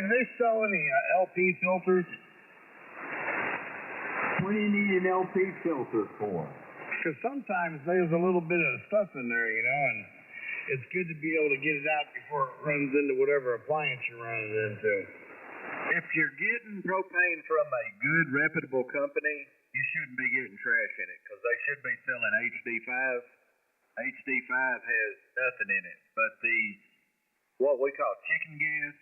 do they sell any LP filters? What do you need an LP filter for? Because sometimes there's a little bit of stuff in there, you know, and it's good to be able to get it out before it runs into whatever appliance you're running it into. If you're getting propane from a good, reputable company, you shouldn't be getting trash in it because they should be selling HD5. HD5 has nothing in it but what we call chicken gas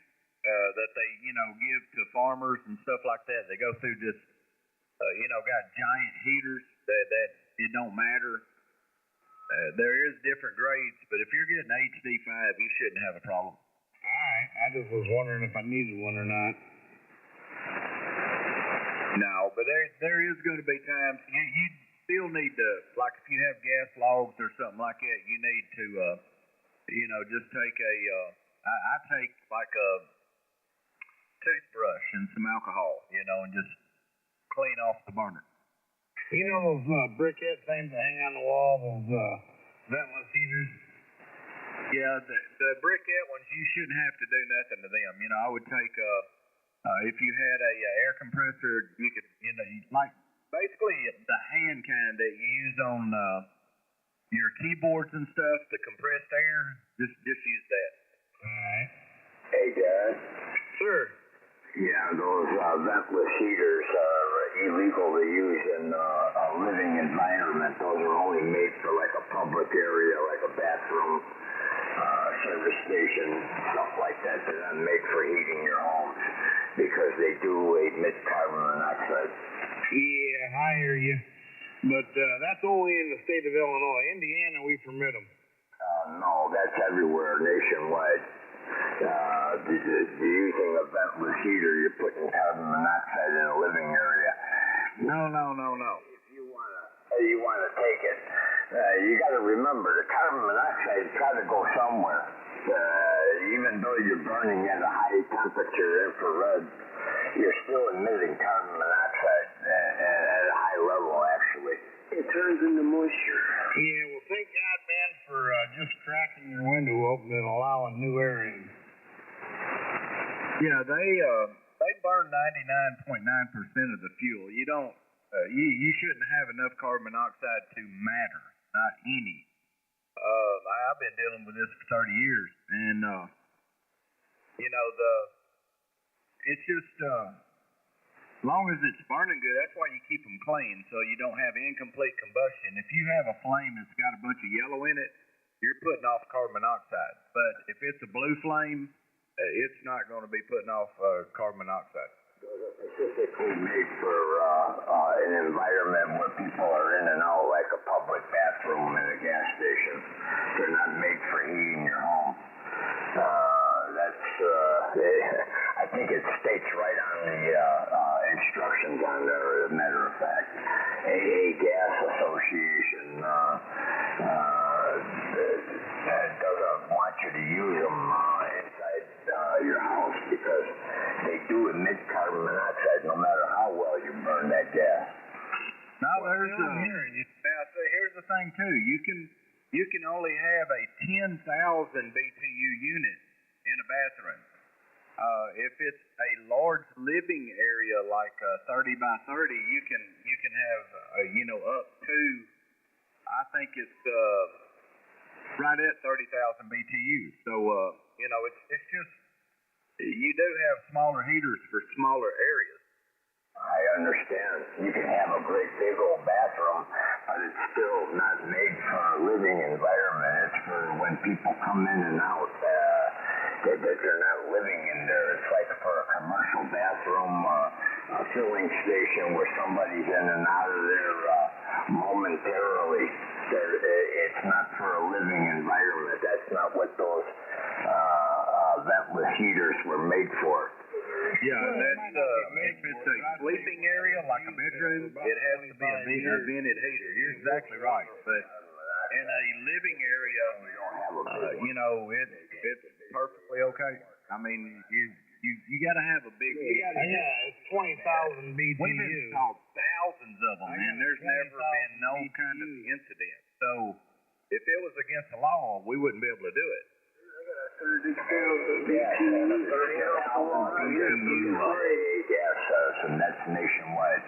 that they, give to farmers and stuff like that. They go through this, got giant heaters that it don't matter. There is different grades, but if you're getting HD5, you shouldn't have a problem. All right. I just was wondering if I needed one or not. No, but there is going to be times you still need to, like if you have gas logs or something like that, you need to, just take I take like a toothbrush and some alcohol, and just clean off the burner. You know those briquette things that hang on the wall, those ventless heaters? Yeah, the briquette ones, you shouldn't have to do nothing to them. I would take, if you had a air compressor, you could, like basically the hand kind that you use on your keyboards and stuff, the compressed air, just use that. All right. Hey, Dad. Sir. Yeah, those ventless heaters are illegal to use in a living environment. Those are only made for like a public area, like a bathroom, service station, stuff like that. They're not made for heating your homes because they do emit carbon monoxide. Yeah, I hear you. But that's only in the state of Illinois. Indiana, we permit them. No, that's everywhere, nationwide. The using a ventless heater, you're putting carbon monoxide in a living area. No. If you wanna take it, you gotta remember the carbon monoxide's got to go somewhere. Even though you're burning at a high temperature infrared, you're still emitting carbon monoxide at a high level. Actually, it turns into moisture. Yeah, well, thank God, man, for just cracking your window open and allowing new air in. Yeah, they burn 99.9% of the fuel. You don't, you shouldn't have enough carbon monoxide to matter, not any. I've been dealing with this for 30 years, and it's just as long as it's burning good. That's why you keep them clean, so you don't have incomplete combustion. If you have a flame that's got a bunch of yellow in it, you're putting off carbon monoxide. But if it's a blue flame, it's not going to be putting off carbon monoxide. Those are specifically made for an environment where people are in and out, like a public bathroom and a gas station. They're not made for heating your home. I think it states right on the instructions on there, as a matter of fact. AA Gas Association doesn't want you to use them inside your house because they do emit carbon monoxide no matter how well you burn that gas. Now here's the thing too. You can only have a 10,000 BTU unit in a bathroom. If it's a large living area like 30 by 30, you can have up to, I think it's right at 30,000 BTU. So it's just, you do have smaller heaters for smaller areas. I understand. You can have a great big old bathroom, but it's still not made for a living environment. It's for when people come in and out, that they're not living in there. It's like for a commercial bathroom, a filling station where somebody's in and out of there momentarily. It's not for a living environment. That's not what those ventless heaters were made for. Yeah, if it's a sleeping area like a bedroom, it has to be a vented heater. You're exactly right. But in a living area, it's perfectly okay. I mean, you got to have a big heater. Yeah, it's 20,000 BTU. We've installed thousands of them, and there's never been no kind of incident. So if it was against the law, we wouldn't be able to do it. Yes, and a 30,000 BTU gas does, and that's nationwide.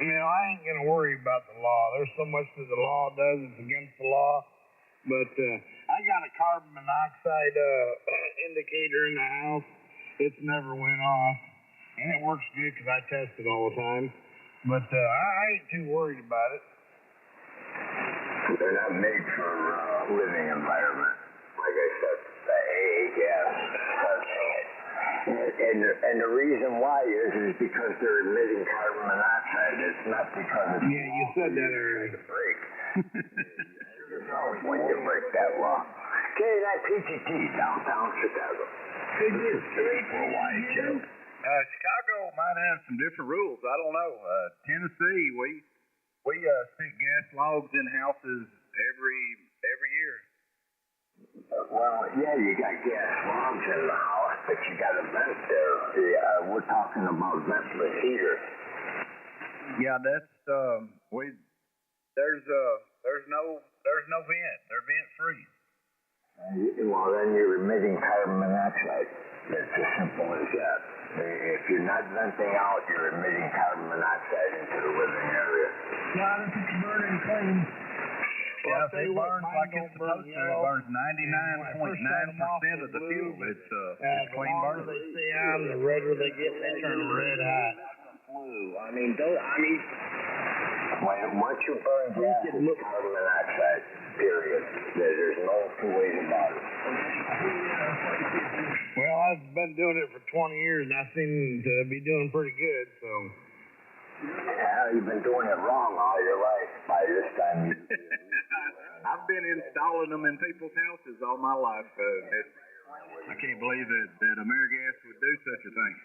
You know, I ain't gonna worry about the law. There's so much that the law does that's against the law. But I got a carbon monoxide indicator in the house. It's never went off, and it works good because I test it all the time. But I ain't too worried about it. They're not made for living environment. Like I said, the AA gas touching it. And the reason why is because they're emitting carbon monoxide. It's not because it's yeah, you said that earlier. To break. When you break that law. Okay, that PTT, downtown Chicago. Chicago might have some different rules. I don't know. Tennessee, we stick gas logs in houses every year. Well, yeah, you got gas logs in the house, but you got a vent there. We're talking about ventless heater. Yeah, that's there's no vent. They're vent free. Well, then you're emitting carbon monoxide. It's as simple as that. If you're not venting out, you're emitting carbon monoxide into the living area. Not if it's burning clean. Yeah, if it burns like it's supposed to, it burns 99.9% of the fuel. It's clean burning. The longer they stay on, the redder they get. They turn red hot. Once you burn gas, it's carbon monoxide, period. There's no two ways about it. Well, I've been doing it for 20 years, and I seem to be doing pretty good, so. Yeah, you've been doing it wrong all your life. By this time, I've been installing them in people's houses all my life. I can't believe that AmeriGas would do such a thing.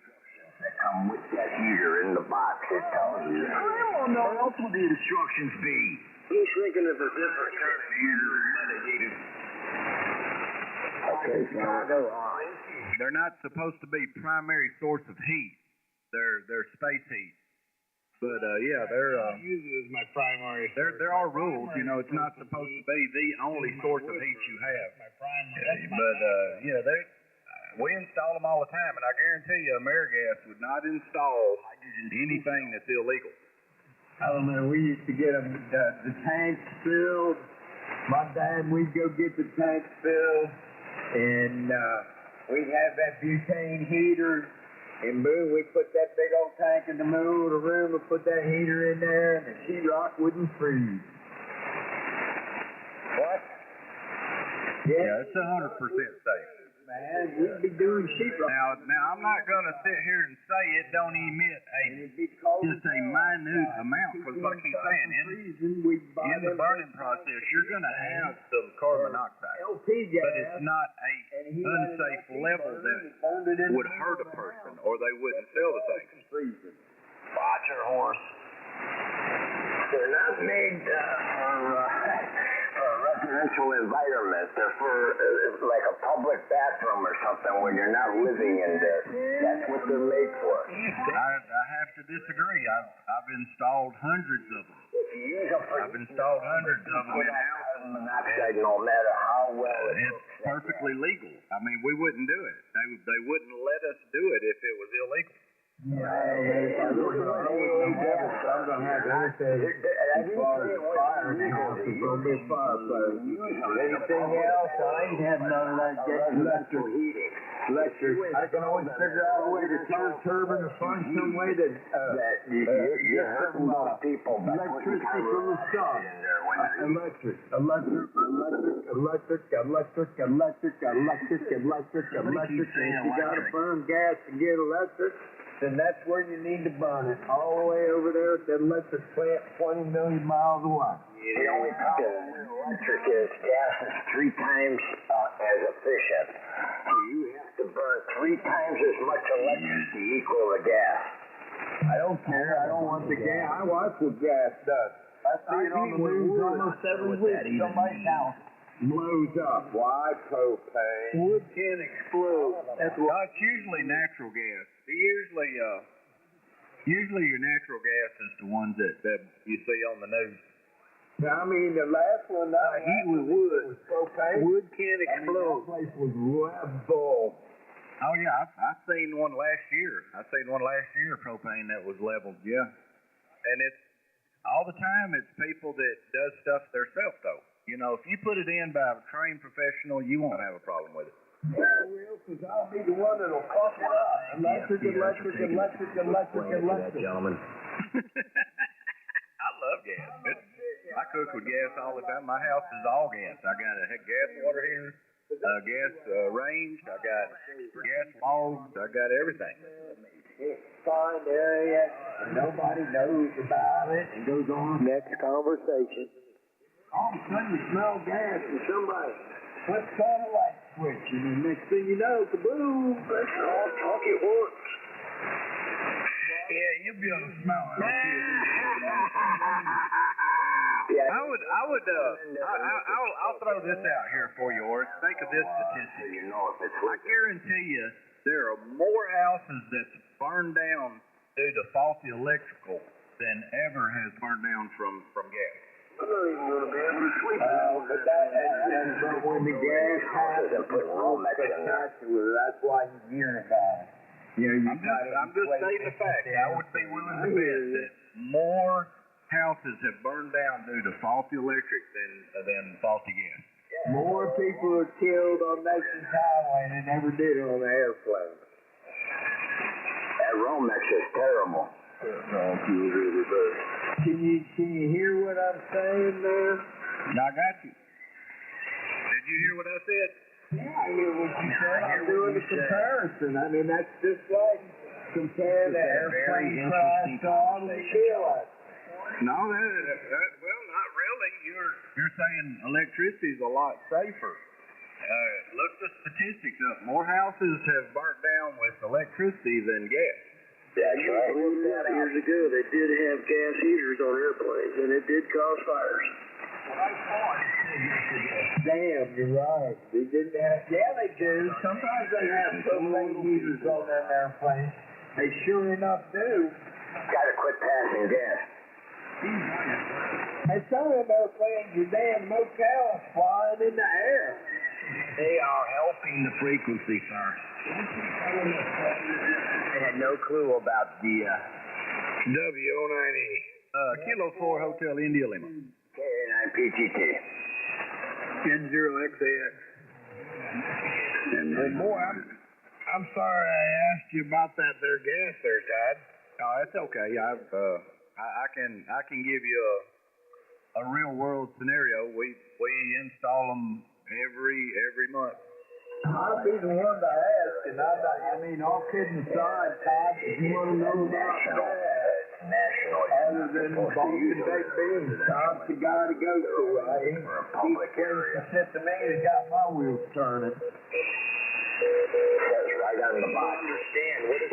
They come with that heater in the box. It tells you. I don't know. What else would the instructions be? He's thinking of a different kind of heater, medicated. Okay, Chicago. They're not supposed to be primary source of heat. They're space heat. But yeah, they're I use it as my primary. There are rules, you know. It's not supposed to be the only source of heat you have. My primary. But yeah, we install them all the time, and I guarantee you, AmeriGas would not install anything that's illegal. I don't know. We used to get them the tanks filled. My dad, we'd go get the tanks filled, and we'd have that butane heater. And boom, we put that big old tank in the middle of the room and put that heater in there, and the sheetrock wouldn't freeze. What? Yeah, it's 100% safe. Man, we'd be doing sheetrock. Now I'm not going to sit here and say it don't emit just a minute amount, because like he's saying, in the burning process, you're going to have some carbon monoxide, LP gas, but it's not a unsafe level that would hurt a person, or they wouldn't sell the thing. Roger, horse. They're not made for a residential environment. They're for like a public bathroom or something when you're not living in there. That's what they're made for. I have to disagree. I've installed hundreds of them. I've installed hundreds of them in houses. Monoxide, no matter how well it's perfectly legal. I mean, we wouldn't do it. They wouldn't let us do it if it was illegal. I'm going to have to say, as far as fire in the house, it's going to be a fireplace. Anything else, I ain't have none of that electric heating. I can always figure out a way to turn turbine or find some way to you're hurting those people. Electricity from the sun. Electric. If you got to burn gas to get electric, then that's where you need to burn it. All the way over there at the electric plant 20 million miles away. The only problem with electric is gas is 3 times as efficient. So you have to burn 3 times as much electricity equal the gas. I don't care. I don't want the gas. I watch what gas does. I see it on the news almost every week. Somebody's house blows up. Why? Propane. Wood can explode. It's usually natural gas. Usually your natural gas is the ones that you see on the news. I mean, the last one, heat with wood. was propane. Wood can That explode. place was level. Oh yeah, I seen one last year. Propane that was leveled. Yeah, and it's all the time. It's people that does stuff themselves though. You know, if you put it in by a trained professional, you won't have a problem with it. Yeah, I will, because I'll be the one that'll fuck it up. Electric. Gentlemen. I love gas. I cook with gas all the time. My house is all gas. I got a gas water heater, gas range. I got gas logs. I got everything. Fine area. Nobody knows about it. And goes on. Next conversation. All of a sudden you smell gas and somebody flips on a light switch. And the next thing you know, kaboom, pressure on, talk it works. Yeah, you'll be able to smell it. Yeah. I'll throw this out here for you, Orris. Think of this statistic. I guarantee you there are more houses that's burned down due to faulty electrical than ever has burned down from gas. I'm not even going to be able to sleep. But when the gas happens, it's so spectacular. That's why you hear about it. You know, I'm just stating the fact. I would be willing to bet that more houses have burned down due to faulty electric than faulty gas. More people are killed on Nation's Highway than ever did on the airplane. That Romex is terrible. Can you hear what I'm saying there? I got you. Did you hear what I said? Yeah, I hear what you said. I'm doing the comparison. I mean, that's just like compare the airplane crash to all the kill. No, well, not really. You're saying electricity is a lot safer. Look the statistics up. More houses have burnt down with electricity than gas. That's right. Years ago, they did have gas heaters on airplanes, and it did cause fires. Damn, you're right. They didn't have. Yeah, they do. Sometimes they have propane heaters on them airplanes. They sure enough do. Gotta quit passing gas. And some of them airplanes are damn motels flying in the air. They are helping the frequency, sir. I had no clue about the W098. Kilo 4 Hotel India Lima. K9PTT. 10-0XAX. And boy, I'm sorry I asked you about that there gas there, Todd. Oh, that's okay. I can give you a real world scenario. We install them every month. I'd be the one to ask, and I mean, all kidding aside, Todd, if you want to know about that, other than Boston baked beans, Todd's the guy to go to. He's the shit to me that got my wheels turning. That's right on the box.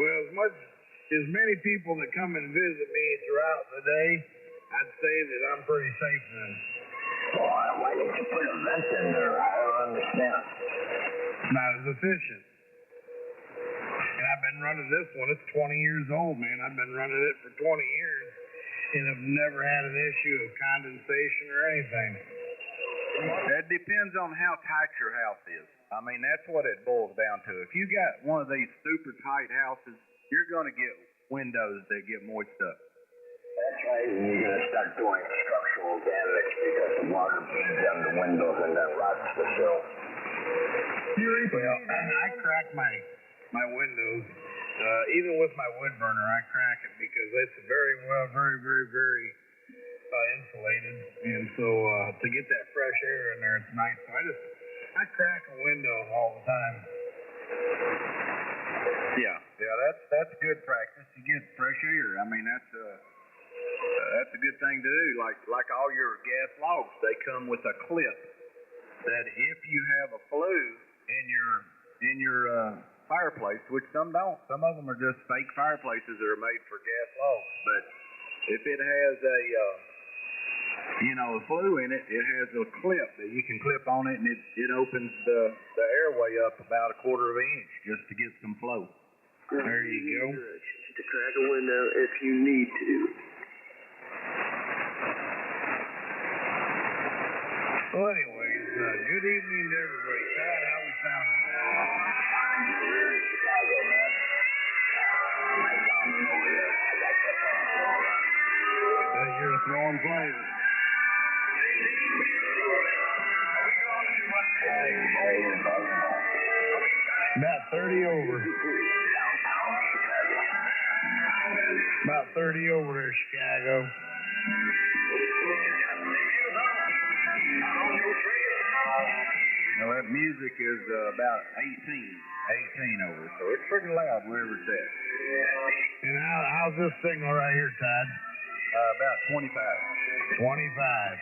Well, as many people that come and visit me throughout the day, I'd say that I'm pretty safe then. Why didn't you put a vent in there? I don't understand. Not as efficient. And I've been running this one. It's 20 years old, man. I've been running it for 20 years, and I've never had an issue of condensation or anything. It depends on how tight your house is. I mean, that's what it boils down to. If you got one of these super tight houses, you're going to get windows that get moist up. That's right, and you're going to start doing structural damage because the water bleeds on the windows and then rots the sill. Well, I crack my windows. Even with my wood burner, I crack it because it's very insulated. And so to get that fresh air in there, it's nice. So I crack a window all the time. Yeah, that's good practice. You get fresh air. I mean, that's a good thing to do. Like all your gas logs, they come with a clip that if you have a flue in your fireplace, which some don't. Some of them are just fake fireplaces that are made for gas logs. But if it has a flue in it, it has a clip that you can clip on it, and it opens the airway up about 1/4 of an inch just to get some flow. There you go. To crack a window if you need to. Well, anyways, good evening to everybody. Todd, how we sounding? Chicago, man. My sounding over there. I got that phone on. You're throwing flames. About 30 over. About 30 over there, Chicago. Well, that music is about 18 over, so it's pretty loud wherever it's at. And how's this signal right here, Todd? About 25. 25.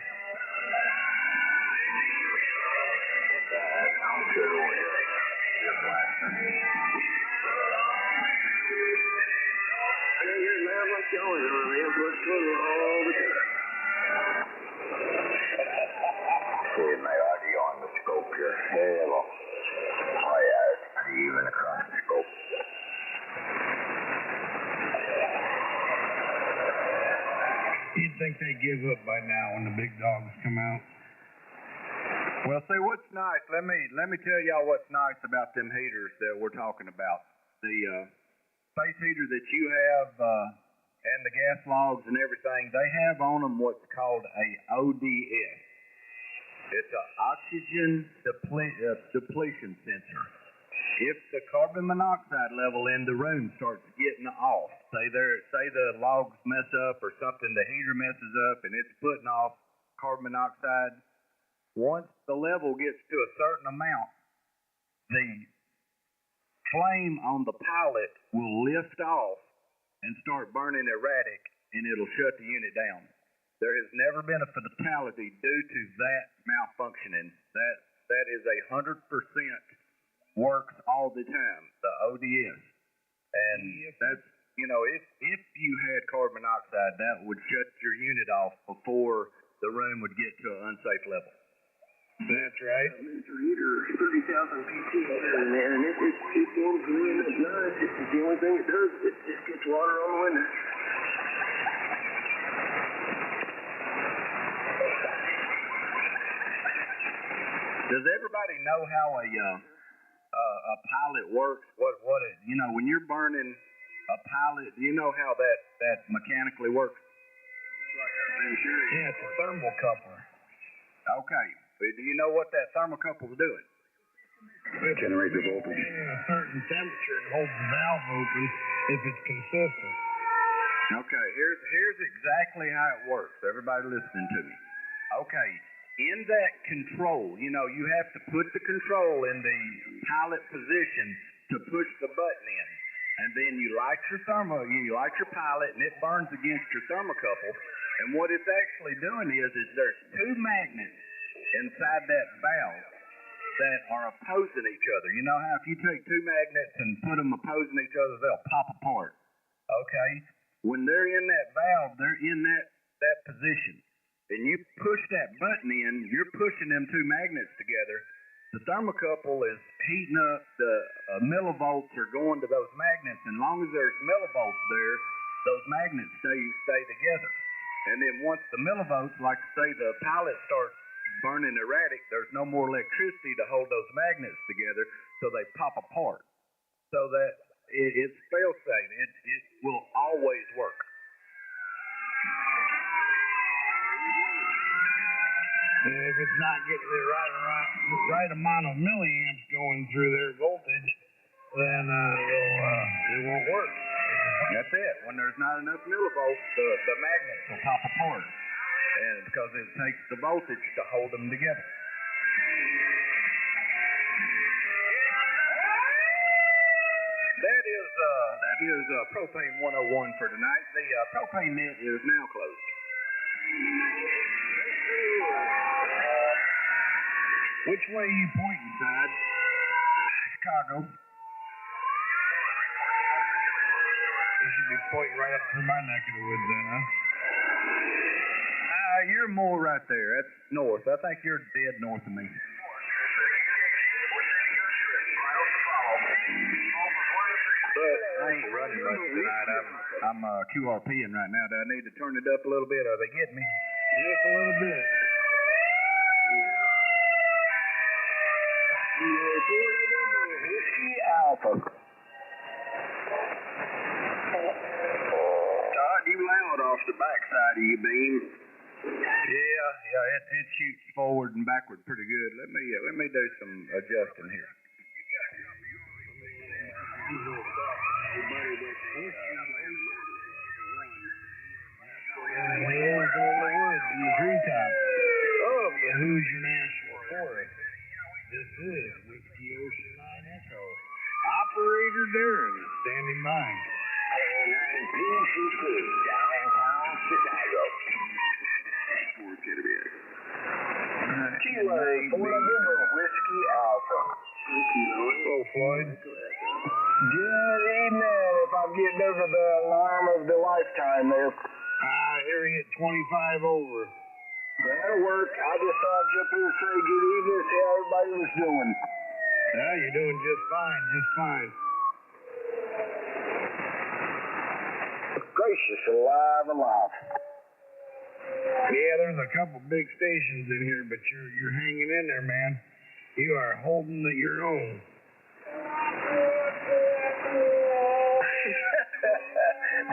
See my audio on the scope here. Hello. Oh yeah, it's pretty even across the scope. You'd think they'd give up by now when the big dogs come out. Well, see, what's nice, let me tell y'all what's nice about them heaters that we're talking about. The space heater that you have and the gas logs and everything, they have on them what's called a ODS. It's an oxygen depletion sensor. If the carbon monoxide level in the room starts getting off, say the logs mess up or something, the heater messes up and it's putting off carbon monoxide, once the level gets to a certain amount, the flame on the pilot will lift off and start burning erratic, and it'll shut the unit down. There has never been a fatality due to that malfunctioning. That is 100% works all the time, the ODS. And that's, if you had carbon monoxide, that would shut your unit off before the room would get to an unsafe level. That's right. Mr. Heater, 30,000 PT heater, man, and it forms the wind it does. It's the only thing it does. It just gets water on the window. Does everybody know how a pilot works? What it, when you're burning a pilot, do you know how that mechanically works? Yeah, it's a thermocoupler. Okay. Do you know what that thermocouple is doing? It generates the voltage. At a certain temperature, it holds the valve open if it's consistent. Okay, here's exactly how it works. Everybody listening to me. Okay, in that control, you have to put the control in the pilot position to push the button in. And then you light your pilot, and it burns against your thermocouple. And what it's actually doing is there's two magnets inside that valve that are opposing each other. You know how if you take two magnets and put them opposing each other, they'll pop apart. Okay? When they're in that valve, they're in that position. And you push that button in, you're pushing them two magnets together. The thermocouple is heating up, the millivolts are going to those magnets, and as long as there's millivolts there, those magnets stay together. And then once the millivolts, like say the pilot starts burning erratic, there's no more electricity to hold those magnets together, so they pop apart. So that it's fail-safe. It will always work. If it's not getting the right amount of milliamps going through their voltage, then it won't work. That's it. When there's not enough millivolts, the magnets will pop apart. And because it takes the voltage to hold them together. That is Propane 101 for tonight. The propane net is now closed. Which way are you pointing, Todd? Chicago. You should be pointing right up through my neck of the woods then, huh? You're more right there. That's north. I think you're dead north of me. But I ain't running much tonight. I'm QRPing right now. Do I need to turn it up a little bit? Are they getting me? Just a little bit. Whiskey Alpha. Todd, you loud off the backside of your beam. Yeah, it shoots forward and backward pretty good. Let me do some adjusting here. The hills on the woods and the treetops of the Hoosier National Forest. This is Whiskey Ocean 9 Echo. Operator Darren is standing by. 1962, downtown Chicago. Kilo 4 November Whiskey Alpha. Hello, Floyd. Good evening. If I'm getting over the alarm of the lifetime there. Here he hit 25 over. That'll work. I just thought I'd jump in and say good evening, see how everybody was doing. Yeah, you're doing just fine, just fine. Gracious, alive. Yeah, there's a couple big stations in here, but you're hanging in there, man. You are holding your own.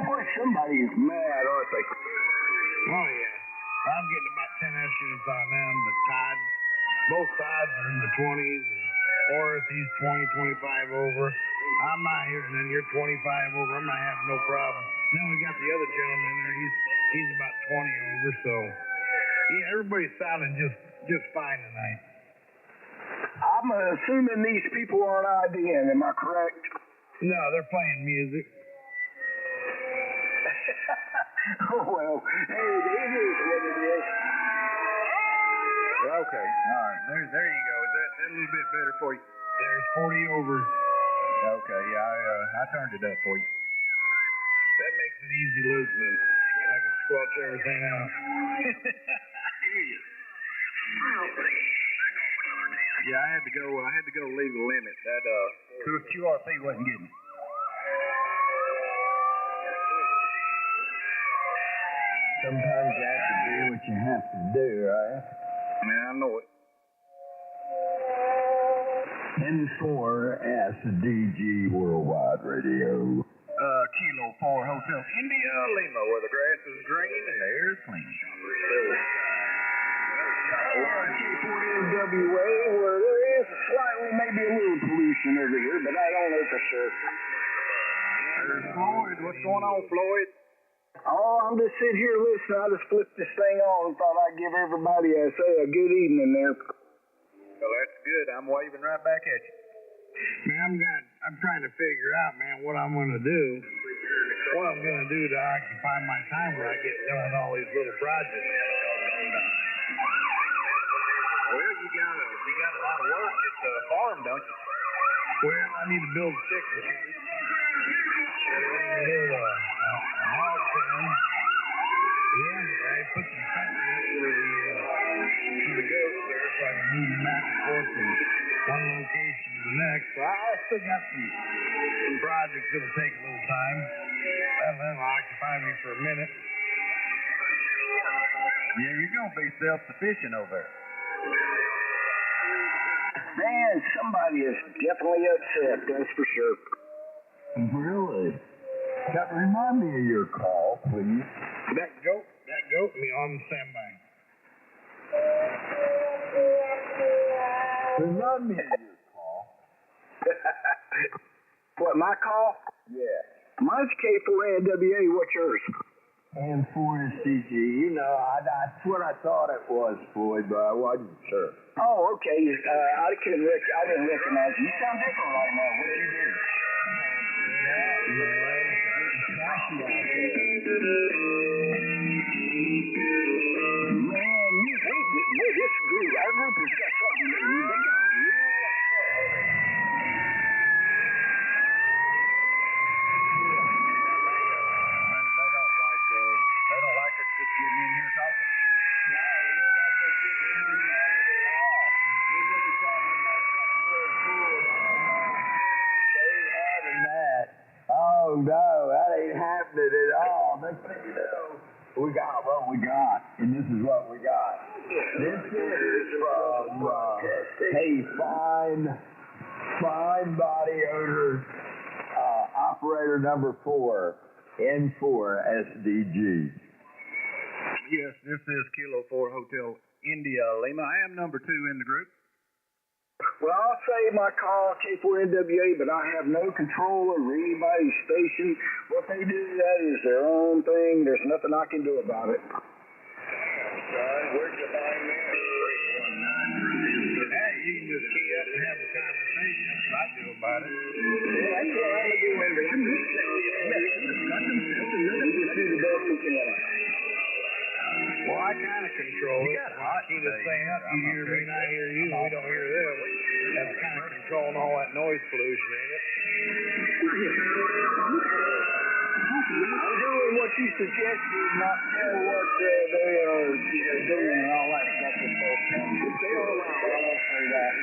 Boy, somebody is mad, aren't they? Oh, yeah. I'm getting about 10 S units on them, but both sides are in the 20s. Or if he's 20, 25 over, I'm not here, and then you're 25 over, I'm not having no problem. Then we got the other gentleman there, he's about 20 over, so yeah, everybody's sounding just fine tonight. I'm assuming these people aren't IDing, am I correct? No, they're playing music. Oh, well, hey, it is what it is. Okay, all right. There you go. Is that a little bit better for you? There's 40 over. Okay, yeah, I turned it up for you. That makes it easy listening. I can squelch everything out. Yeah, I had to go legal limit. That QRP wasn't getting it. Sometimes you have to do what you have to do, right? Yeah, I know it. N4SDG Worldwide Radio. Kilo 4 Hotel India Lima, where the grass is green and the air is clean. K4NWA, where there is slightly, maybe a little pollution over here, but I don't know for sure. There's Floyd. What's going on, Floyd? Oh, I'm just sitting here listening. I just flipped this thing on and thought I'd give everybody a good evening there. Well, that's good. I'm waving right back at you. Man, I'm trying to figure out, man, what I'm going to do. What I'm going to do to occupy my time when I get done with all these little projects. Well, you got a lot of work at the farm, don't you? Well, I need to build chickens. I build a hog pen. Yeah, I put some fence up for the goats there so I can move them back and forth from one location to the next. So I still got some projects that'll take a little time. That'll occupy me for a minute. Yeah, you're going to be self-sufficient over there. Man, somebody is definitely upset, that's for sure. Really? Remind me of your call, please. That goat, me on standby. Remind me of your call. What, my call? Yeah. Mine's K4NWA, what's yours? N4SDG. You know, that's what I thought it was, Floyd, but I wasn't sure. Oh, okay. I didn't recognize you. You sound different right now. What'd you do? Man, this group, our group has got something new. They got They don't like us just getting in here talking. No, they don't like us getting in here talking at all. We're going to be talking about something real cool. They ain't having that. Oh, no, that ain't happening at all. Next thing you know, we got what we got, and this is what we got. This is from Hey, fine body odor, operator number 4, N4 SDG. Yes, this is Kilo 4 Hotel India Lima. I am number 2 in the group. Well, I'll say my call K4NWA, but I have no control over anybody's station. What they do, that is their own thing. There's nothing I can do about it. Where'd you find me? Hey, you can just key up and have a conversation. That's what I do about it. Yeah, that's what I'm doing. But I'm just do the best we can. Well, I kind of control it. I key this thing up. You hear me, and I hear you. We don't hear them. That's kind of controlling all that noise pollution, ain't it? I'm doing what you suggested, not tell what they are doing and all that stuff. If they are allowed, I won't say that.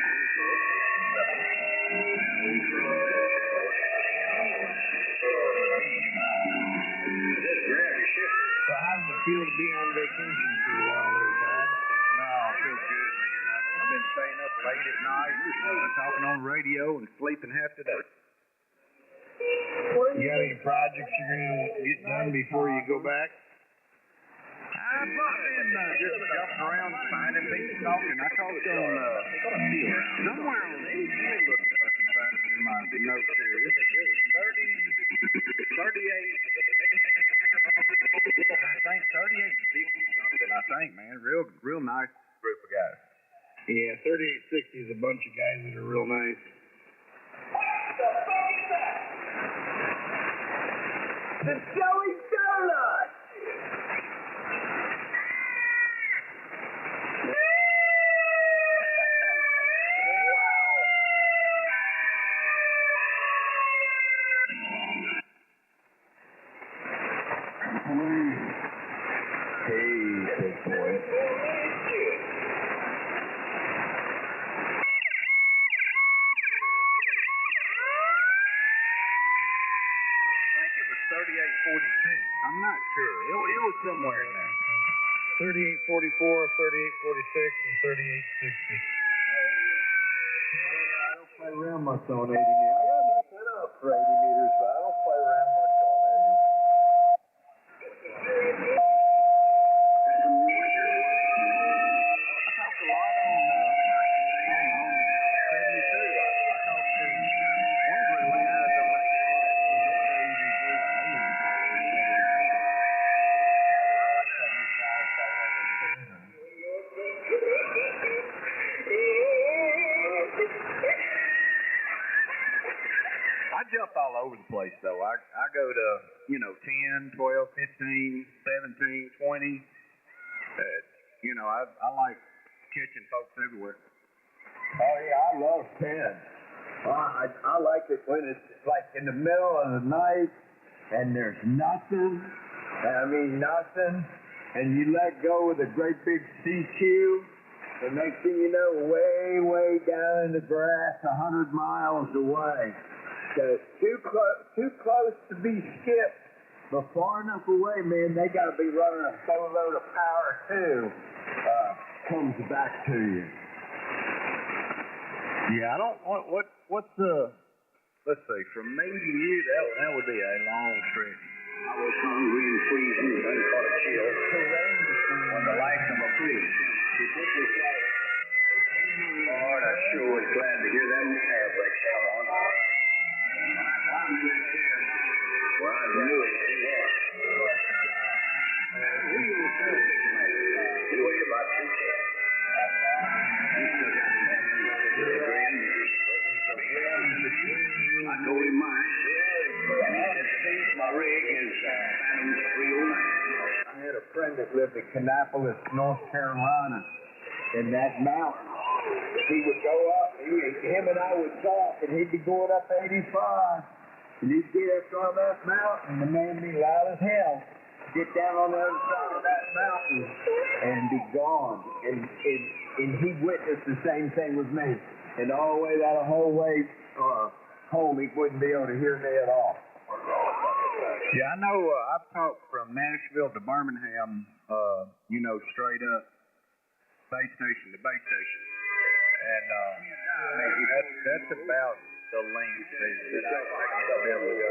So how does it feel to be on vacation for a while there, Todd? No, it feels good, man. I've been staying up late at night, talking on the radio and sleeping half the day. You got any projects you're going to get done before you go back? I've been just jumping around, finding people talking. I talked on somewhere on, let me look if I can find it in my notes here. It was 38, I think 3860 something, I think, man. Real nice group of guys. Yeah, 3860 is a bunch of guys that are real nice. The Joey Donut! Hey, big boy. I'm not sure. It was somewhere in there. 3844, 3846, and 3860. I don't play around much on 80 meters. I got enough set up for 80 meters, but I don't play around much on 80. I talked a lot on 72. I talked to one group of guys on 80. I jump all over the place, though. I go to, 10, 12, 15, 17, 20. I like catching folks everywhere. Oh, yeah, I love 10. I like it when it's like in the middle of the night and there's nothing. And you let go with a great big CQ. The next thing you know, way down in the grass, 100 miles away. So too close to be skipped, but far enough away, man, they got to be running a boatload of power too. Comes back to you. Yeah, I don't. What's the? Let's see. From me to you, that would be a long trip. I was hungry and freezing, and caught a chill on the life of a fish. Lord, I sure was glad to hear them air brakes come on. I'm in that chair. Well, I knew it. You weigh about 2 kilos. You still got I told him mine. And he said, my rig is Phantom 309. I had a friend that lived in Kannapolis, North Carolina, in that mountain. He would go up, him and I would talk, and he'd be going up 85. And he'd get up on that mountain, and the man would be loud as hell. Get down on the other side of that mountain and be gone. And he witnessed the same thing with me. And all the way that whole way home, he wouldn't be able to hear me at all. Yeah, I know. I've talked from Nashville to Birmingham, straight up base station to base station. And that's about the length that I can be able to go.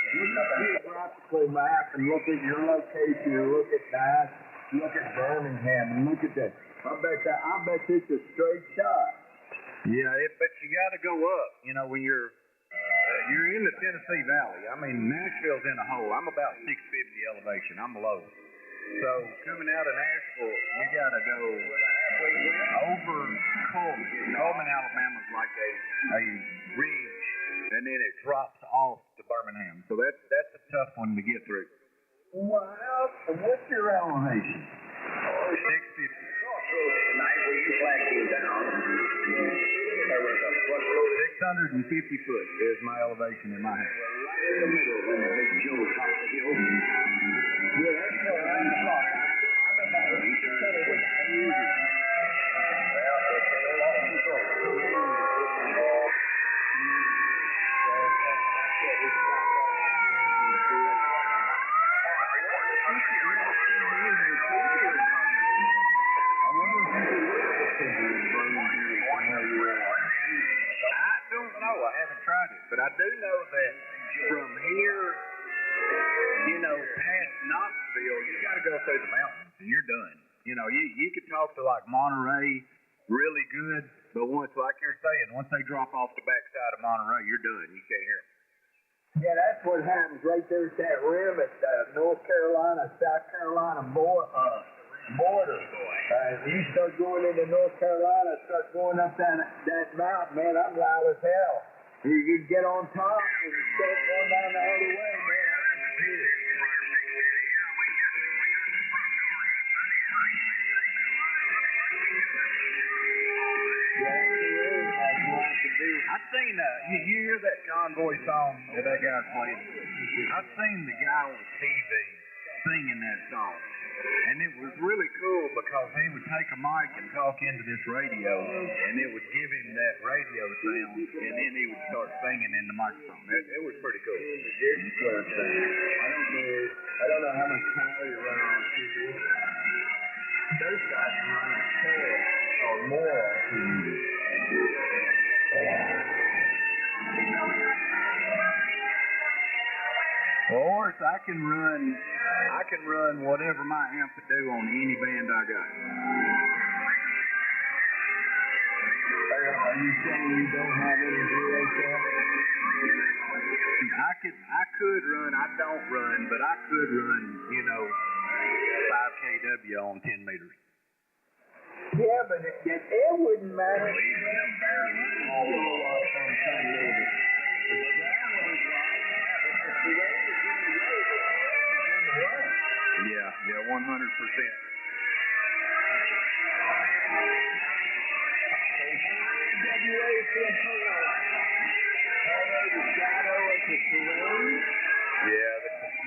Look at the geographical map and look at your location and look at that. Look at Birmingham and look at that. I bet it's a straight shot. Yeah, but you got to go up. You know, when you're in the Tennessee Valley. I mean, Nashville's in a hole. I'm about 650 elevation. I'm low. So coming out of Nashville, you got to go over Coleman. Coleman, Alabama's like a ridge, and then it drops off to Birmingham. So that's a tough one to get through. Wow. And what's your elevation? 650. Tonight, will you flag these down? 650 foot is my elevation in my house. Right in the middle, when the big Joe top of the hill. Yeah, that's what I'm about. I'm about 680. I haven't tried it, but I do know that from here, you know, past Knoxville, you got to go through the mountains and you're done. You know, you could talk to like Monterey really good, but once, like you're saying, once they drop off the backside of Monterey, you're done. You can't hear them. Yeah, that's what happens right there at that rim at North Carolina, South Carolina border. You start going into North Carolina, start going up that mountain, man, I'm loud as hell. You get on top and you start going down the other way, man. I can hear it. I've seen you hear that convoy song that guy's playing? I've seen the guy on TV singing that song. And it was really cool because he would take a mic and talk into this radio, and it would give him that radio sound, and then he would start singing in the microphone. It was pretty cool. I don't know how much power you run on TV. Those guys run on 10 or more on TV. Well, Horace, I can run whatever my amp could do on any band I got. Are you saying you don't have any VHF? I could run. I don't run, but I could run, 5 kW on 10 meters. Yeah, but it wouldn't matter. Yeah, 100%.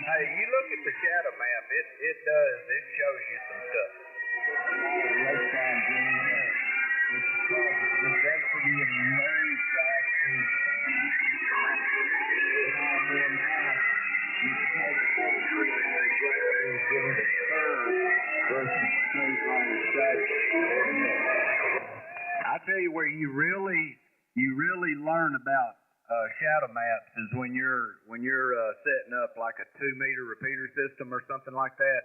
Hey, you look at the shadow map, it shows you some stuff. I tell you where you really learn about shadow maps is when you're setting up like a 2-meter repeater system or something like that,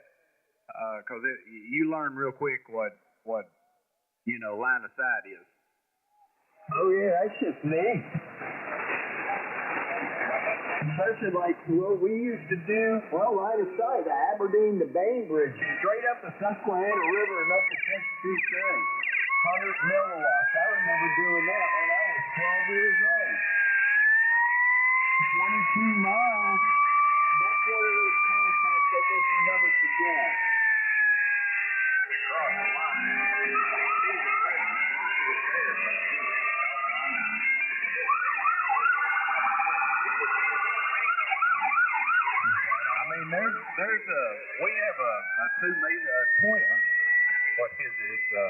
because you learn real quick what line of sight is. Oh yeah, that's just neat. Especially like what we used to do, line of sight, the Aberdeen to Bainbridge, straight up the Susquehanna River and up to 62 Cent. 100 milliwatts. I remember doing that when I was 12 years old. 22 miles. That's one of those contacts that you never forget. We crossed the line. We have a 2-meter, 20. What is it? It's a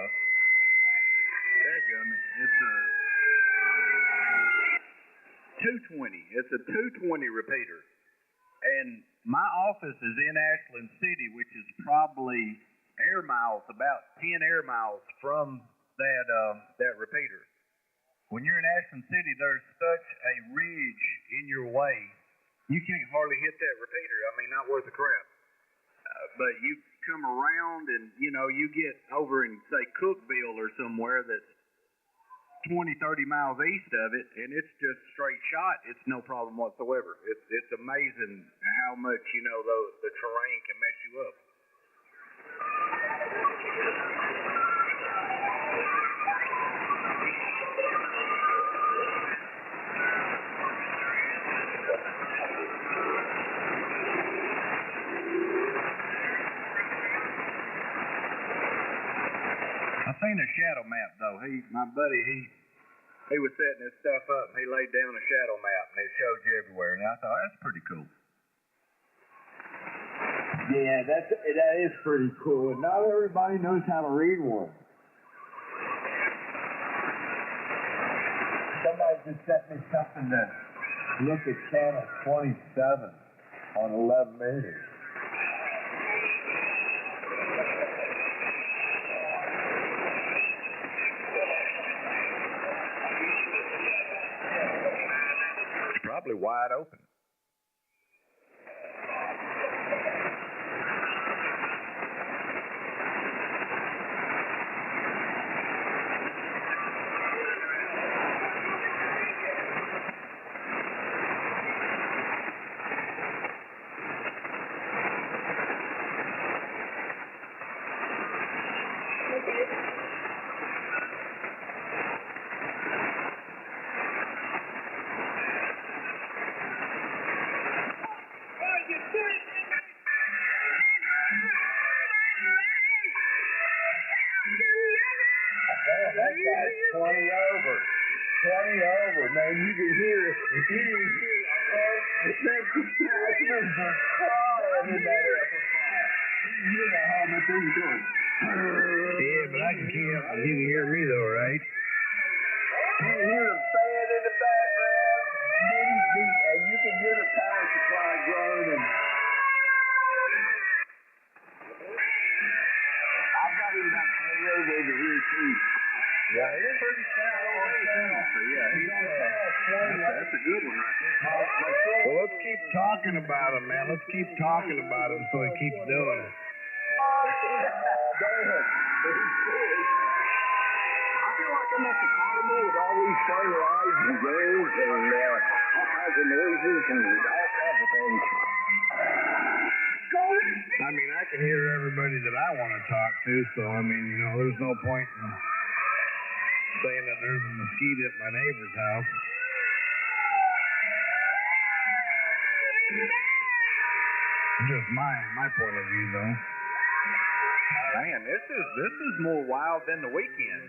220. It's a 220 repeater. And my office is in Ashland City, which is probably about 10 air miles from that repeater. When you're in Ashland City, there's such a ridge in your way, you can't hardly hit that repeater. I mean, not worth a crap. But you come around and, you know, you get over in, say, Cookville or somewhere that's 20, 30 miles east of it, and it's just straight shot. It's no problem whatsoever. It's amazing how much, you know, the terrain can mess you up. I seen a shadow map though. My buddy, he was setting his stuff up and he laid down a shadow map and it showed you everywhere, and I thought that's pretty cool. Yeah, that is pretty cool. And not everybody knows how to read one. Somebody just sent me something to look at channel 27 on 11 meters. Probably wide open. That guy's 20 over. 20 over, man. You can hear it. Passengers are crying in that amplifier. You know how much thing's going. Yeah, but I can hear you can hear me though, right? You can hear the fan in the background. And you can hear the power supply groaning. I've got him back 20 over here too. Yeah, it's pretty shallow over there. So yeah, that's a good one right there. Well, let's keep talking about him, man. Let's keep talking about him so he keeps doing it. Go ahead. I feel like I'm at the carnival with all these fun rides and games and all kinds of noises and all kinds of things. I mean, I can hear everybody that I want to talk to, so I mean, you know, there's no point in saying that there's a mosquito at my neighbor's house. Just my point of view, though. Man, this is more wild than the weekend.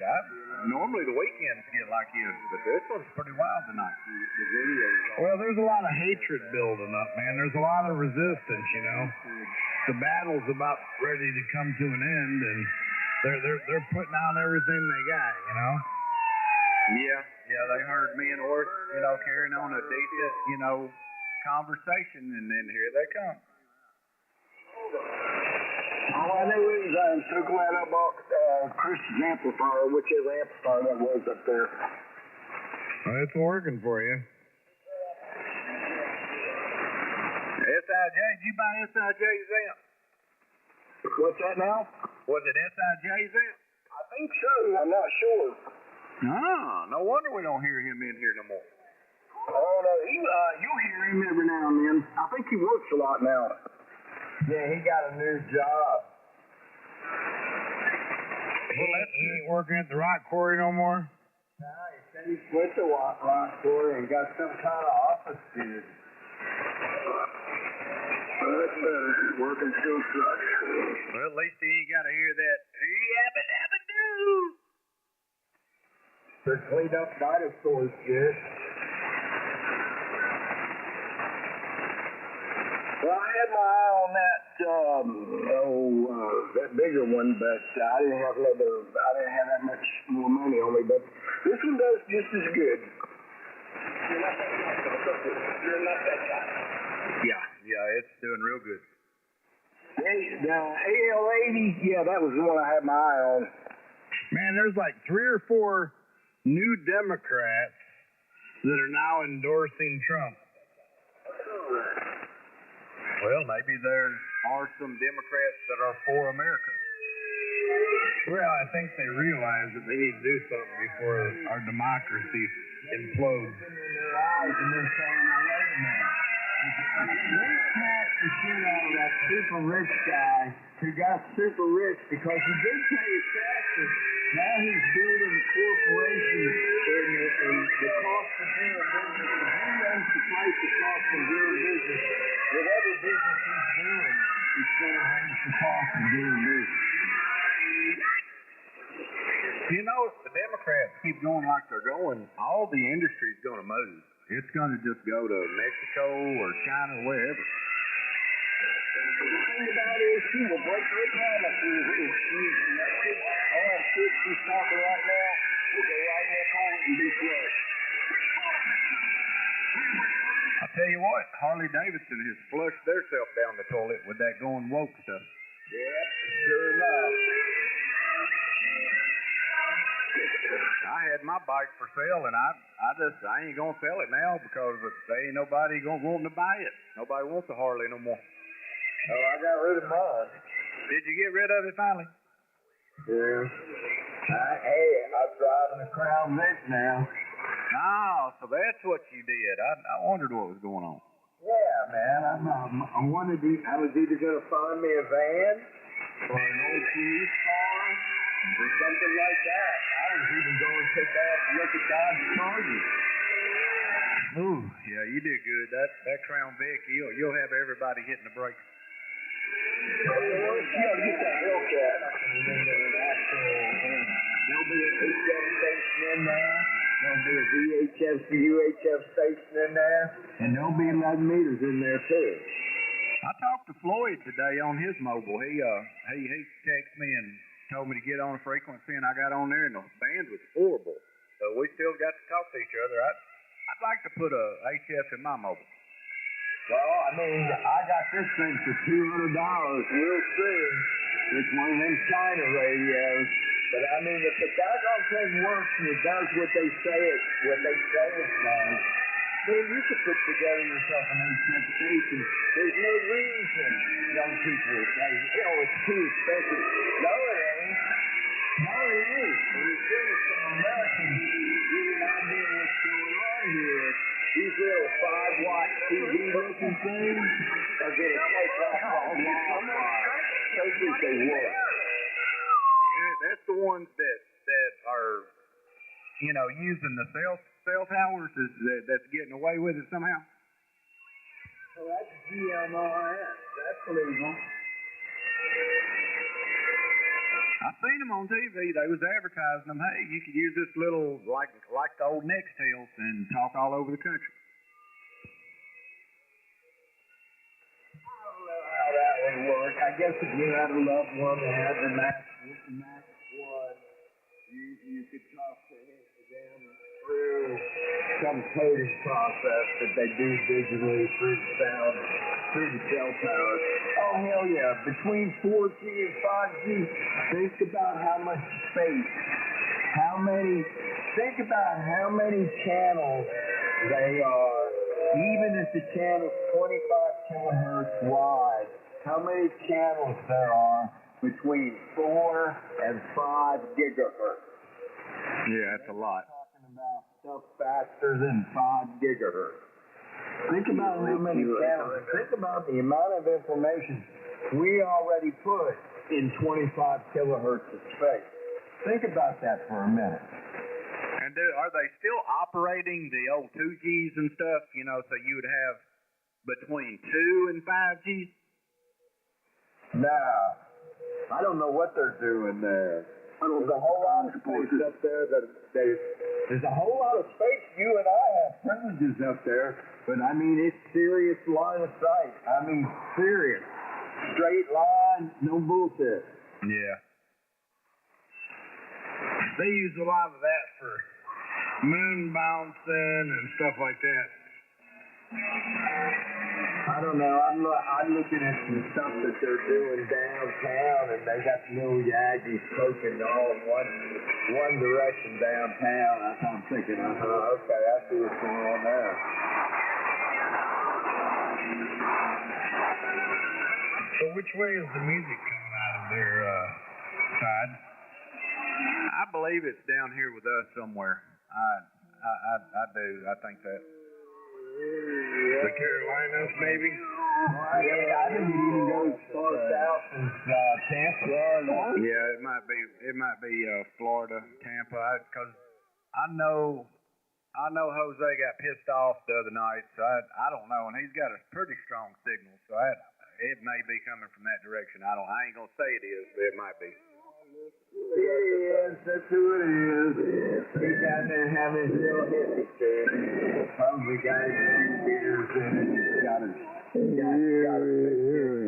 Normally the weekends get like this, but this one's pretty wild tonight. Well, there's a lot of hatred building up, man. There's a lot of resistance, you know. The battle's about ready to come to an end, and they're putting out everything they got, you know. Yeah, they heard me and Orth, you know, carrying on a decent, you know, conversation, and then here they come. All I know is I'm so glad I bought Chris's amplifier, whichever amplifier that was up there. Well, it's working for you. SIJ, did you buy SIJ's amp? What's that now? Was it SIJ's amp? I think so. I'm not sure. No wonder we don't hear him in here no more. Oh, no. You'll hear him every now and then. I think he works a lot now. Yeah, he got a new job. He ain't working at the rock quarry no more? No, he said he quit the rock quarry and got some kind of office dude. That's better. Working still sucks. Well, at least he ain't got to hear that. Yabba-dabba-doo! They're cleaned up dinosaurs, kid. Well, I had my eye on that, that bigger one, but I didn't have that much more money on me, but this one does just as good. You're not that guy. Yeah, it's doing real good. Hey, the AL-80, yeah, that was the one I had my eye on. Man, there's like 3 or 4 new Democrats that are now endorsing Trump. Well, maybe there are some Democrats that are for America. Well, I think they realize that they need to do something before our democracy implodes. And they're saying, now, wait a minute. We taxed the shit out of that super rich guy who got super rich because he did pay his taxes. Now he's building a corporation and the cost of doing business. If he knows the price of cost of doing business, whatever business he's doing, it's going to raise the cost of doing business. You know, if the Democrats keep going like they're going, all the industry is going to move. It's going to just go to Mexico or China or wherever. The thing about it is, she will break your promises if she's elected. All that shit she's talking right now will go right in that hole and be flushed. I tell you what, Harley Davidson has flushed theirself down the toilet with that going woke stuff. Yeah, sure enough. I had my bike for sale, and I ain't gonna sell it now because there ain't nobody gonna want to buy it. Nobody wants a Harley no more. Oh, I got rid of mine. Did you get rid of it finally? Yeah. Hey, I'm driving a Crown Vic now. Oh, so that's what you did. I wondered what was going on. Yeah, man. I wanted to. I was either gonna find me a van or an old police car or something like that. I was even going to take that look at Dodge Chargers. Ooh, yeah, you did good. That Crown Vic, you'll have everybody hitting the brakes. You gotta get that Hellcat. There'll be an HF station in there. There'll be a VHF to UHF station in there. And there'll be 11 meters in there too. I talked to Floyd today on his mobile. He texted me and told me to get on a frequency, and I got on there, and the band was horrible. So we still got to talk to each other. I'd like to put a HF in my mobile. Well, I mean, I got this thing for $200 real soon. It's one of them China radios. But I mean, if the doggone thing works and it does what they say it does, then you could put together yourself an HF station. There's no reason young people say, it's too expensive. No, it ain't. No, it ain't. And as soon as some Americans get an idea of what's going on here, these little 5-watt TV looking things are going to take off like wildfire. Take as they work. Yeah, that's the ones that are, using the cell towers that's getting away with it somehow. Well, that's GMRS. That's legal. I seen them on TV. They was advertising them. Hey, you could use this little, like the old Nextels, and talk all over the country. I don't know how that would work. I guess if you had a loved one that had the Max 1, you could talk to them through some coding process that they do digitally through the sound, through the cell towers. Oh, hell yeah. Between 4G and 5G, think about how much space, think about how many channels they are. Even if the channel's 25 kilohertz wide, how many channels there are between 4 and 5 gigahertz. Yeah, that's a lot. Talking about stuff faster than 5 gigahertz. Think about how many channels. Think about the amount of information we already put in 25 kilohertz of space. Think about that for a minute. And are they still operating the old 2Gs and stuff, so you would have between 2 and 5Gs? Nah. I don't know what they're doing there. There's a whole lot of space up there there's a whole lot of space. You and I have privileges up there, but I mean, it's serious line of sight. I mean, serious. Straight line, no bullshit. Yeah. They use a lot of that for moon bouncing and stuff like that. I don't know. I'm looking at some stuff that they're doing downtown, and they got the little Yankees poking all in one direction downtown. I'm thinking, okay, I see what's going on there. So which way is the music coming out of their side? I believe it's down here with us somewhere. I do. I think that. The Carolinas, maybe? I didn't even go as far south as Tampa. Yeah, it might be Florida, Tampa, because I know Jose got pissed off the other night, so I don't know, and he's got a pretty strong signal, so it may be coming from that direction. I ain't gonna say it is, but it might be. Yes, that's who it is. He's down there having his little hippie thing. Probably got his few beers in it. He's got his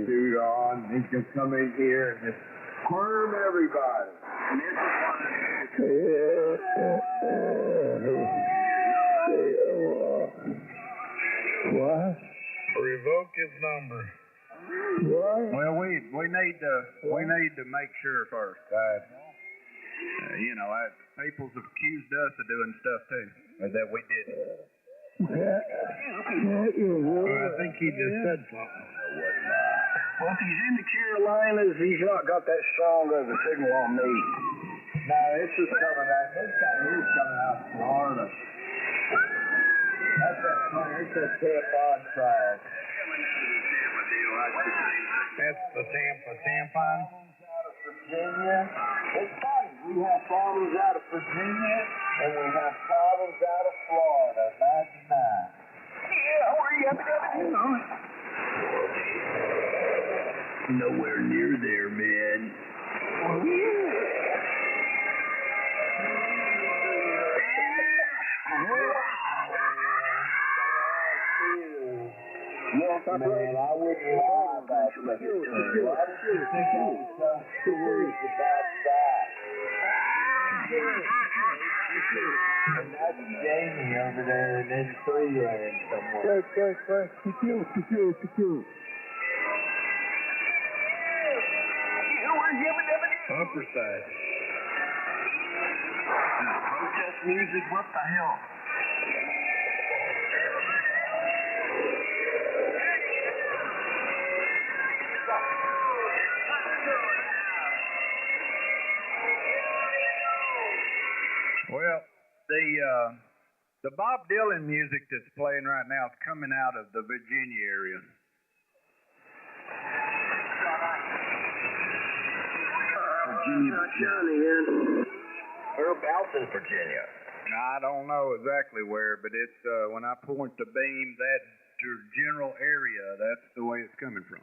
suit on. He's gonna come in here and just squirm everybody. What? Revoke his number. What? Well, we need to make sure first. People's accused us of doing stuff too that we didn't. Well, I think he just said something. Well, if he's in the Carolinas, he's not got that strong of a signal on me. No, this is coming out. This guy here's coming out of Florida. That's that tampon side. That's the Tampa tampon. Out of Virginia. It's funny. We have problems out of Virginia, and we have problems out of Florida. Imagine that. Yeah, where you nowhere near there, man. Man, I wouldn't lie about that. Why did you think I was so serious about that? And that's Jamie over there in N3 land somewhere. Upper side. Protest music, what the hell? Well, the Bob Dylan music that's playing right now is coming out of the Virginia area. Virginia. Whereabouts in Virginia? I don't know exactly where, but it's when I point the beam, that general area, that's the way it's coming from.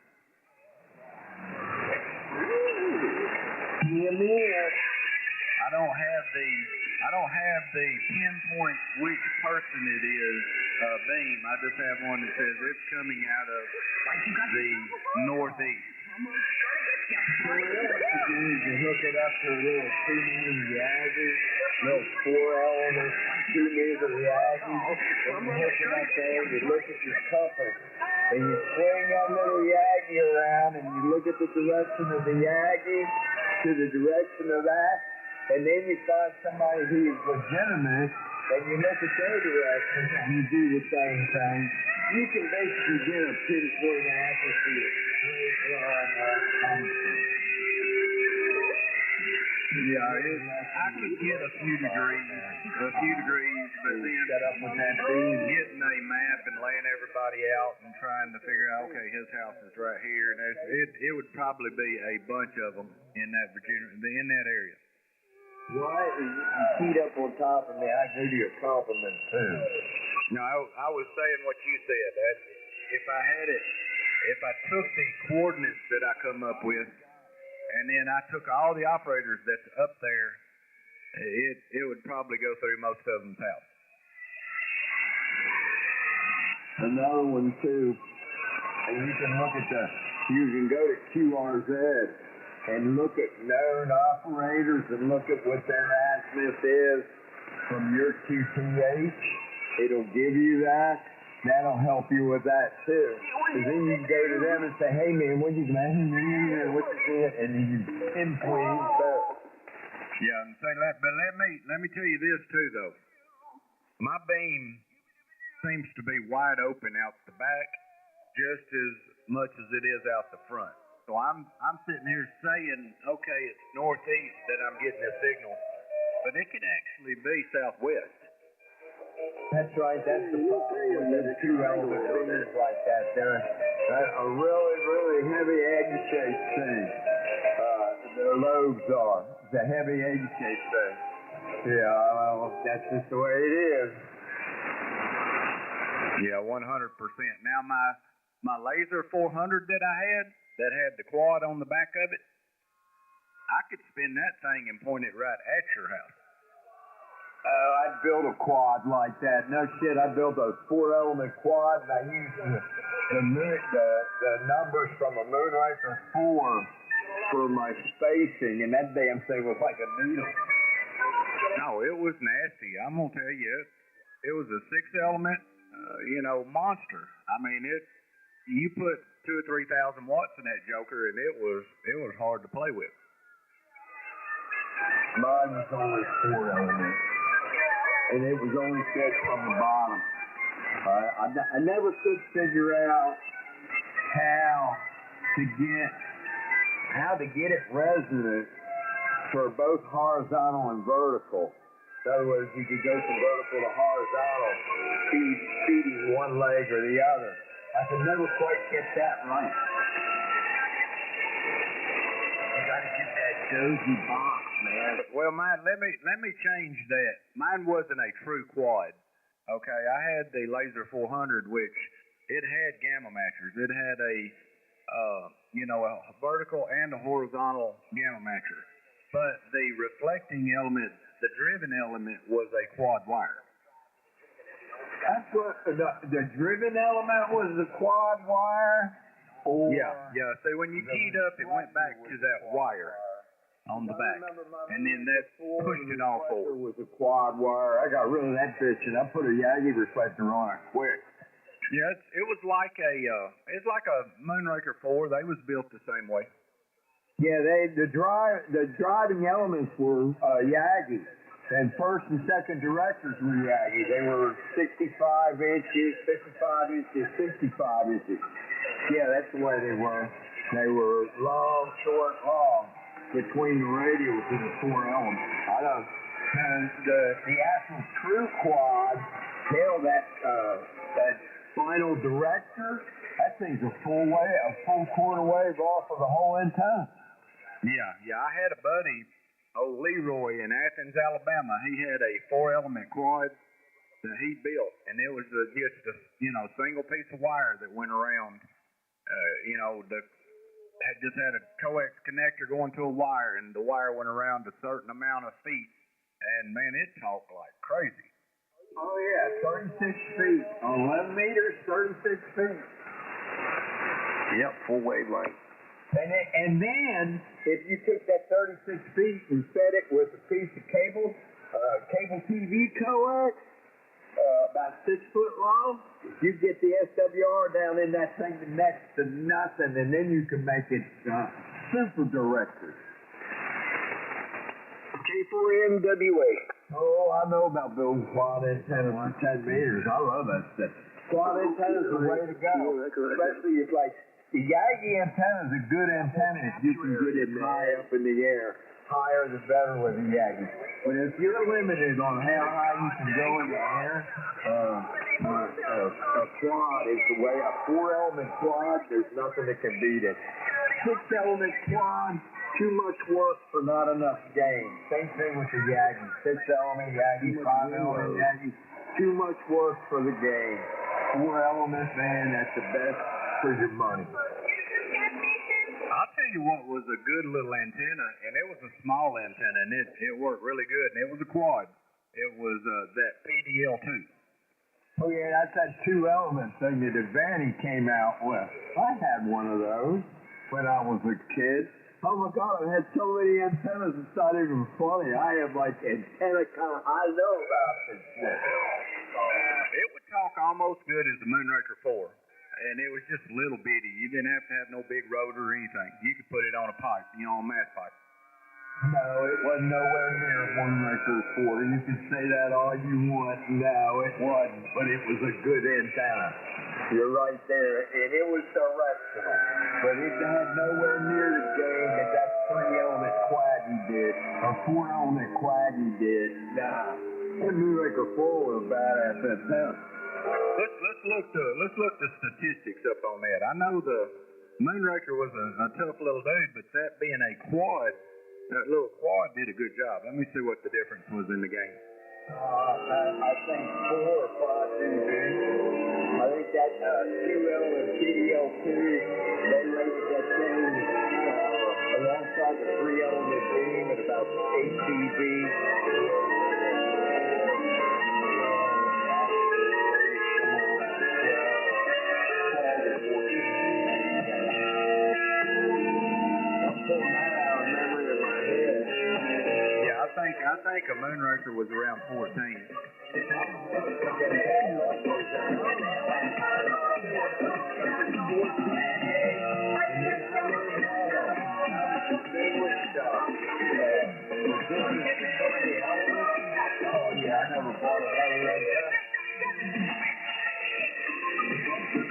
I don't have the pinpoint which person it is beam. I just have one that says it's coming out of the northeast. What you do is you hook it up to a little 2-meter Yagi, little 4-element 2-meter Yagi, and you hook it up there and you look at your compass, and you swing that little Yagi around and you look at the direction of the Yagi to the direction of that, and then you find somebody who is legitimate, and you look at their direction and you do the same thing. You can basically get a pinpoint accuracy of straight line. Yeah, I could get a few degrees, but then getting a map and laying everybody out and trying to figure out, okay, his house is right here, and it would probably be a bunch of them in that area. Why is you feet up on top of me? I give you a compliment too. No, I was saying what you said. That if I took the coordinates that I come up with, and then I took all the operators that's up there, it would probably go through most of them's house. Another one too, and you can go to QRZ and look at known operators and look at what their azimuth is from your QTH. It'll give you that. That'll help you with that too. Because then you can go to them and say, hey man, what you man? What you see? And then you pinpoint each better. Yeah, and say that. But let me tell you this too, though. My beam seems to be wide open out the back, just as much as it is out the front. So I'm sitting here saying, okay, it's northeast that I'm getting a signal, but it could actually be southwest. That's right. That's the problem with the two element beams like that. They're a really, really heavy egg-shaped thing. Their lobes are. It's a heavy egg-shaped thing. Yeah, well, that's just the way it is. Yeah, 100%. Now my laser 400 that I had the quad on the back of it, I could spin that thing and point it right at your house. I'd build a quad like that. No shit, I built a 4-element quad and I used the numbers from a Moonraker 4 for my spacing, and that damn thing was like a needle. No, it was nasty. I'm gonna tell you, it was a 6-element, monster. I mean, you put 2,000 or 3,000 watts in that joker, and it was hard to play with. Mine was only 4-element. And it was only set from the bottom. I never could figure out how to get it resonant for both horizontal and vertical. In other words, you could go from vertical to horizontal, feeding one leg or the other. I could never quite get that right. You gotta get that dozy box, man. Well, mine, let me change that. Mine wasn't a true quad. Okay, I had the Laser 400, which it had gamma matchers. It had a vertical and a horizontal gamma matcher. But the reflecting element, the driven element, was a quad wire. That's what the driven element was, the quad wire. Or yeah. So when you keyed up, it went back to that wire on the back, and then that pushed it off forward. Was a quad wire. I got rid of that bitch and I put a Yagi reflector on it quick. Yeah, it was like a Moonraker 4. They was built the same way. Yeah, the driving elements were Yagi, and first and second directors were Yagi. They were 65 inches, 55 inches, 65 inches. Yeah, that's the way they were. They were long, short, long between the radials and the 4-element. I know. And the actual true quad, hell, that final director, that thing's a full quarter wave off of the whole antenna. Yeah. I had a buddy, old Leroy, in Athens, Alabama. He had a 4-element quad that he built, and it was just a single piece of wire that went around. Just had a coax connector going to a wire, and the wire went around a certain amount of feet, and man, it talked like crazy. Oh yeah, 36 feet on 11 meters, 36 feet. Yep, full wavelength. And then if you took that 36 feet and fed it with a piece of cable TV coax, about 6 foot long, you get the SWR down in that thing next to nothing, and then you can make it super directed. K4MWA. Oh, I know about building quad antennas on 10 meters. I love that stuff. Quad antennas are the way to go. Especially if, like, the Yagi antenna is a good antenna if you can get it high up in the air. Higher the better with the Yagi. But if you're limited on how high you can go in the air, a quad is the way. A 4-element quad, there's nothing that can beat it. 6-element quad, too much work for not enough gain. Same thing with the Yagi. 6-element Yagi, 5-element Yagi, too much work for the gain. 4-element, man, that's the best for your money. I'll tell you what was a good little antenna, and it was a small antenna, and it worked really good, and it was a quad. It was that PDL2. Oh yeah, that's that 2-element thing that Vanny came out with. I had one of those when I was a kid. Oh my God, I had so many antennas, it's not even funny. I have like antenna kind of, I know about this shit. It would talk almost good as the Moonraker 4. And it was just a little bitty. You didn't have to have no big rotor or anything. You could put it on a pipe, on a mass pipe. No, it wasn't nowhere near Moonraker 4. You can say that all you want. No, it wasn't. But it was a good antenna. You're right there. And it was directional. But it had nowhere near the gain that 3-element Quaggy did. Or 4-element Quaggy did. Nah. That Moonraker 4 was a badass antenna. Let's look the statistics up on that. I know the Moonraker was a tough little dude, but that being a quad, that little quad did a good job. Let me see what the difference was in the game. I think 4 or 5 dB. I think that 2-element TDL2, they rated that thing alongside the 3-element beam at about 8 dB. I think a Moonraker was around 14. Oh yeah, I never bought it.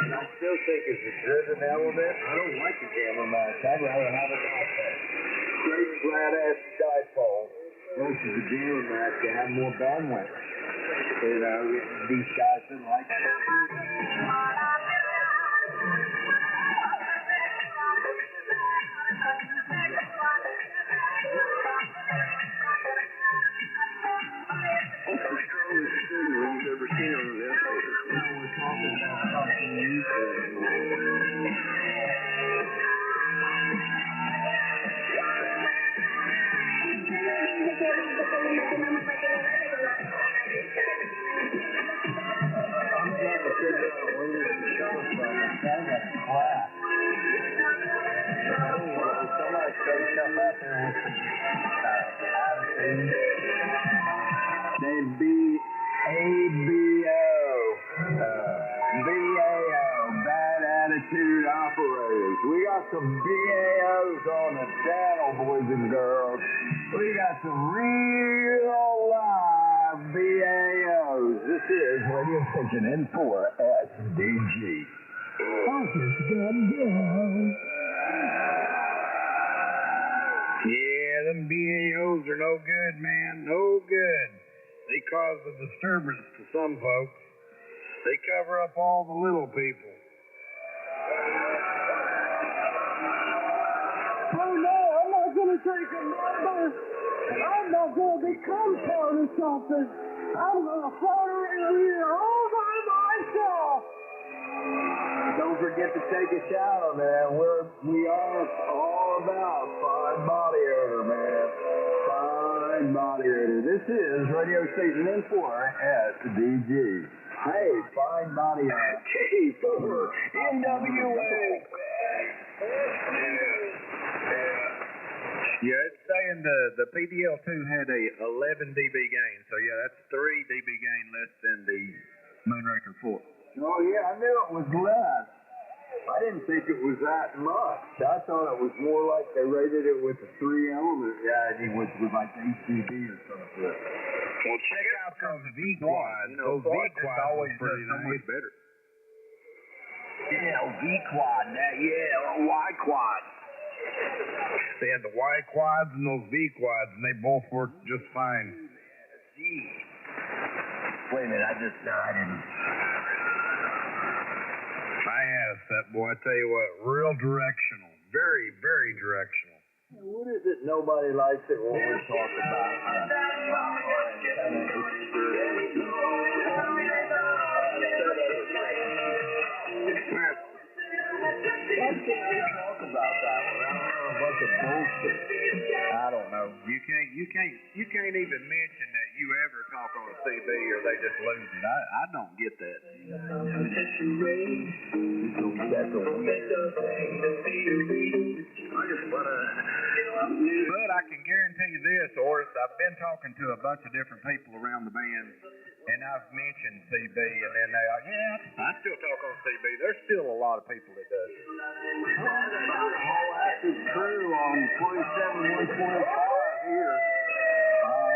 I still think it's a driven element. I don't like the Gamma Max. I'd rather have a dipole. Straight flat ass dipole. Versus the Gamma Max, they have more bandwidth. You know, these guys didn't like it. What's the strongest signal you've ever seen on an elevator? We're talking about something new. I'm trying to figure out where this is coming from. It sounds like a class. Somebody throw stuff out there with some attitude. They'd be ABO. BAO. Bad Attitude Operators. We got some BAOs on the channel, boys and girls. We got some real live BAOs. This is radio station N4SDG. Focus, goddamn. Yeah, them BAOs are no good, man. No good. They cause a disturbance to some folks. They cover up all the little people. Oh no, I'm not gonna take a number. I'm not gonna become part of something. I'm gonna float around here all by myself. Don't forget to take a shower, man. We are all about fine body odor, man. Fine body odor. This is radio station N4SDG. Hey, fine body odor. K4 NWA. Yeah, it's saying the PDL2 had a 11 dB gain. So yeah, that's 3 dB gain less than the Moonraker 4. Oh yeah, I knew it was less. I didn't think it was that much. I thought it was more like they rated it with a 3-element. Yeah, it was with like HDB or something. Well, check out those V-quads. Those V-quads always are pretty so nice. much better. Yeah, V-quad. Y-quad. They had the Y-quads and those V-quads, and they both worked just fine. Wait a minute, I didn't. I had a set, boy. I tell you what, real directional. Very, very directional. What is it nobody likes it when we talk about? Why can't we talk about that one? I don't know, a bunch of bullshit. I don't don't know. You can't even mention that you ever talk on a CB or they just lose it. I don't get that. But I can guarantee you this, Horace, I've been talking to a bunch of different people around the band, and I've mentioned CB, and then they are, yeah, I still talk on CB. There's still a lot of people that does. Whole active crew on 27 125 here.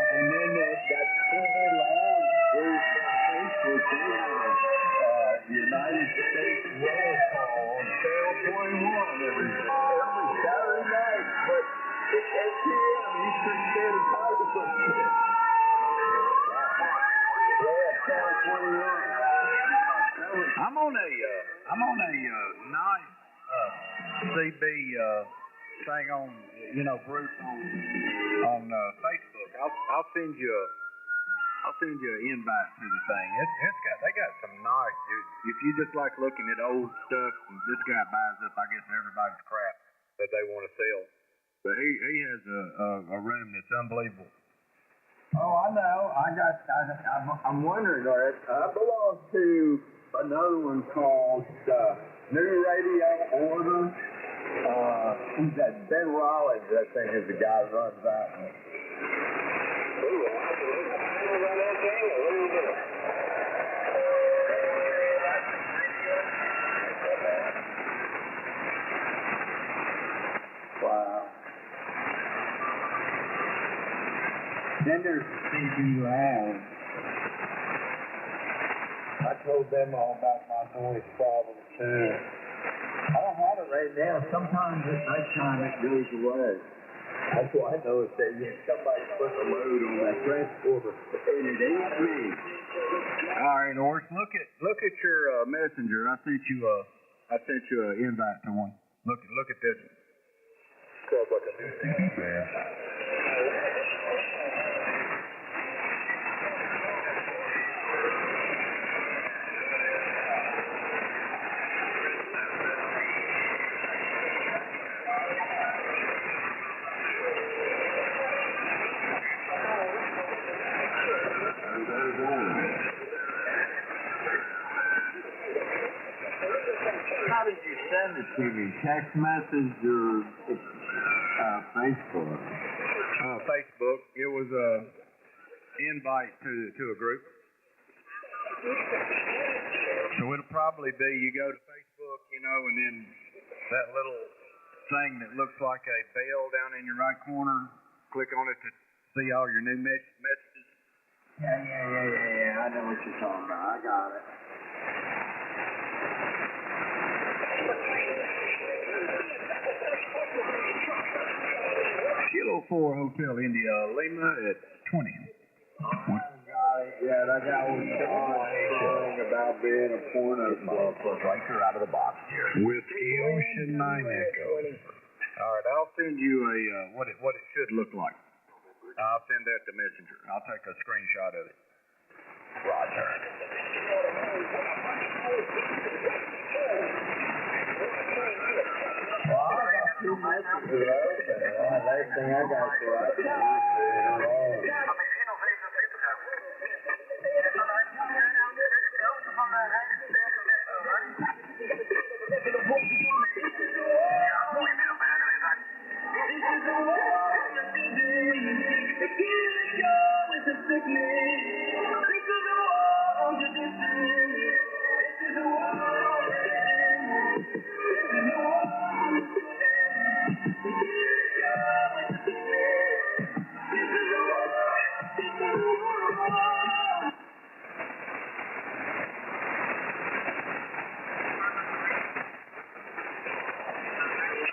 And then that TV lounge is Facebook. They have United States roll call on Channel 21 every Saturday night. But it's 8 p.m. Eastern Standard Time. Yeah, Channel 21. I'm on a nice CB thing on group on Facebook. I'll send you an invite to the thing. They got some nice. If you just like looking at old stuff, and this guy buys up, I guess, everybody's crap that they want to sell. But he has a room that's unbelievable. Oh, I know. I'm wondering, I belong to another one called New Radio Order. Who's that? Ben Rollins, I think, is the guy that runs that one. Wow. Then there's CB Lounge. I told them all about my noise problem too. I don't have it right now. Sometimes at nighttime it goes away. That's why I know if somebody put a load on that transporter, and it ain't me. All right, Horace, look at your messenger. I sent you an invite to one. Look at this. Sounds like a new thing. Yeah. How did you send it to me? Text message or Facebook? Facebook. It was a invite to a group. So it'll probably be you go to Facebook, and then that little thing that looks like a bell down in your right corner. Click on it to see all your new messages. Yeah. I know what you're talking about. I got it. Kilo 4 Hotel India Lima at 20. Yeah, that guy was talking about being a porno Striker out of the box here. Whiskey Ocean 9 Echo. All right, I'll send you what it should look like. I'll send that to Messenger. I'll take a screenshot of it. Roger. Well, I got 2 messages open. Last thing I got to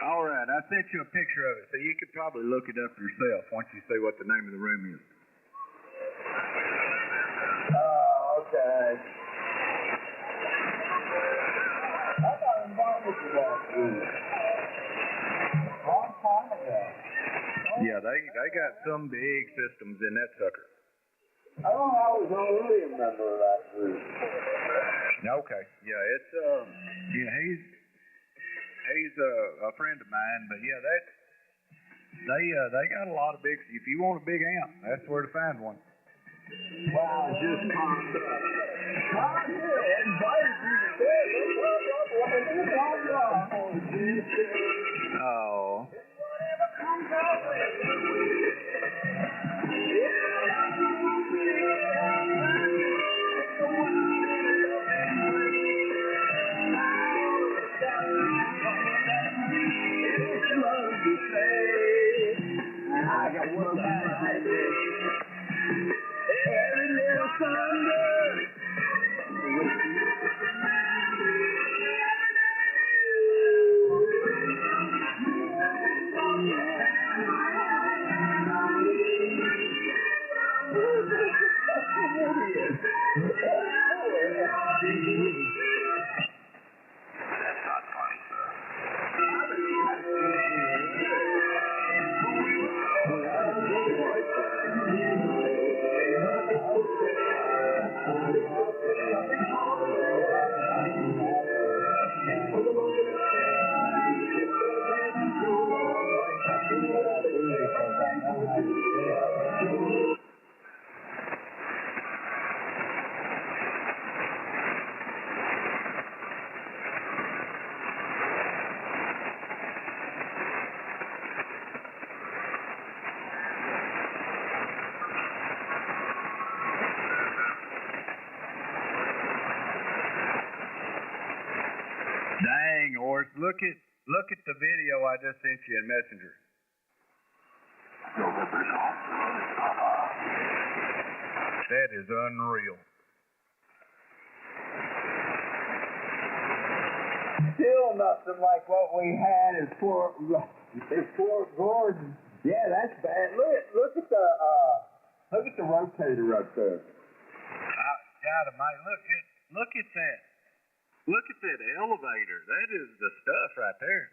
All right, I sent you a picture of it, so you could probably look it up yourself once you see what the name of the room is. Oh, okay. I got invited to that group. Long time ago. Yeah, they got some big systems in that sucker. I was already a member of that group. Okay, yeah, it's he's a friend of mine, but yeah, They got a lot of big. If you want a big amp, that's where to find one. Wow, just popped up. God, yeah, invited you to bed. Oh. Whatever comes our I got one right there. Every little thunder. That's not funny, sir. Dang, Oris, look at the video I just sent you in Messenger. That is unreal. Still nothing like what we had in Fort Gordon. Yeah, that's bad. Look at the rotator up there. God, look at that. Look at that elevator. That is the stuff right there.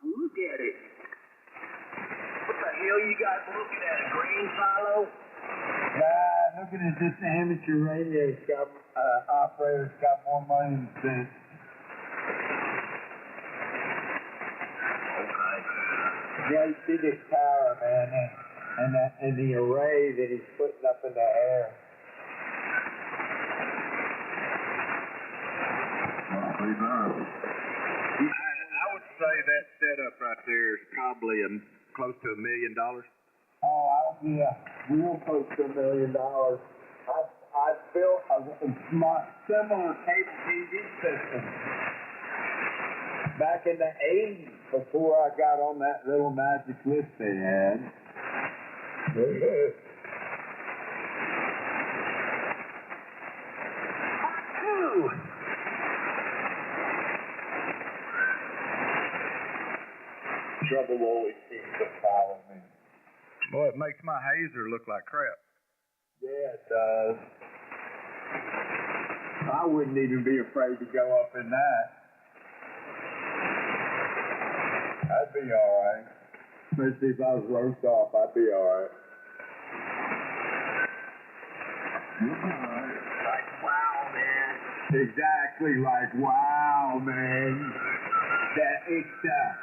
Look at it. What the hell you guys looking at? A green follow? Nah, looking at this amateur radio operator's got more money than sense. Okay. Yeah, you see this tower, man, and the array that he's putting up in the air. I would say that setup right there is probably close to $1 million. Oh, yeah, real close to $1 million. I built a similar cable TV system back in the 80s before I got on that little magic list they had. Trouble always seems to follow me. Boy, it makes my hazer look like crap. Yeah, it does. I wouldn't even be afraid to go up in that. I'd be alright. Especially if I was roast off, I'd be alright. Like, wow, man. Exactly, like, wow, man. That it's the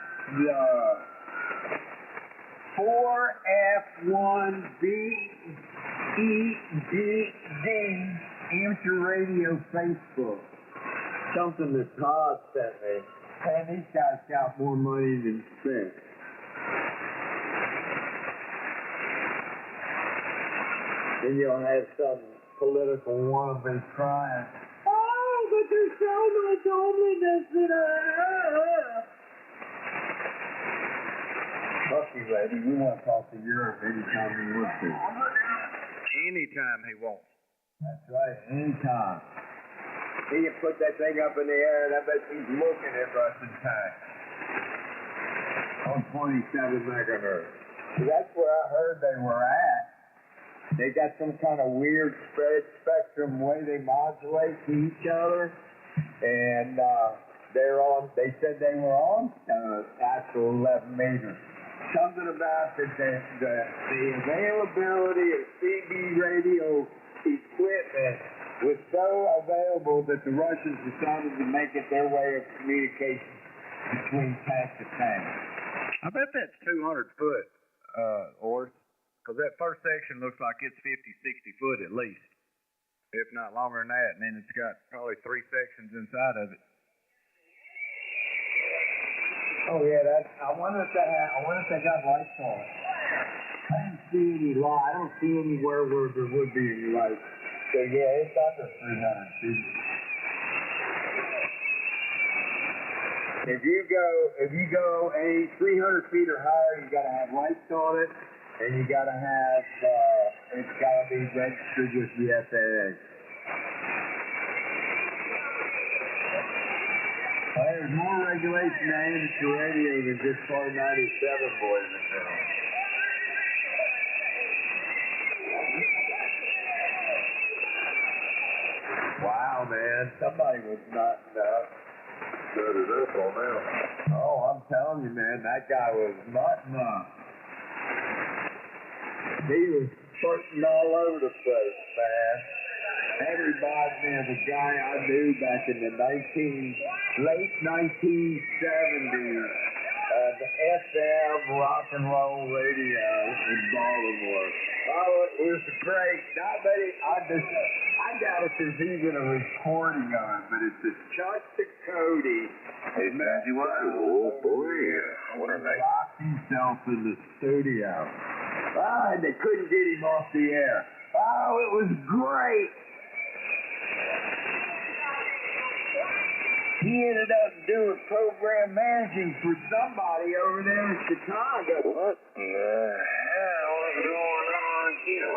4F1BEDD amateur radio Facebook. Something that Todd sent me. Man, these guys got more money than spent. Then you'll have some political wannabe crying. Oh, but there's so much homelessness in Lucky lady, we want to talk to Europe anytime we want to. Anytime he wants. That's right, anytime. He can put that thing up in the air and I bet he's looking at Russian tanks. On 27 megahertz. That's where I heard they were at. They got some kind of weird spectrum way they modulate to each other. And they said they were on actual 11 meters. Something about the availability of CB radio equipment was so available that the Russians decided to make it their way of communication between tank to tank. I bet that's 200 foot. because that first section looks like it's 50, 60 foot at least, if not longer than that, and then it's got probably 3 sections inside of it. Oh yeah, I wonder if they got lights on it. I didn't see any light. I don't see anywhere where there would be any lights. So yeah, it's under 300 feet. If you go any 300 feet or higher, you gotta have lights on it, and you gotta have it's gotta be registered with the FAA. There's more regulation to amateur radio than just Part 97, boys and girls. Wow, man, somebody was nutting up. Set it up on them. Oh, I'm telling you, man, that guy was nutting up. He was farting all over the place, man. That reminds me of a guy I knew back in the late 1970s, the FM rock and roll radio in Baltimore. Oh, it was great. I doubt if there's even a recording of it, but it's a Chuck Cody. Hey, Matthew, what? Oh, boy. What a night. Locked himself in the studio. And they couldn't get him off the air. Oh, it was great. He ended up doing program managing for somebody over there in Chicago. What in the hell is going on here?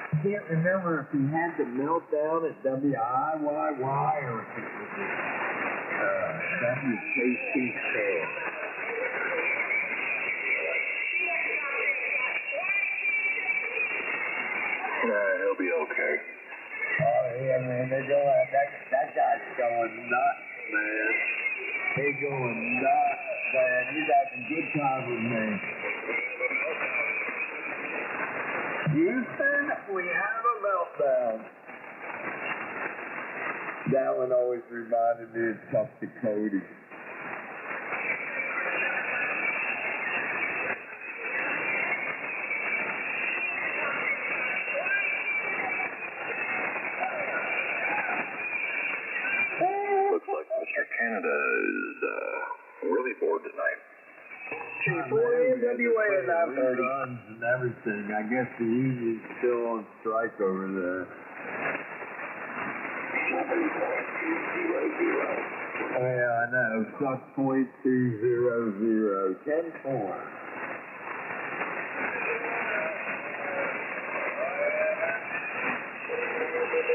I can't remember if he had the meltdown at WIYY or if it was at WKTK. He'll be okay. Oh yeah, man, they're going. That guy's going nuts, man. They're going nuts, man. He's having a good time with me. Houston, we have a meltdown. That one always reminded me of Chuck Cody. Looks like Mr. Canada is really bored tonight. NWA at 9:30. Guns and everything. I guess the union's still on strike over there. 7.200. Oh yeah, I know. Suck .200. 10-4.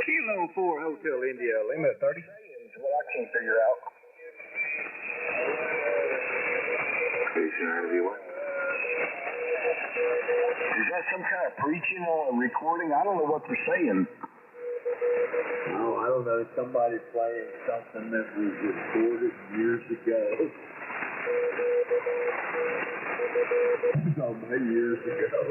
Kilo 4 Hotel India, limit 30. What I can't figure out. Station interviewer. Is that some kind of preaching on a recording? I don't know what they're saying. Oh, I don't know. Somebody playing something that was recorded years ago. Oh, my years ago.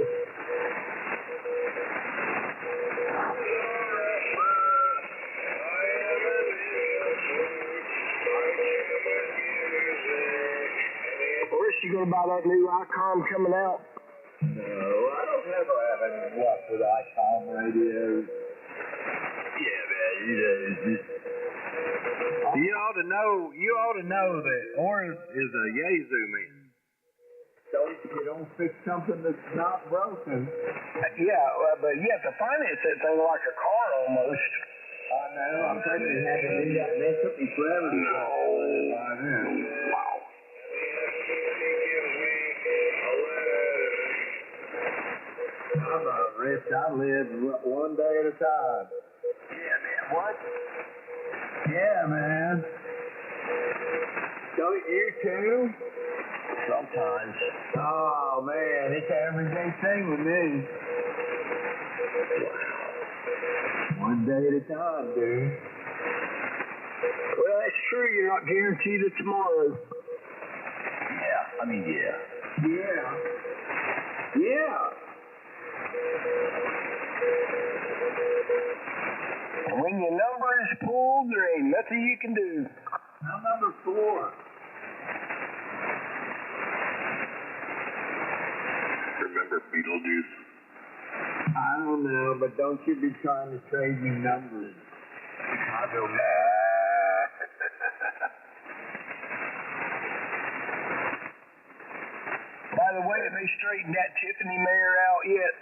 Where's she going to buy that new ICOM coming out? No, I don't ever have any luck with ICOM radios. Yeah, man, You ought to know that orange is a Yazoo man. you don't fix something that's not broken. Yeah, but you have to finance that thing like a car almost. I know, I'm telling you, had to do that, and it took me forever to No. Wow. I'm rich. I live one day at a time. Yeah, man. What? Yeah, man. Don't you too? Sometimes. Oh, man, it's an everyday thing with me. One day at a time, dude. Well, that's true. You're not guaranteed of tomorrow. Yeah. Yeah. When your number is pulled, there ain't nothing you can do. Now number 4. Remember Beetlejuice? I don't know, but don't you be trying to trade me numbers. Chicago. By the way, have they straightened that Tiffany mare out yet?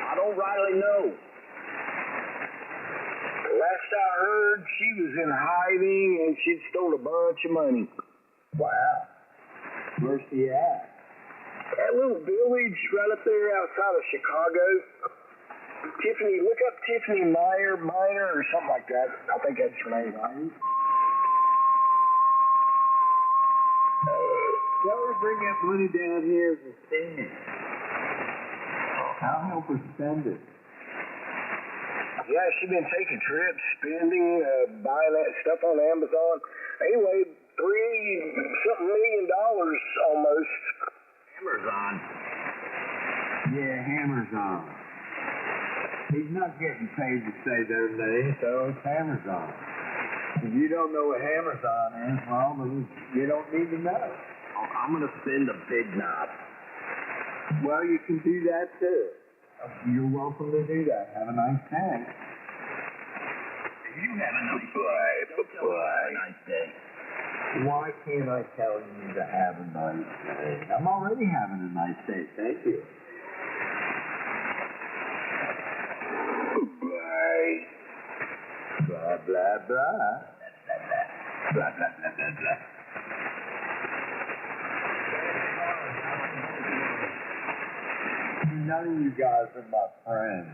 I don't rightly know. Last I heard, she was in hiding and she'd stole a bunch of money. Wow. Where's she at? That little village right up there outside of Chicago. Tiffany, look up Tiffany Minor or something like that. I think that's her name. Right? Tell her to bring that money down here to spend it. I'll help her spend it. Yeah, she's been taking trips, spending, buying that stuff on Amazon. Anyway, $3-something million almost. Amazon. Yeah, Hammer's on. He's not getting paid to say their name, so it's Hammer's on. If you don't know what Hammer's on is, well, then you don't need to know. Oh, I'm going to spend a big knob. Well, you can do that too. You're welcome to do that. Have a nice day. You have a nice day. Don't tell me you have a nice day. Why can't I tell you to have a nice day? I'm already having a nice day. Thank you. Bye. Blah, blah, blah. Blah, blah, blah, blah, blah. None of you guys are my friends.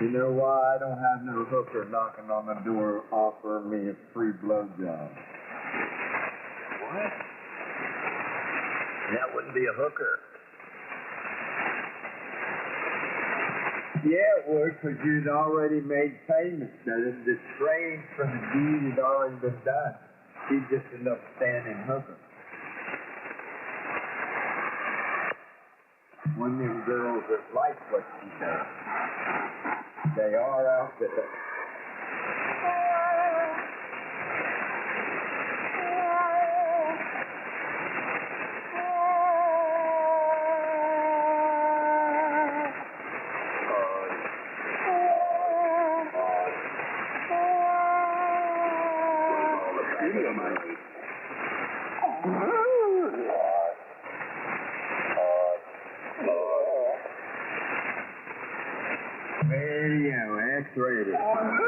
You know why? I don't have no hooker knocking on the door offering me a free blowjob. What? That wouldn't be a hooker. Yeah, it would, because you'd already made payments. The trade for the deed had already been done. She's just an upstanding hooker. One of them girls that like what she does. They are out there. Radio, X-rated. Audio.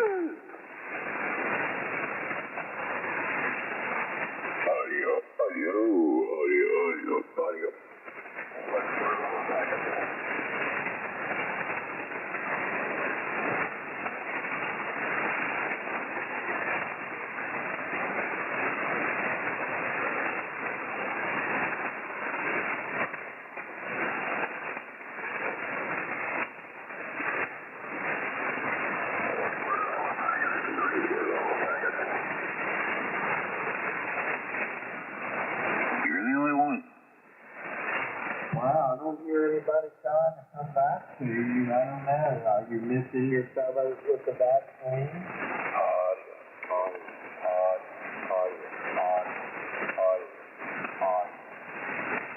Wow, I don't hear anybody trying to come back to you. I don't know. Are you missing your fellows with the vaccine?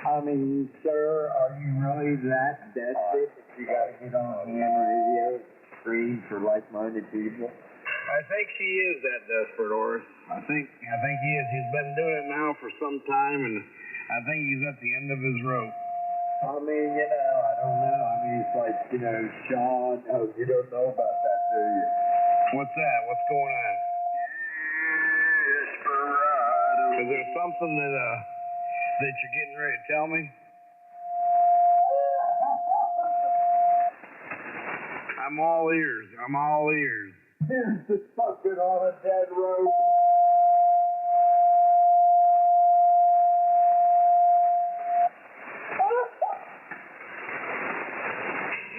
I mean, sir, are you really that desperate that you got to get on ham radio screen for like-minded people? I think he is that desperate, Horace. I think he is. He's been doing it now for some time, and I think he's at the end of his rope. I mean, I don't know. I mean, it's like, Sean. Oh, you don't know about that, do you? What's that? What's going on? Is there something that you're getting ready to tell me? I'm all ears. Here's the fucking on a dead rope.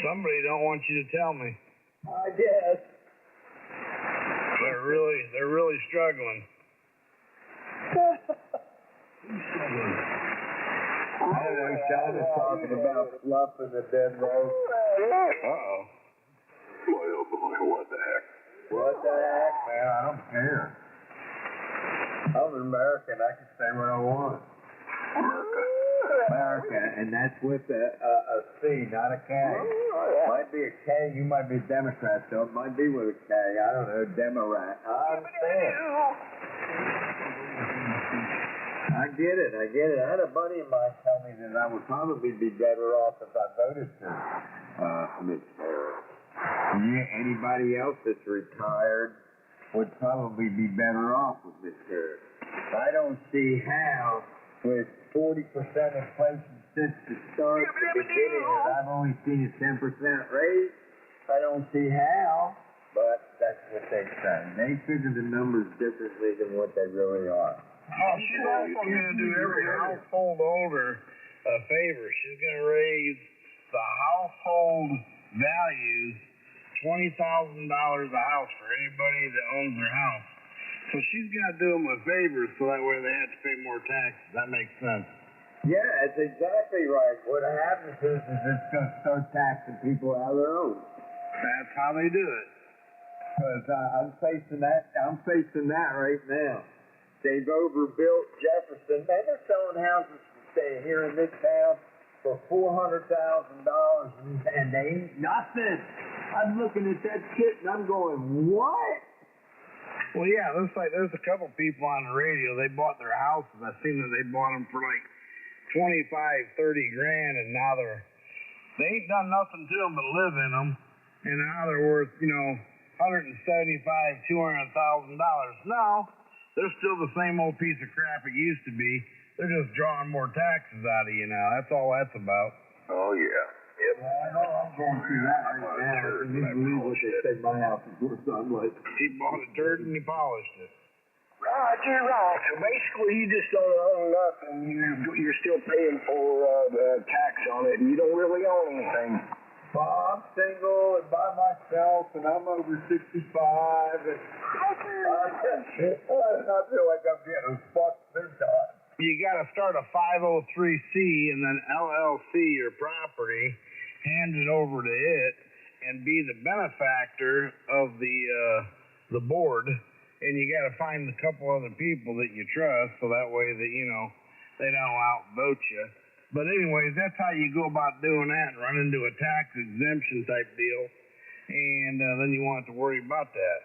Somebody don't want you to tell me. I guess. They're really struggling. Who's struggling? I don't know, Sean is talking about fluffing the dead rope. Uh-oh. Boy, oh boy, what the heck? What the heck, man? I don't care. I'm an American. I can say what I want. America, and that's with a C, not a K. Might be a K, you might be a Democrat, so it might be with a K. I don't know, Democrat. I understand. I get it. I had a buddy of mine tell me that I would probably be better off if I voted for Miss Harris. Yeah, anybody else that's retired would probably be better off with Miss Harris. I don't see how, with 40% inflation since the start of the beginning, and I've only seen a 10% raise. I don't see how, but that's what they say. They figure the numbers differently than what they really are. Oh, she's also going to do every household holder a favor. She's going to raise the household values $20,000 a house for anybody that owns their house. So she's going to do them a favor so that way they have to pay more taxes. That makes sense. Yeah, that's exactly right. What happens is it's going to start taxing people out of their own. That's how they do it. Because I'm facing that right now. They've overbuilt Jefferson. Man, they're selling houses to stay here in this town for $400,000 and they ain't nothing. I'm looking at that shit and I'm going, what? Well, yeah, looks like there's a couple people on the radio. They bought their houses. I seen that they bought them for like 25, 30 grand, and now they ain't done nothing to them but live in them, and now they're worth, $175,000, $200,000. No, they're still the same old piece of crap it used to be. They're just drawing more taxes out of you now. That's all that's about. Oh, yeah. Yep. Well, I know I'm going through that right now. I can believe what they say my house is worth. So I'm like, He bought a dirt and he polished it. Roger, right. So basically, you just don't own nothing. You're still paying for the tax on it, and you don't really own anything. well, I'm single and by myself, and I'm over 65, and I feel like I'm getting fucked big time. You got to start a 503C and then LLC your property, hand it over to it, and be the benefactor of the board. And you got to find a couple other people that you trust, so that way that they don't outvote you. But anyways, that's how you go about doing that. Run into a tax exemption type deal, and then you won't have to worry about that.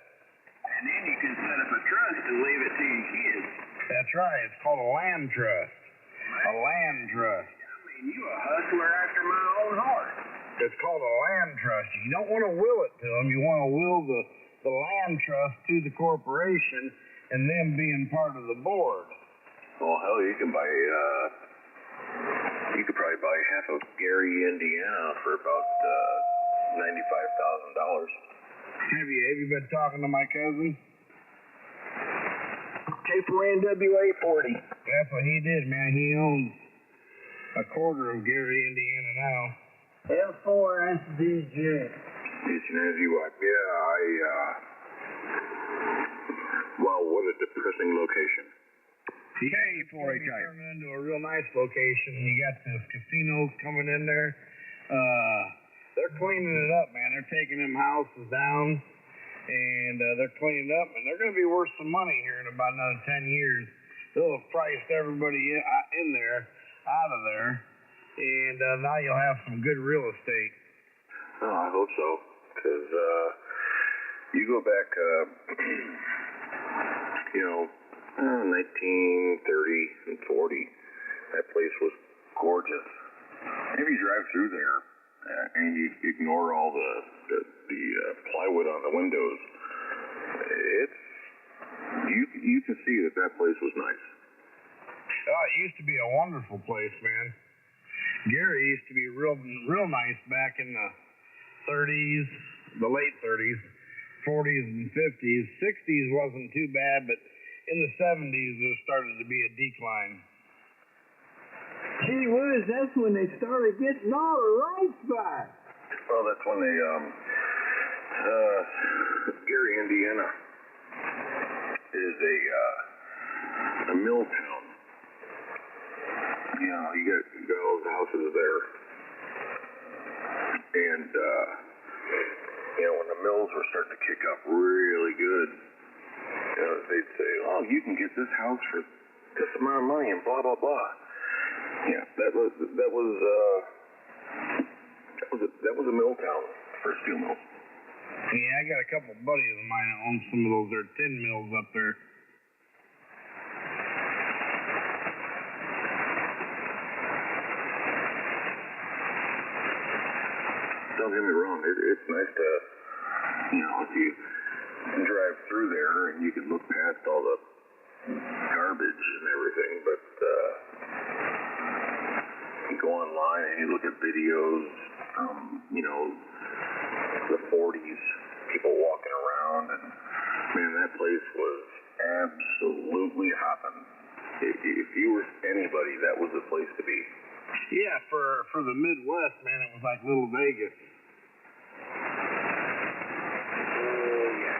And then you can set up a trust and leave it to your kids. That's right. It's called a land trust. A land trust. I mean, you a hustler after my own heart. It's called a land trust. You don't want to will it to them. You want to will the land trust to the corporation and them being part of the board. Well, hell, you can buy, you could probably buy half of Gary, Indiana for about $95,000. Have you been talking to my cousin? K for NWA 40. That's what he did, man. He owns a quarter of Gary, Indiana now. L4SDJ. It's an energy wipe. Yeah, wow, what a depressing location. K4HI. Turned into a real nice location. You got this casinos coming in there. They're cleaning it up, man. They're taking them houses down, and they're cleaning it up, and they're going to be worth some money here in about another 10 years. They'll have priced everybody in there, out of there, and now you'll have some good real estate. Oh, I hope so, because you go back, 1930 and 40, that place was gorgeous. If you drive through there and you ignore all the plywood on the windows, you can see that place was nice. Oh, it used to be a wonderful place, man. Gary used to be real nice back in the 30s, the late 30s, 40s and 50s. 60s wasn't too bad, but in the 70s there started to be a decline. Gee whiz, that's when they started getting all the rights back. Well, that's when they, Gary, Indiana is a mill town. you know, you got all those houses there. And, you know, when the mills were starting to kick up really good, you know, they'd say, oh, you can get this house for this amount of money and blah, blah, blah. Yeah, that was a mill town for steel mills. Yeah, I got a couple buddies of mine that own some of those there tin mills up there. Don't get me wrong, it's nice to, you know, if you drive through there and you can look past all the garbage and everything, but you go online and you look at videos from, you know, the 40s, people walking around, and man, that place was absolutely hopping. If you were anybody, that was the place to be. Yeah, for the Midwest, man, it was like little Vegas. Oh, yeah.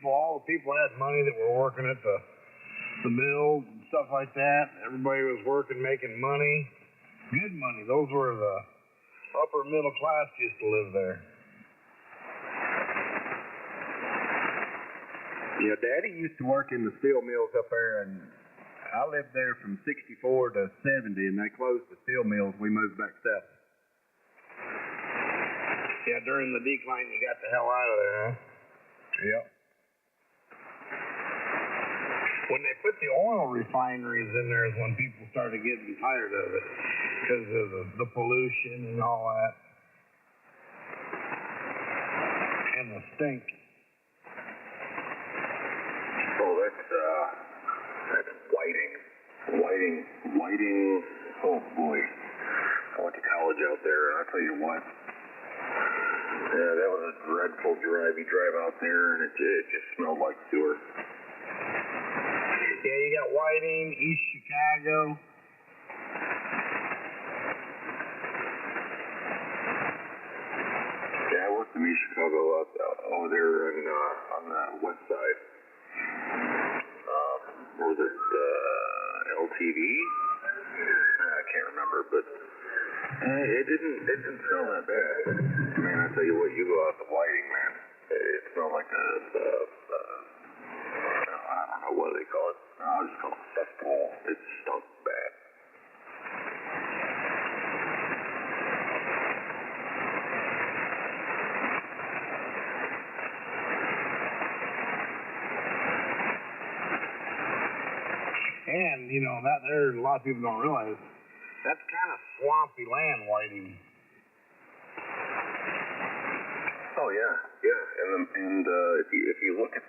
All the people had money that were working at the mills and stuff like that. Everybody was working, making money. Good money. Those were the upper middle class used to live there. Yeah, Daddy used to work in the steel mills up there, and I lived there from 64 to 70, and they closed the steel mills. We moved back south. Yeah, during the decline, you got the hell out of there, huh? Yep. When they put the oil refineries in there is when people started getting tired of it because of the pollution and all that. And the stink. Oh, that's Whiting. Oh boy, I went to college out there, and I'll tell you what. Yeah, that was a dreadful drive. You drive out there, and it just smelled like sewer. Yeah, you got Whiting, East Chicago. Yeah, I worked in East Chicago out over there on the west side. What was it? LTV? I can't remember, but it didn't smell that bad. Man, I tell you what, you go out to Whiting, man, it smelled like I don't know what they call it. I'll just call it cesspool. It stunk bad. And, you know, that there, a lot of people don't realize, that's kind of swampy land, Whiting. Oh yeah. And if you look at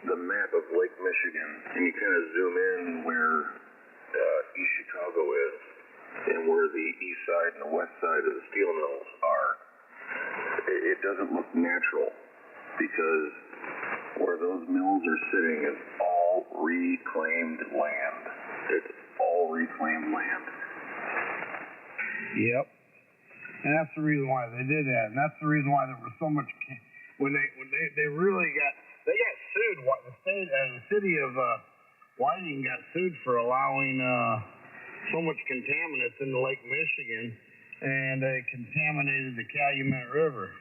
the map of Lake Michigan and you kind of zoom in where East Chicago is and where the east side and the west side of the steel mills are, it doesn't look natural because where those mills are sitting is all reclaimed land. It's all reclaimed land. Yep. And that's the reason why they did that. And that's the reason why there was so much when they really got sued. The city of Whiting got sued for allowing so much contaminants into Lake Michigan, and it contaminated the Calumet River.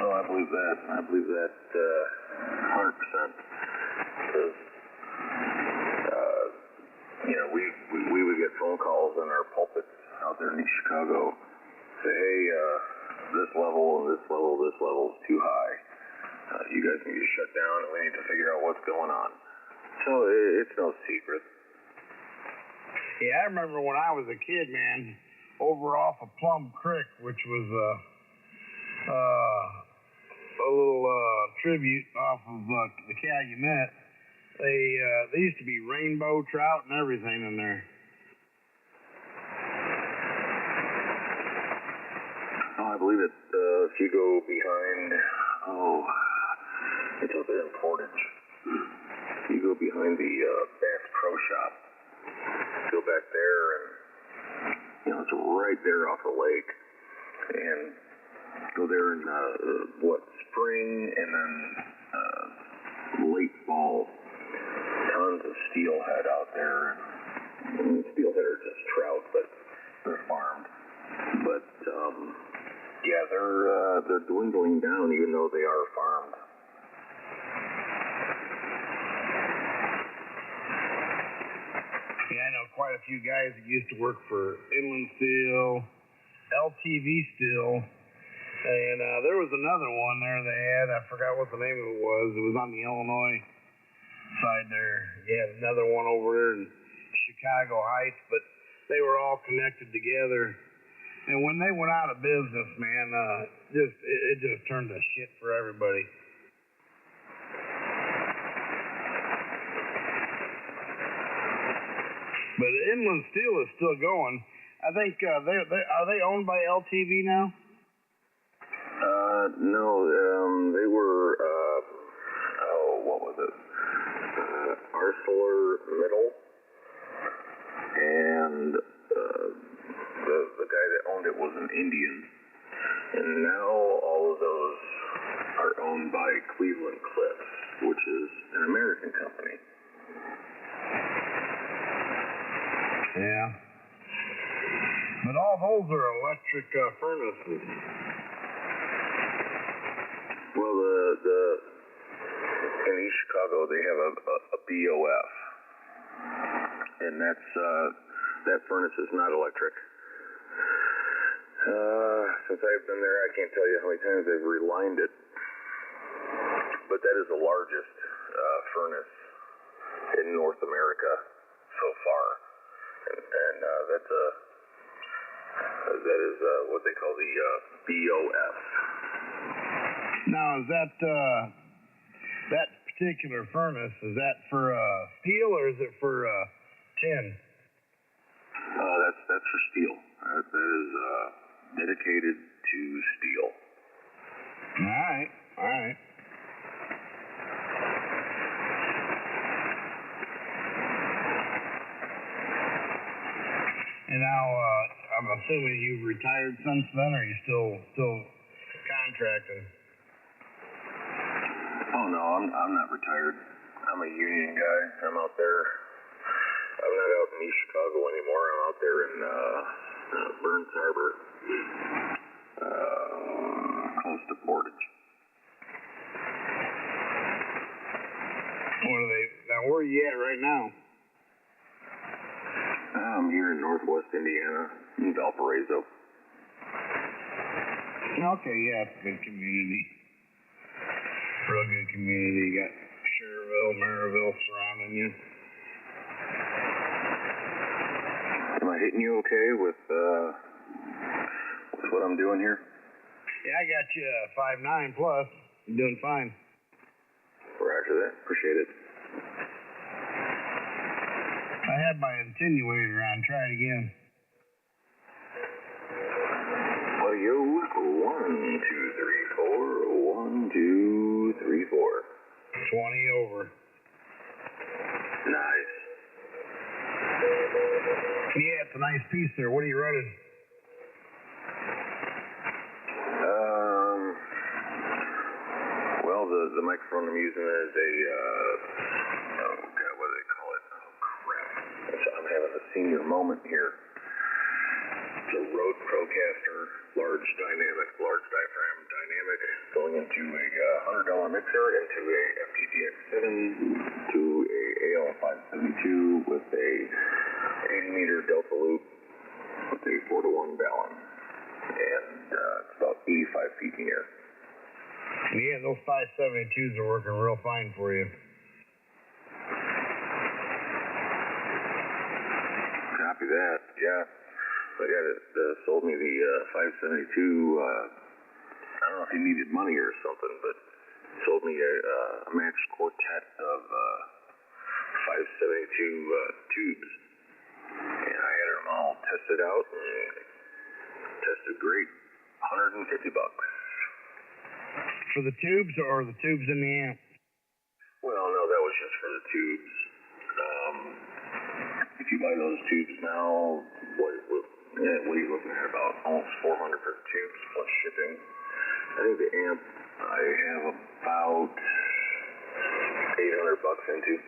Oh, I believe that. 100%. Because, you know, we would get phone calls in our pulpits out there in East Chicago. Say, hey, this level is too high. You guys need to shut down, and we need to figure out what's going on. So it's no secret. Yeah, I remember when I was a kid, man, over off of Plum Creek, which was a little tribute off of the Calumet. They used to be rainbow trout and everything in there. Oh, I believe it. If you go behind, it's up in Portage. You go behind the Bass Pro Shop. Go back there, and you know it's right there off the lake. And go there in spring, and then few guys that used to work for Inland Steel, LTV Steel, and there was another one there they had. I forgot what the name of it was. It was on the Illinois side there. You had another one over there in Chicago Heights, but they were all connected together. And when they went out of business, man, it just turned to shit for everybody. But Inland Steel is still going. I think are they owned by LTV now? No, they were, what was it? ArcelorMittal, and the guy that owned it was an Indian, and now all of those are owned by Cleveland Cliffs, which is an American company. Yeah. But all those are electric furnaces. Well, in East Chicago, they have a BOF, and that furnace is not electric. Since I've been there, I can't tell you how many times they've relined it, but that is the largest furnace in North America so far, and that is what they call the BOF. Now, is that particular furnace, is that for steel or is it for tin? That's for steel. That is dedicated to steel. All right. And now, I'm assuming you've retired since then, or are you still contracting? Oh no, I'm not retired. I'm a union guy. I'm out there. I'm not out in East Chicago anymore. I'm out there in Burns Harbor, close to Portage. Where are you at right now? I'm here in Northwest Indiana, in Valparaiso. Okay, yeah, it's a good community. Real good community. You got Cherville, Maryville surrounding you. Am I hitting you okay with what I'm doing here? Yeah, I got you 5'9" plus. You're doing fine. Roger that. Appreciate it. I had my attenuator on. Try it again. Audio 1, 2, 3, 4. 1, 2, 3, 4. 20 over. Nice. Yeah, it's a nice piece there. What are you running? Well, the microphone I'm using is a, oh God, what do they call it? Oh, crap. I'm having a senior moment here. It's a Rode Procaster, large diaphragm dynamic, going into a $100 mixer, into a FTTX7, to a AL572 with a 80-meter delta loop with a 4-to-1 balun. And it's about 85 feet in the air. Yeah, those 572s are working real fine for you. Copy that, yeah. The guy that sold me the 572, I don't know if he needed money or something, but sold me a matched quartet of 572 tubes. And I had them all tested out and tested great. $150. For the tubes or the tubes in the amp? Well, no, that was just for the tubes. If you buy those tubes now, what are you looking at? About almost $400 for tubes plus shipping. I think the amp I have about $800 into.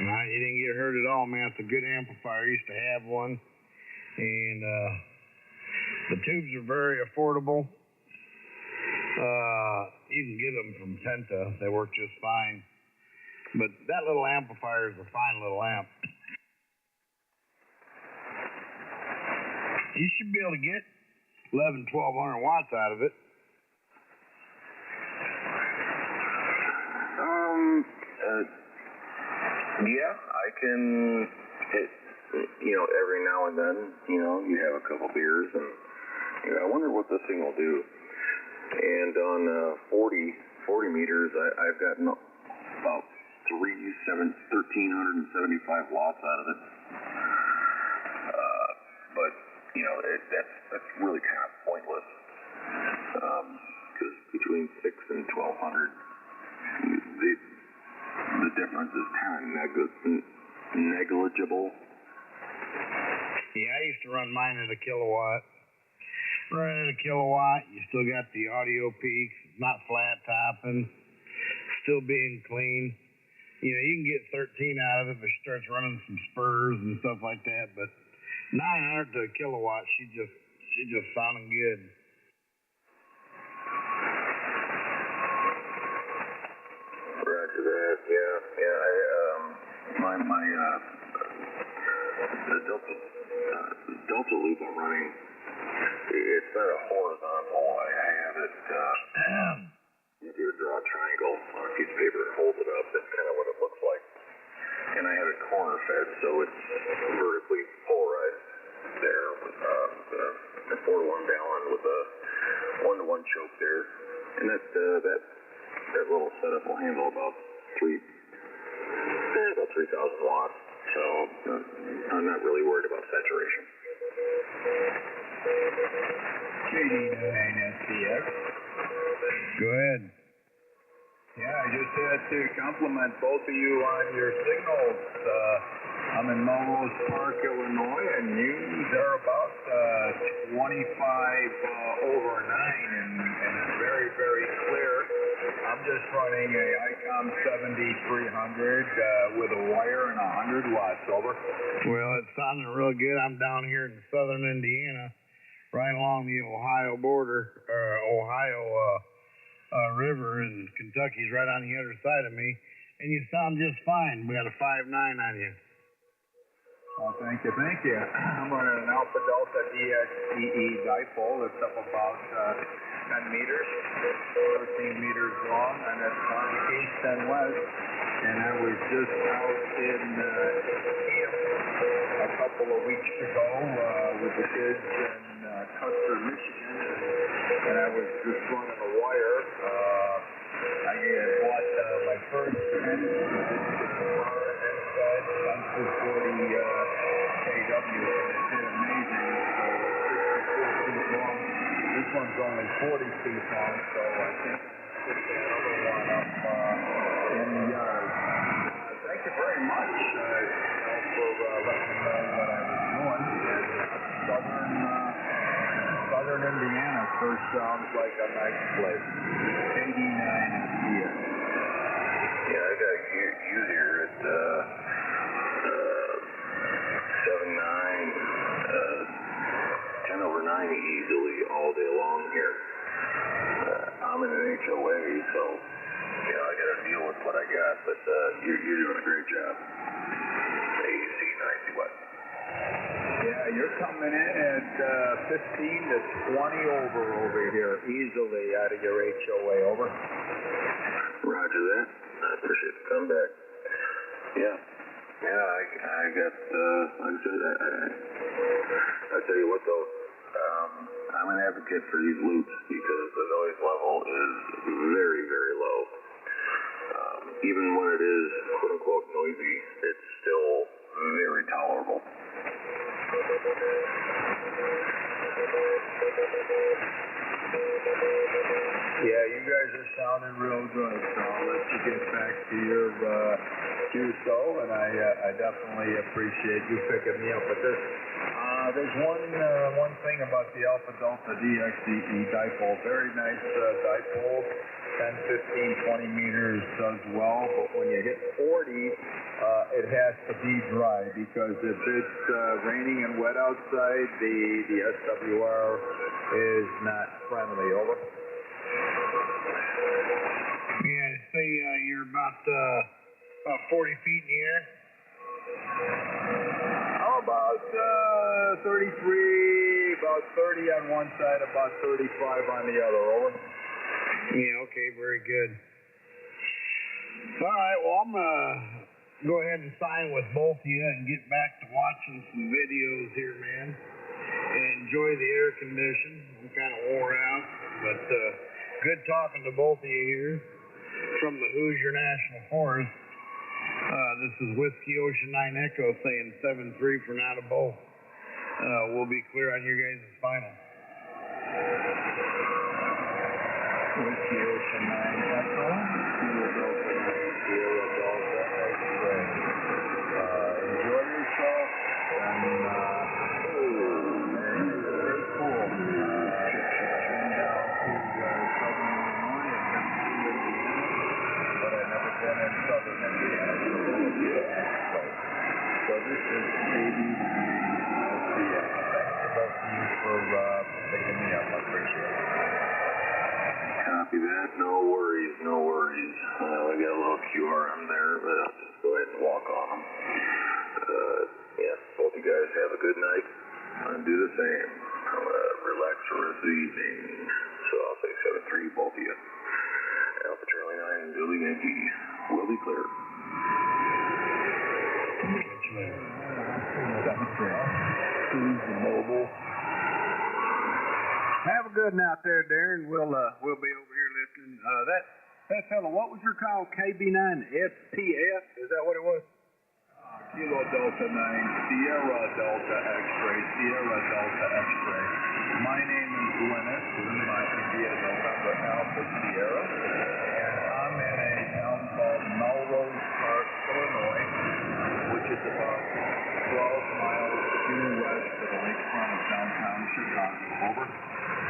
Nah, you didn't get hurt at all, man. It's a good amplifier. I used to have one. And the tubes are very affordable. You can get them from Penta. They work just fine. But that little amplifier is a fine little amp. You should be able to get 1,200 watts out of it. Yeah, I can hit, every now and then, you have a couple beers, and I wonder what this thing will do. And on 40 meters, I've gotten about 1,375 watts out of it. But, that's really kind of pointless. Because between 6 and 1,200, the difference is kind of negligible. Yeah, I used to run mine at a kilowatt. Running at a kilowatt, you still got the audio peaks, not flat topping, still being clean. You can get 13 out of it if it starts running some spurs and stuff like that. But 900 to a kilowatt, she just sounding good. Roger that. Yeah. The Delta loop I'm running, it's not a horizontal. I have it, if you draw a triangle on a piece of paper and hold it up, that's kind of what it looks like. And I have it corner fed, so it's vertically polarized there with a 4-to-1 Dallin with a 1-to-1 choke there. And that little setup will handle about 3,000 watts. So I'm not really worried about saturation. JD9SPX. Go ahead. Yeah, I just had to compliment both of you on your signals. I'm in Melrose Park, Illinois, and news are about 25 over 9 and very, very clear. I'm just running a ICOM 7300 with a wire and 100 watts, over. Well, it's sounding real good. I'm down here in southern Indiana, right along the Ohio border, river, and Kentucky's right on the other side of me, and you sound just fine. We got a 5.9 on you. Oh, thank you. I'm running an Alpha Delta DXDE dipole. It's up about 10 meters, 13 meters long, and it's on east and west. And I was just out in a couple of weeks ago with the kids in Custer, Michigan, and I was just running a wire. I had bought my first Sensor 40 KW, and it did amazing. So 64 feet long. This one's only 40 feet long, so I think I'll put the other one up in the yard. Thank you very much for letting me know what I was doing. Southern Indiana sure sounds like a nice place. 89 is here. Yeah, I got you here at 7.9, 10 over 9 easily all day long here. I'm in an HOA, so I got to deal with what I got, but you're doing a great job. AC 90 watt. Yeah, you're coming in at 15 to 20 over here, easily out of your HOA, over. Roger that. I appreciate the comeback. Yeah, I got, like I said, I tell you what though, I'm an advocate for these loops because the noise level is very, very low. Even when it is quote unquote noisy, it's still very tolerable. Yeah, you guys are sounding real good, so I'll let you get back to your QSO, and I definitely appreciate you picking me up with this. There's one thing about the Alpha Delta DXDE dipole. Very nice dipole, 10, 15, 20 meters does well, but when you hit 40, it has to be dry because if it's raining and wet outside, the SWR is not friendly, over. Yeah, say you're about 40 feet in the air. How about 33 about 30 on one side, about 35 on the other. Over. Yeah, okay, very good. All right, well, I'm going to go ahead and sign with both of you and get back to watching some videos here, man. And enjoy the air condition. I'm kind of wore out, but good talking to both of you here from the Hoosier National Forest. This is Whiskey Ocean 9 Echo saying 7-3 for Not a Bow. We'll be clear on your guys' final. Whiskey Ocean 9 Echo, Kilo Delta 9 Sierra Delta X-Ray. Enjoy yourself and stay cool. Came down to southern Illinois and down to Indiana, but I've never been in southern Indiana, so we'll be the next place. So this is KB9 Sierra. Thanks to both of you for picking me up. I appreciate it. Copy that. No worries, no worries. We got a little QRM there, but I'll just go ahead and walk on them. Yeah, both you guys have a good night. I'm going to do the same. I'm going to relax the rest of the evening. So I'll say 7-3, both of you. Alpha Charlie 9, Billy Yankee. Will be clear. Cruise the mobile. Have a good night there, Darren. We'll be over here listening. That fellow, what was your call? KB9 SPS? Is that what it was? Kilo Delta 9 Sierra Delta X-Ray. Sierra Delta X-Ray. My name is Leonard. My India November Alpha Sierra, and I'm in a town called Melrose Park, Illinois, which is about 12 miles due west of the lakefront of downtown Chicago. Over.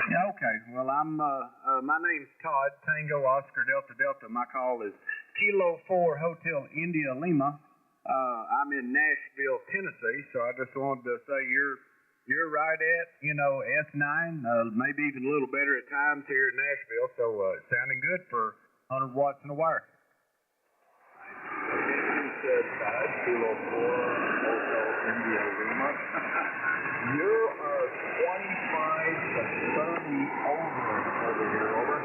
Yeah, okay. Well, my name's Todd, Tango Oscar Delta Delta. My call is Kilo 4 Hotel India Lima. I'm in Nashville, Tennessee, so I just wanted to say you're right at, S9, maybe even a little better at times here in Nashville, so sounding good for 100 watts in a wire. You said Todd, Kilo 4 Hotel India Lima. You are 25 to 30 over here, over.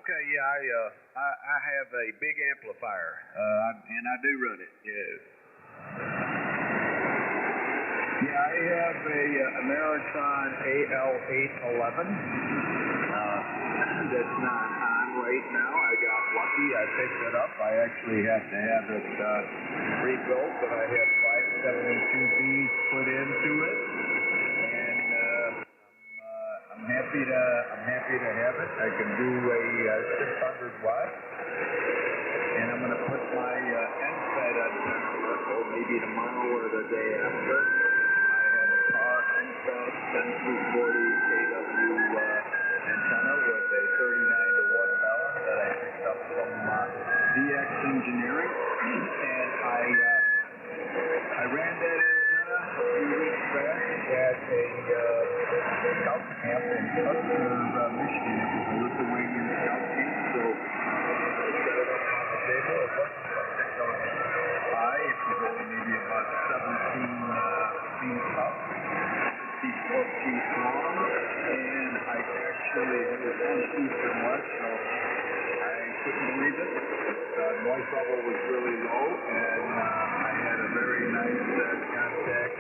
Okay, yeah, I have a big amplifier, and I do run it, yes. Yeah, I have a Ameriton AL811 that's not on right now. I got lucky, I picked it up. I actually had to have it rebuilt, but I had 5 7-2Bs put into it, and I'm happy to have it. I can do a 600 watt, and I'm going to put my NSET antenna, or maybe tomorrow or the day after. I have a car NSET 10240 KW antenna with a 39 to 1 balance that I picked up from DX Engineering, and I ran that antenna a few weeks back at a scout camp in Custer, Michigan. It was a Lithuanian scout camp, so I set it up on the table. It wasn't particularly high. It was only maybe about 17 feet up, 54 feet long, and I actually, it was 1 feet from much, so I couldn't believe it. Noise level was really low, and I had a very nice contact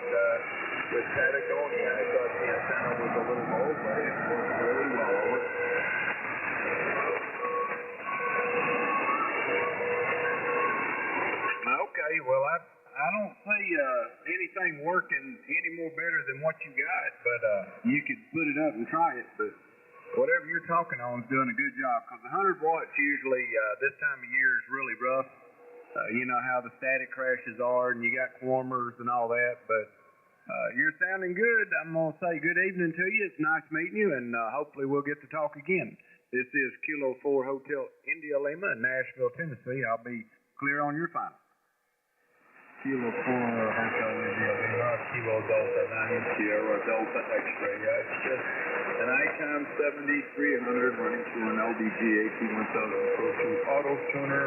with Patagonia. I thought the antenna was a little low, but it worked really well. Over. Okay, well, I don't see anything working any more better than what you got, but you could put it up and try it, but whatever you're talking on is doing a good job, because 100 watts usually this time of year is really rough. You know how the static crashes are, and you got quormers and all that, but you're sounding good. I'm going to say good evening to you. It's nice meeting you, and hopefully we'll get to talk again. This is Kilo 4 Hotel India Lima in Nashville, Tennessee. I'll be clear on your final. Kilo 4 Hotel India Lima, Kilo Delta 9 Sierra Delta X-Ray. Yeah, it's just an ICOM 7300 running through an LDG AP1000 Pro 2 auto tuner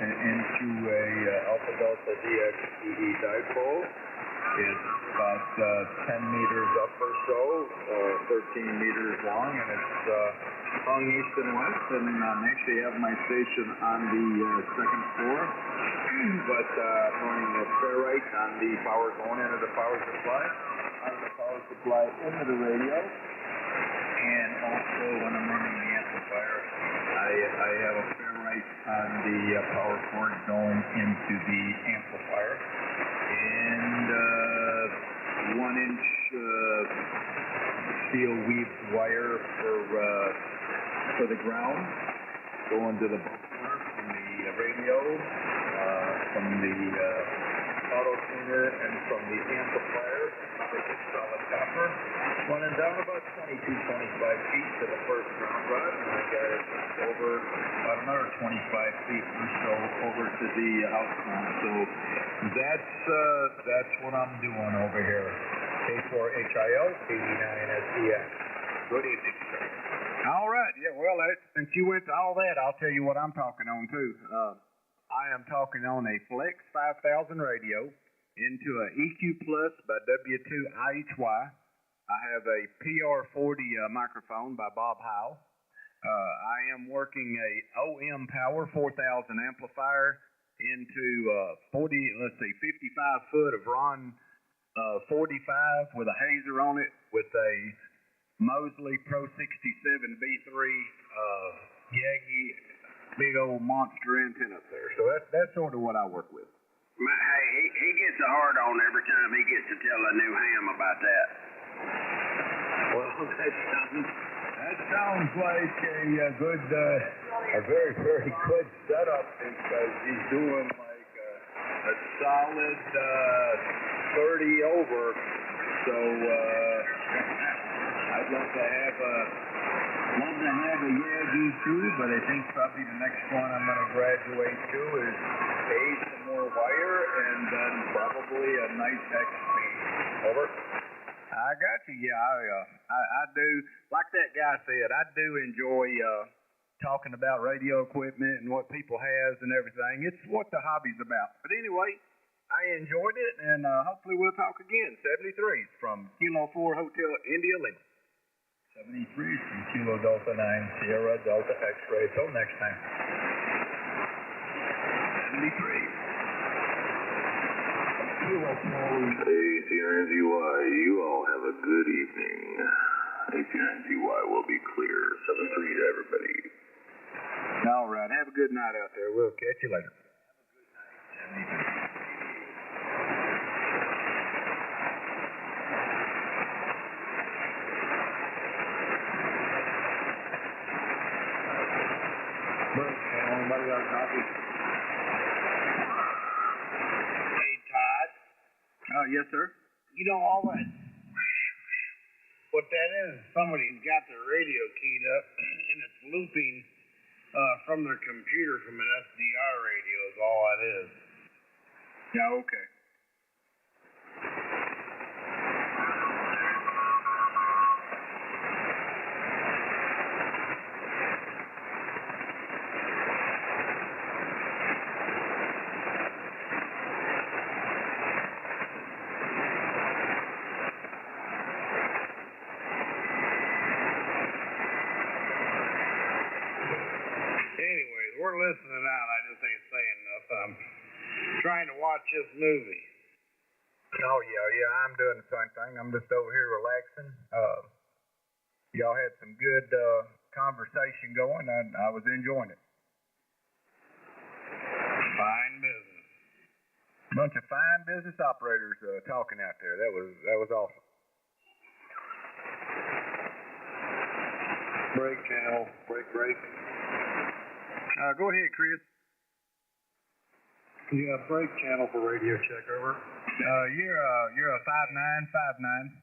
into a Alpha Delta DX EE dipole. It's about 10 meters up or so, 13 meters long, and it's hung east and west. And I actually have my station on the second floor, but I'm running a ferrite on the power going into the power supply, out of the power supply into the radio, and also when I'm running the amplifier, I have a ferrite on the power cord going into the amplifier, and 1-inch steel weaved wire for the ground going to the buffer from the radio, from the auto tuner, and from the amplifier, which is solid copper, running down about 22, 25 feet to the first ground rod, and I got it over about another 25 feet or so over to the house mount. So that's what I'm doing over here. K4HIL, KV9SDX. Good evening, sir. All right. Yeah, well, since you went to all that, I'll tell you what I'm talking on, too. I am talking on a Flex 5000 radio into a EQ Plus by W2IHY. I have a PR40 microphone by Bob Howe. I am working a OM Power 4000 amplifier into 55 foot of Ron 45 with a hazer on it with a Mosley Pro 67 B3 Yagi big old monster antenna up there. So that's sort of what I work with. Hey, he gets a hard on every time he gets to tell a new ham about that. Well, that sounds like a good, a very, very good setup because he's doing like a solid 30 over. So I'd love to have a Yagi too, but I think probably the next one I'm going to graduate to is some more wire and then probably a nice XP. Over. I got you. Yeah, I do. Like that guy said, I do enjoy talking about radio equipment and what people has and everything. It's what the hobby's about. But anyway, I enjoyed it, and hopefully we'll talk again. 73 from Kilo 4 Hotel India Lima. 73 from Kilo Delta 9 Sierra Delta X-Ray. Till next time. 73. ACNZY, you all have a good evening. ACNZY will be clear. 7-3 to everybody. All right. Have a good night out there. We'll catch you later. Have a good night. Anybody got a copy? Hey, Todd. Yes, sir. You know all that. What that is, somebody's got their radio keyed up and it's looping from their computer from an SDR radio is all that is. Yeah, okay. We're listening out. I just ain't saying nothing. I'm trying to watch this movie. Oh, yeah, I'm doing the same thing. I'm just over here relaxing. Y'all had some good conversation going, and I was enjoying it. Fine business. Bunch of fine business operators talking out there. That was awesome. Break channel. Break. Go ahead, Chris. Yeah, break channel for radio check, over. You're a 5959.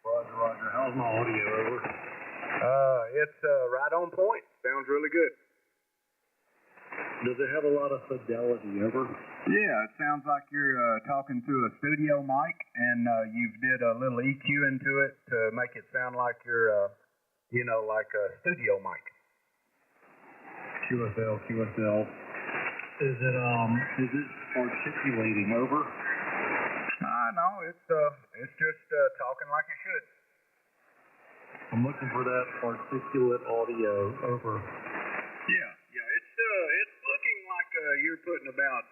Roger. How's my audio, over? It's right on point. Sounds really good. Does it have a lot of fidelity, over? Yeah, it sounds like you're talking to a studio mic, and you've did a little EQ into it to make it sound like you're, like a studio mic. QSL. Is it articulating, over? I No, it's just talking like it should. I'm looking for that particulate audio. Over. Yeah. It's looking like you're putting about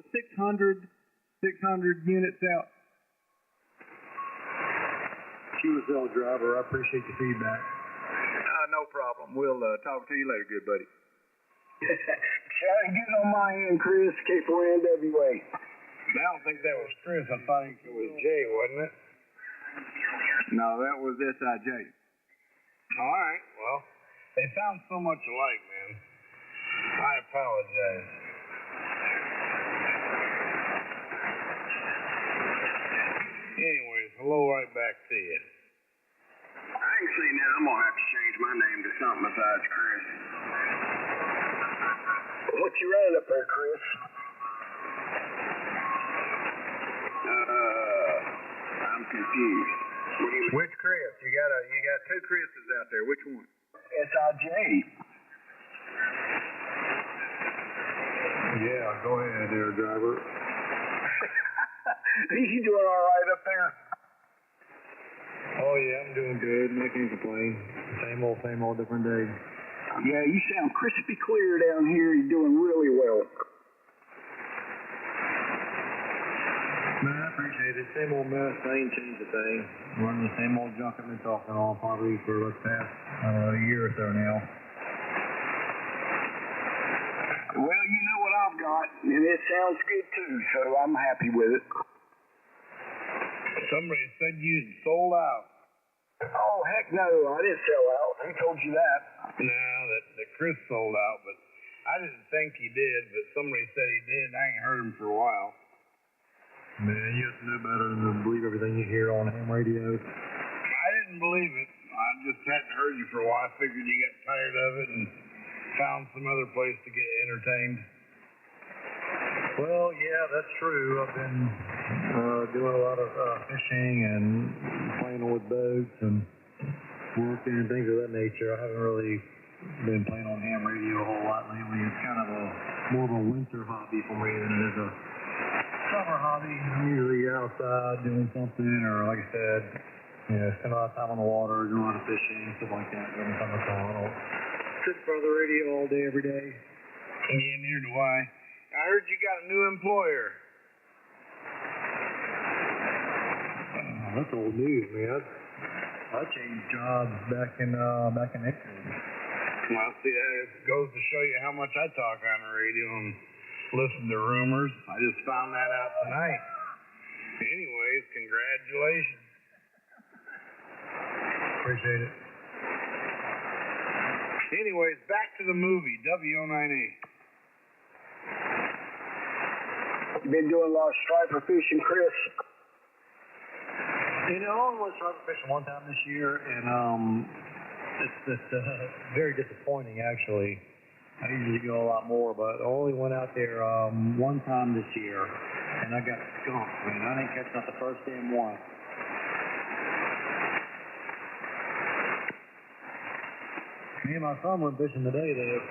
600 units out. QSL driver, I appreciate the feedback. No problem. We'll talk to you later, good buddy. Try to get on my end, Chris. K4NWA. I don't think that was Chris. I think it was Jay, wasn't it? No, that was SIJ. All right. Well, they sound so much alike, man. I apologize. Anyways, hello right back to you. I ain't seen that. I'm going to have to change my name to something besides Chris. What you running up there, Chris? I'm confused. What do you mean? Which Chris? You got two Chris's out there. Which one? SIJ. Yeah, go ahead there, driver. You doing all right up there? Oh, yeah, I'm doing good. I can't complain. Same old, different day. Yeah, you sound crispy clear down here. You're doing really well. Man, I appreciate it. Same old mess. I ain't changed a thing. Running the same old junk I've been talking on probably for the past a year or so now. Well, you know what I've got, and it sounds good too, so I'm happy with it. Somebody said you sold out. Oh, heck no, I didn't sell out. Who told you that? No, that Chris sold out, but I didn't think he did, but somebody said he did. I ain't heard him for a while. Man, you have to know better than to believe everything you hear on ham radio. I didn't believe it. I just hadn't heard you for a while. I figured you got tired of it and found some other place to get entertained. Well, yeah, that's true. I've been doing a lot of fishing and playing with boats and working and things of that nature. I haven't really been playing on ham radio a whole lot lately. It's kind of more of a winter hobby for me than it is a summer hobby. I'm usually outside doing something, or like I said, spend a lot of time on the water, doing a lot of fishing, stuff like that during the summertime. I don't sit in front of the radio all day, every day. Yeah, neither do I. I heard you got a new employer. That's old news, man. I changed jobs back in April. Well, see, that goes to show you how much I talk on the radio and listen to rumors. I just found that out tonight. Anyways, congratulations. Appreciate it. Anyways, back to the movie, WO9A. You been doing a lot of striper fishing, Chris? I only went striper fishing one time this year, and it's very disappointing, actually. I usually go a lot more, but I only went out there one time this year, and I got skunked, man. I didn't catch not the first damn one. Me and my son went fishing today, though,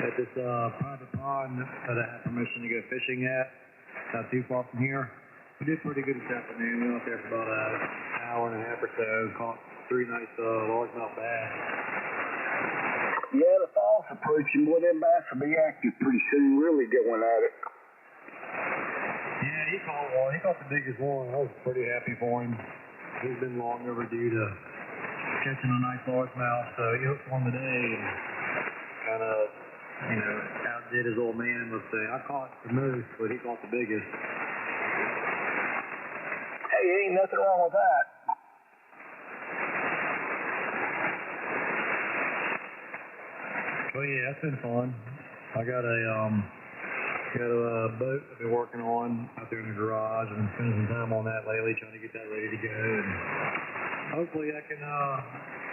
at this private pond that I have permission to go fishing at, not too far from here. We did pretty good this afternoon. We went out there for about an hour and a half or so, caught 3 nice largemouth bass. Yeah, the fall's approaching. Boy, them bass will be active pretty soon. Really going at it. Yeah, he caught one. He caught the biggest one. I was pretty happy for him. He's been long overdue to catching a nice largemouth, so he hooked one today and kind of, outdid his old man, let's say. I caught the most, but he caught the biggest. Hey, ain't nothing wrong with that. Well, yeah, it's been fun. I got a boat I've been working on out there in the garage. I've been spending some time on that lately, trying to get that ready to go. And hopefully I can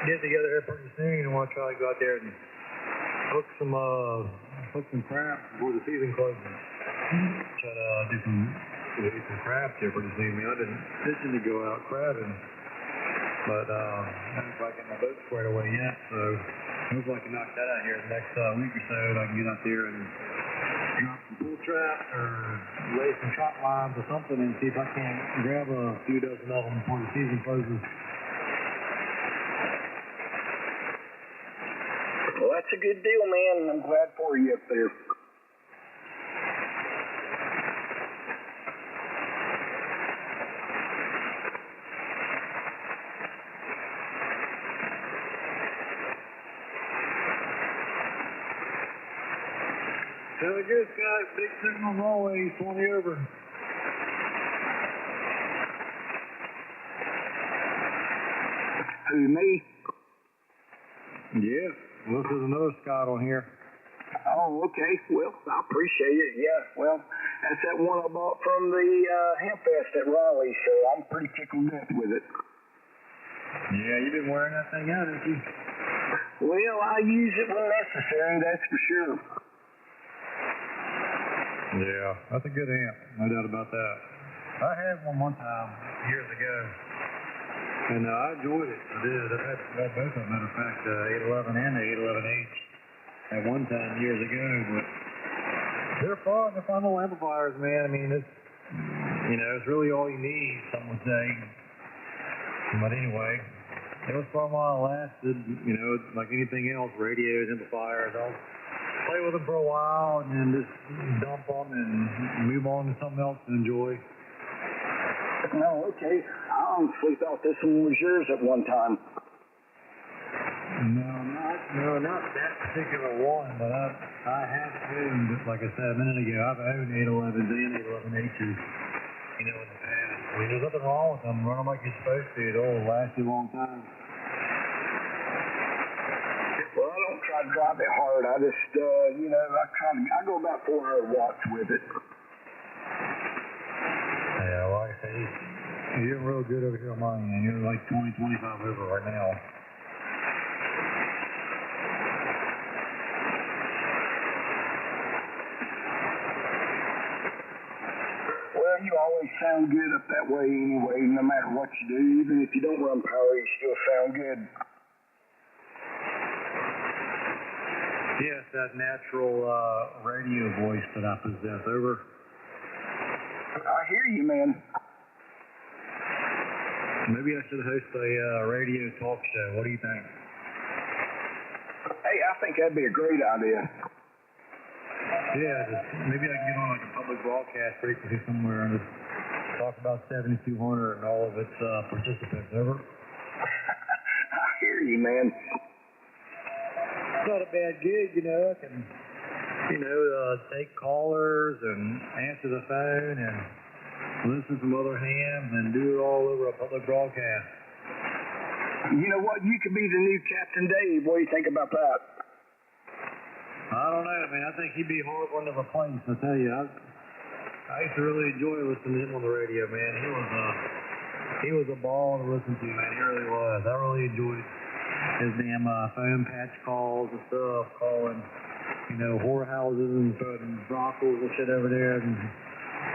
get together here pretty soon. I want to try to go out there and hook some crabs before the season closes. Try to do some crabs here pretty soon. Man, I've been fishing to go out crabbing, but I haven't quite got my boat squared away yet. So hopefully I can knock that out here in the next week or so, and I can get out there and drop some pull traps or lay some trot lines or something and see if I can't grab a few dozen of them before the season closes. Well, that's a good deal, man, and I'm glad for you up there. Very good, guys. Big signal always 20 over. Who, me? Yeah. Well, this is another Scott on here. Oh, okay. Well, I appreciate it. Yeah, well, that's that one I bought from the Hemp Fest at Raleigh, so I'm pretty tickled death with it. Yeah, you've been wearing that thing out, haven't you? Well, I use it when necessary, that's for sure. Yeah, that's a good amp. No doubt about that. I had one time, years ago. And I enjoyed it. I did. I've had both of them, matter of fact, 811 and the 811H at one time years ago. But they're fun. They're fun little amplifiers, man. I mean, it's, it's really all you need, some would say. But anyway, it was fun while it lasted. Like anything else, radios, amplifiers. I'll play with them for a while and then just dump them and move on to something else to enjoy. No, okay. I honestly thought this one was yours at one time. No, not that particular one, but I have owned, like I said a minute ago, I've owned 811s and 811Hs, in the past. I mean, there's nothing wrong with them. Run them like you're supposed to. They'll last you a long time. Well, I don't try to drive it hard. I just, I go about 400 watts with it. Yeah, well, like I say, you're real good over here on mine, man. You're like 20, 25 over right now. Well, you always sound good up that way anyway, no matter what you do. Even if you don't run power, you still sound good. Yes, that natural radio voice that I possess. Over. I hear you, man. Maybe I should host a radio talk show. What do you think? Hey, I think that'd be a great idea. Yeah, maybe I can get on like a public broadcast frequency somewhere and just talk about 7200 and all of its participants. Over. I hear you, man. It's not a bad gig, I can, take callers and answer the phone and listen from other hands and do it all over a public broadcast. You know what? You could be the new Captain Dave. What do you think about that? I don't know, man. I think he'd be a hard one to replace. I tell you, I used to really enjoy listening to him on the radio, man. He was a ball to listen to, man. He really was. I really enjoyed his damn phone patch calls and stuff, calling, whorehouses and putting brothels and shit over there and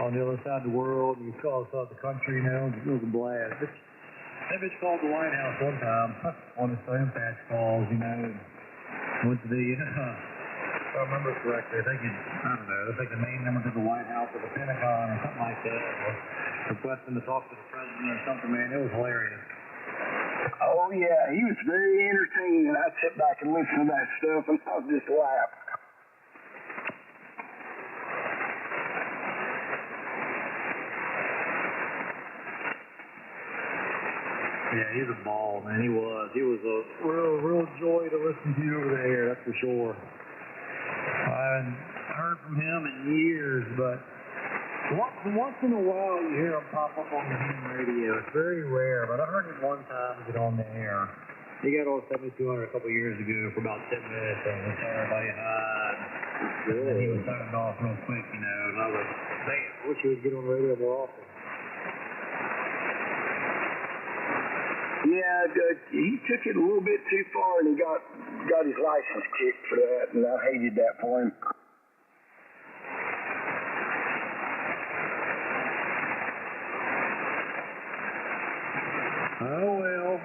on the other side of the world. And you call us out the country, it was a blast. That bitch called the White House one time on his phone patch calls, and went to the, if I remember correctly, I don't know, it's like the main number to the White House or the Pentagon or something like that, or requesting to talk to the president or something, man. It was hilarious. Oh, yeah, he was very entertaining. I'd sit back and listen to that stuff, and I'd just laugh. Yeah, he's a ball, man. He was. He was a real joy to listen to over there, that's for sure. I haven't heard from him in years, but once in a while you hear him pop up on the human radio. It's very rare, but I heard him one time get on the air. He got on 7200 a couple years ago for about 10 minutes and was telling everybody hi. And then he was signing off real quick, and I was like, man, I wish he would get on the radio more often. Yeah, he took it a little bit too far, and he got his license kicked for that, and I hated that for him. Oh, well,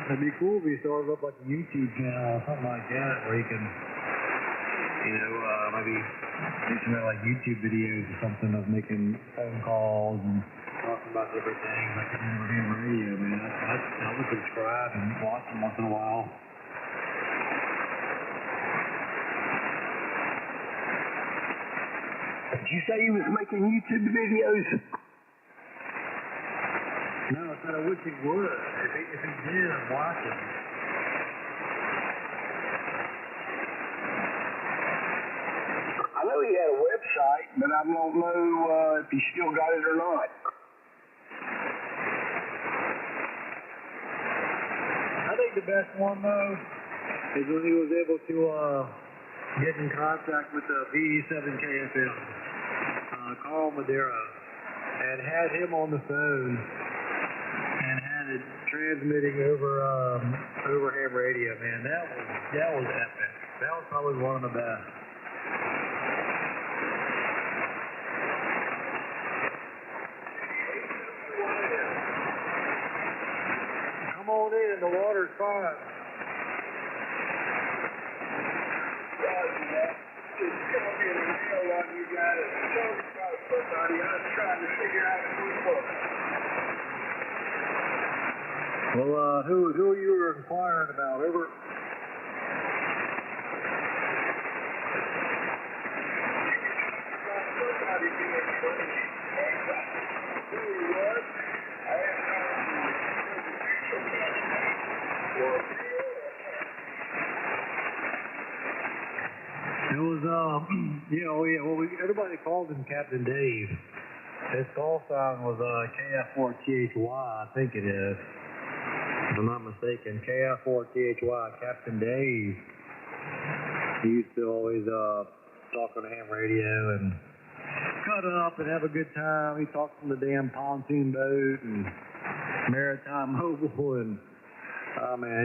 it'd be cool if he started up like a YouTube channel or something like that where he can, maybe do some like YouTube videos or something of making phone calls and talking about different things like I do over here on radio, man. I would subscribe and watch them once in a while. Did you say you was making YouTube videos? No, I said I wish he would. If he did, I'd watch him. I know he had a website, but I don't know if he still got it or not. I think the best one, though, is when he was able to get in contact with the VE7KFM, Carl Madera, and had him on the phone and had it transmitting over ham radio, man. That was epic. That was probably one of the best. Come on in, the water's fine. Well, who are you inquiring about? Over. It was, well, everybody called him Captain Dave. His call sign was KF4THY, I think it is. If I'm not mistaken, KF4THY, Captain Dave. He used to always talk on the ham radio and cut up and have a good time. He talked from the damn pontoon boat and maritime mobile and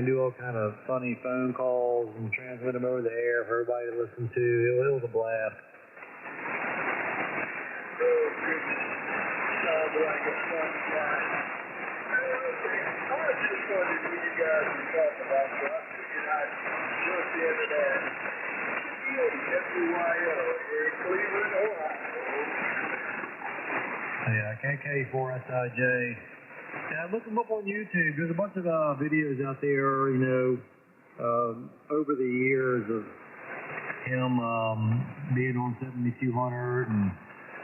do all kind of funny phone calls and transmit them over the air for everybody to listen to. It was a blast. Oh, goodness. Sounds like a fun guy. I was just wondering who you guys were talking about, so I figured I'd jump into that. WYO here in Cleveland, Ohio. Yeah, KK4SIJ. Yeah, look him up on YouTube. There's a bunch of videos out there, over the years of him being on 7200 and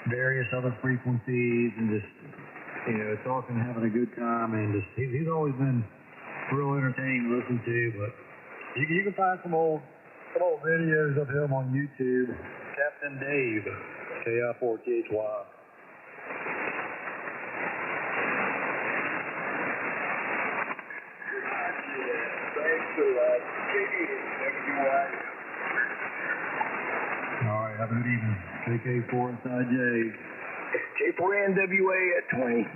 various other frequencies and just, talking and having a good time. And just he's always been real entertaining to listen to. But you can find some old videos of him on YouTube. Captain Dave, KI4THY. All right, have a good evening. KK4SIJ. K4NWA at 20.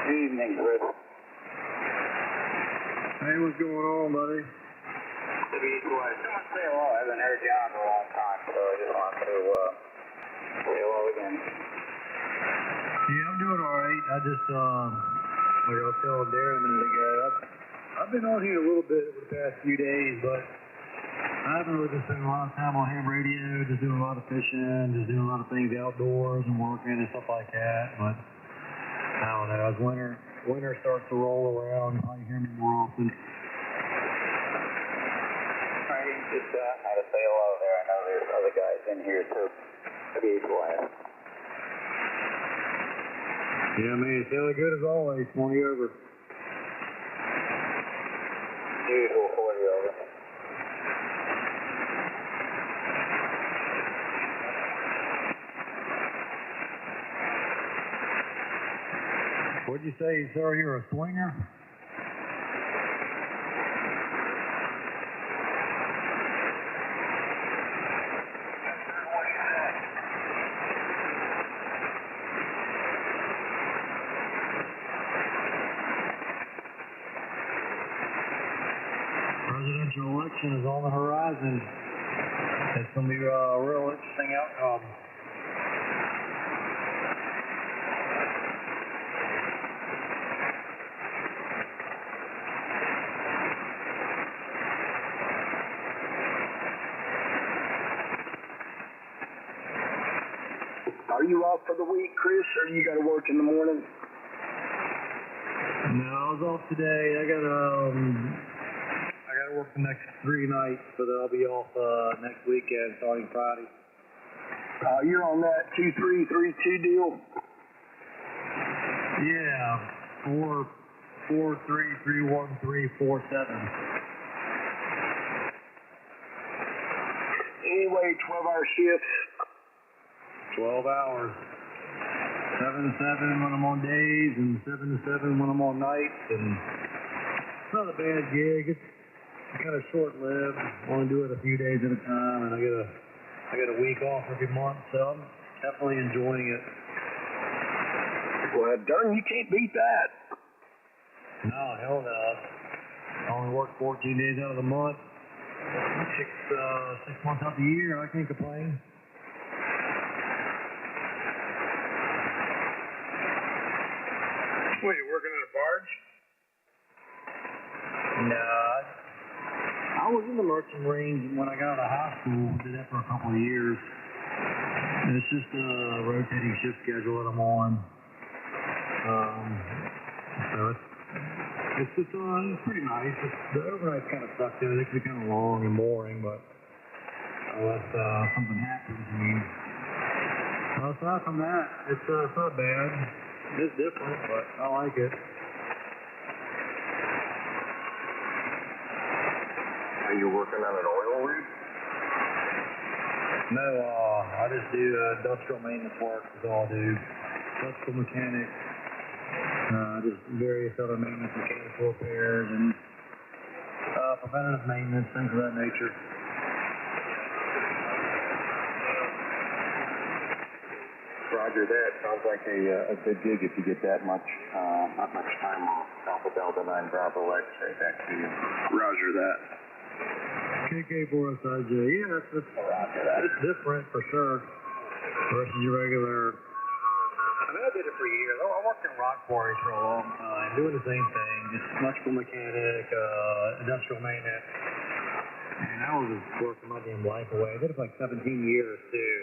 Evening, Chris. Hey, what's going on, buddy? To be quiet. Someone say hello. I haven't heard you on for a long time, so I just wanted to say hello again. Yeah, I'm doing all right. I just, like I was telling Darren a minute ago, I've been on here a little bit over the past few days, but I haven't really been spending a lot of time on ham radio, just doing a lot of fishing, just doing a lot of things outdoors and working and stuff like that. But I don't know, as winter starts to roll around, you'll probably hear me more often. Just had to say hello there. I know there's other guys in here too. Be quiet. Yeah, man, feeling good as always. 20 over. Usual 40 over. What'd you say, sir? You're a swinger? Presidential election is on the horizon. It's going to be a real interesting outcome. Are you off for the week, Chris, or you got to work in the morning? No, I was off today. I got to work the next 3 nights, but I'll be off next weekend starting Friday. You're on that 2-3-3-2 deal? Yeah, 4-3-3-1-3-4-7. Anyway, 12-hour shifts. 12 hours. 7 to 7 when I'm on days, and 7 to 7 when I'm on nights, and it's not a bad gig. It's kind of short-lived. I only do it a few days at a time, and I get a week off every month, so I'm definitely enjoying it. Well, darn, you can't beat that. No, hell no. I only work 14 days out of the month. 6 months out the year, I can't complain. Wait, you're working on a barge? No, I was in the merchant marines when I got out of high school. Did that for a couple of years. And it's just a rotating shift schedule that I'm on. So it's pretty nice. The overnight's kind of sucked in. It can be kind of long and boring, but unless something happens, I mean. Aside from that, it's not bad. It's different, but I like it. Are you working on an oil rig? No, I just do industrial maintenance work. Is all I do. Electrical mechanic, just various other maintenance, mechanical repairs, and preventative maintenance, things of that nature. Roger that. Sounds like a good gig if you get that much, not much time off. Alpha Delta 9 Bravo X-ray back to you. Roger that. KK4SIJ, yeah, it's different for sure versus your regular. I mean, I did it for years. I worked in rock quarries for a long time, doing the same thing, just electrical mechanic, industrial maintenance. And I was just working my damn life away. I did it for like 17 years too.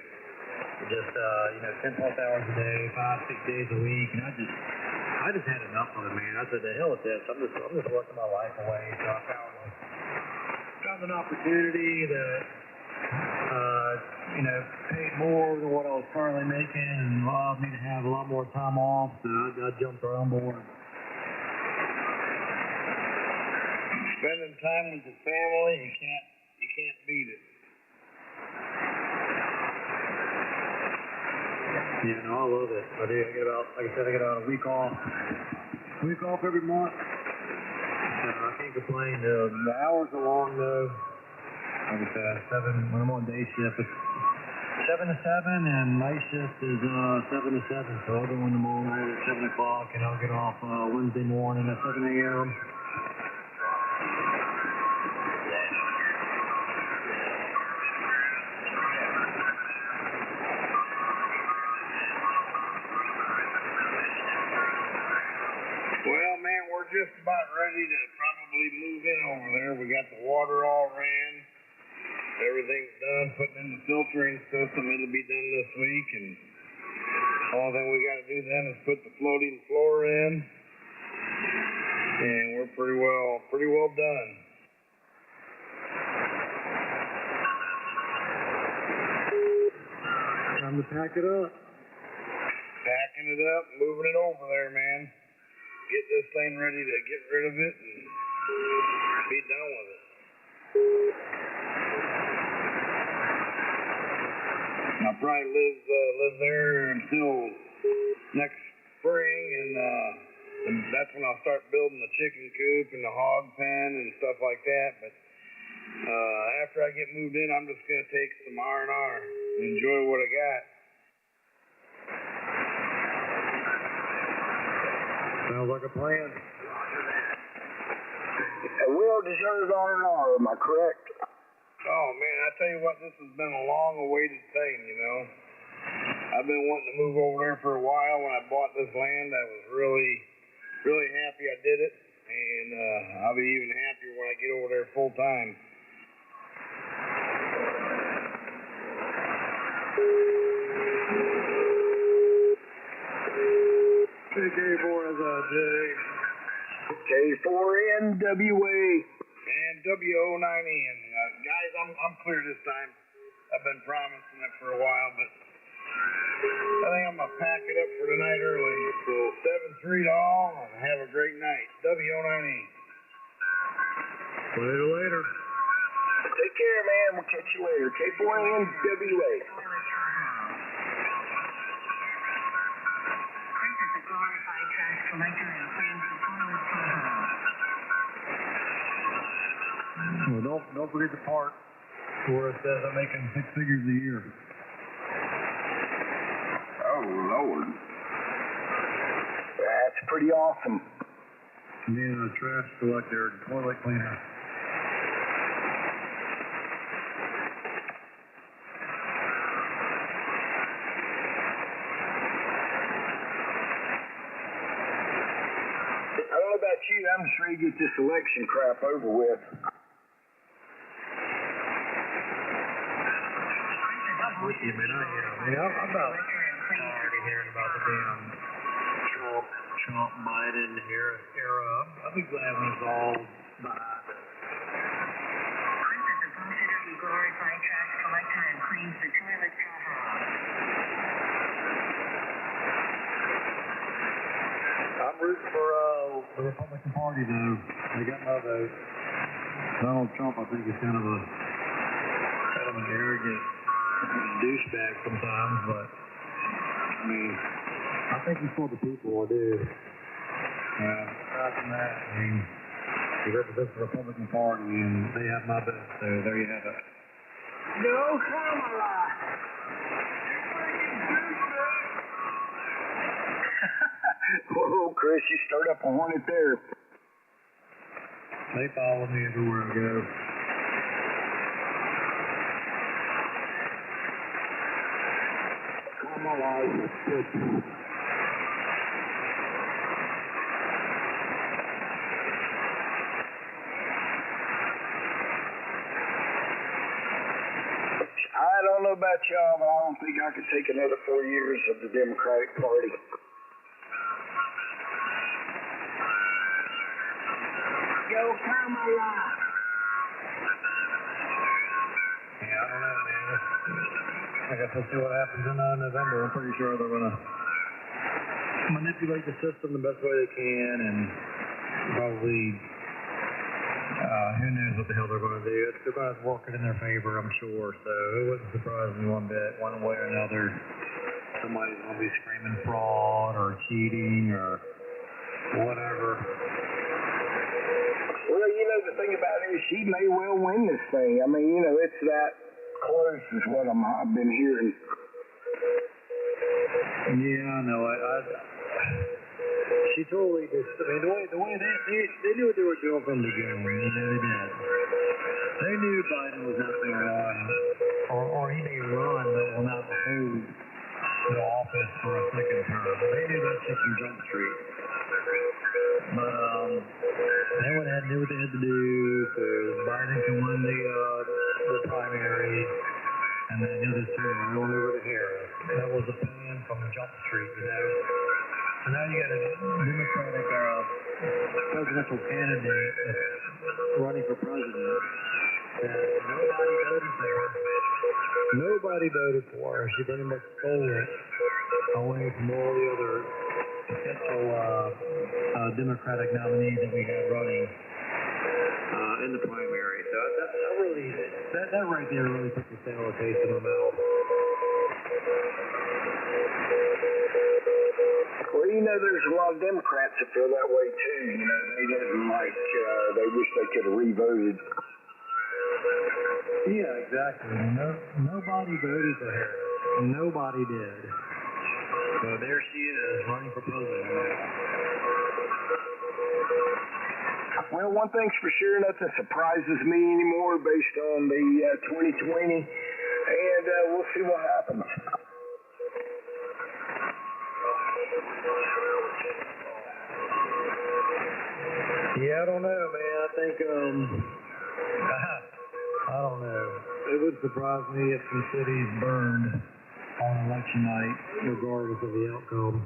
Just 10+ hours a day, 5-6 days a week, and I just had enough of it, man. I said, the hell with this. I'm just working my life away. So I found an opportunity that paid more than what I was currently making and allowed me to have a lot more time off. So I jumped right on board. Spending time with your family, you can't beat it. Yeah, no, I love it. I do. I get about a week off every month. I can't complain. The hours are long though. Like I said, 7 when I'm on day shift. It's 7 to 7, and night shift is 7 to 7. So I'll go in the morning at 7 o'clock, and I'll get off Wednesday morning at 7 a.m. Well, man, we're just about ready to probably move in over there. We got the water all ran. Everything's done, putting in the filtering system. It'll be done this week, and the only thing we got to do then is put the floating floor in, and we're pretty well done. Time to pack it up. Packing it up, moving it over there, man. Get this thing ready to get rid of it and be done with it. I'll probably live there until next spring, and that's when I'll start building the chicken coop and the hog pen and stuff like that. But after I get moved in, I'm just gonna take some R&R and enjoy what I got. Sounds like a plan. Will deserves R&R, am I correct? Oh man, I tell you what, this has been a long-awaited thing, you know. I've been wanting to move over there for a while. When I bought this land, I was really, really happy I did it, and I'll be even happier when I get over there full time. K4NWA. And WO9N. Guys, I'm clear this time. I've been promising it for a while, but I think I'm going to pack it up for tonight early. So 7-3 to all, and have a great night. WO9N. Later. Take care, man. We'll catch you later. K4NWA. Well, don't forget the part where it says I'm making 6 figures a year. Oh, Lord. That's pretty awesome. Being a trash collector, toilet cleaner. I don't know about you, I'm just ready to get this election crap over with. With you, man. I'm about already hearing about the damn Trump Biden era. I'll be glad when it's all behind us. I'm the supposed to be glorified trash collector and cleans the toilet cover. I'm rooting for the Republican Party, though. They got my vote. Donald Trump, I think, is kind of an arrogant douchebag sometimes, but I mean, I think he's for the people, I do. Aside from that, I mean, he represents the Republican Party, and they have my vote, so there you have it. No Kamala! Whoa, Chris, you stirred up a hornet there. They follow me everywhere I go. Kamala is good. I don't know about y'all, but I don't think I could take another 4 years of the Democratic Party. Go Kamala! Yeah, I don't know, man. I guess we'll see what happens in November. I'm pretty sure they're going to manipulate the system the best way they can, and probably who knows what the hell they're going to do. They're going to work it in their favor, I'm sure. So it wouldn't surprise me one bit, one way or another. Somebody's going to be screaming fraud or cheating or whatever. Well, you know, the thing about it is she may well win this thing. I mean, you know, it's that close is what I've been hearing. Yeah, I know. She totally just, I mean, the way they knew what they were doing from the beginning. You know, they did. They knew Biden was not going to run, or he may run, but will not hold the office for a second term. They knew that shit from Jump Street. But they went ahead and knew what they had to do so Biden can win the primary, and then the other two were going over to Harris. That was the plan from Jump Street, you know. So now you got a Democratic presidential candidate that's running for president that nobody voted for. Nobody voted for her. She pretty much stole it away from all the other potential Democratic nominees that we have running in the primary. So that right there really puts a sour taste in my mouth. Well, you know, there's a lot of Democrats that feel that way too. You know, they didn't like, they wish they could have re-voted. Yeah, exactly. Nobody voted for her. Nobody did. So there she is, running for president now. Well, one thing's for sure, nothing surprises me anymore based on the 2020, and we'll see what happens. Yeah, I don't know, man. I think, I don't know. It would surprise me if some cities burned on election night, regardless of the outcome.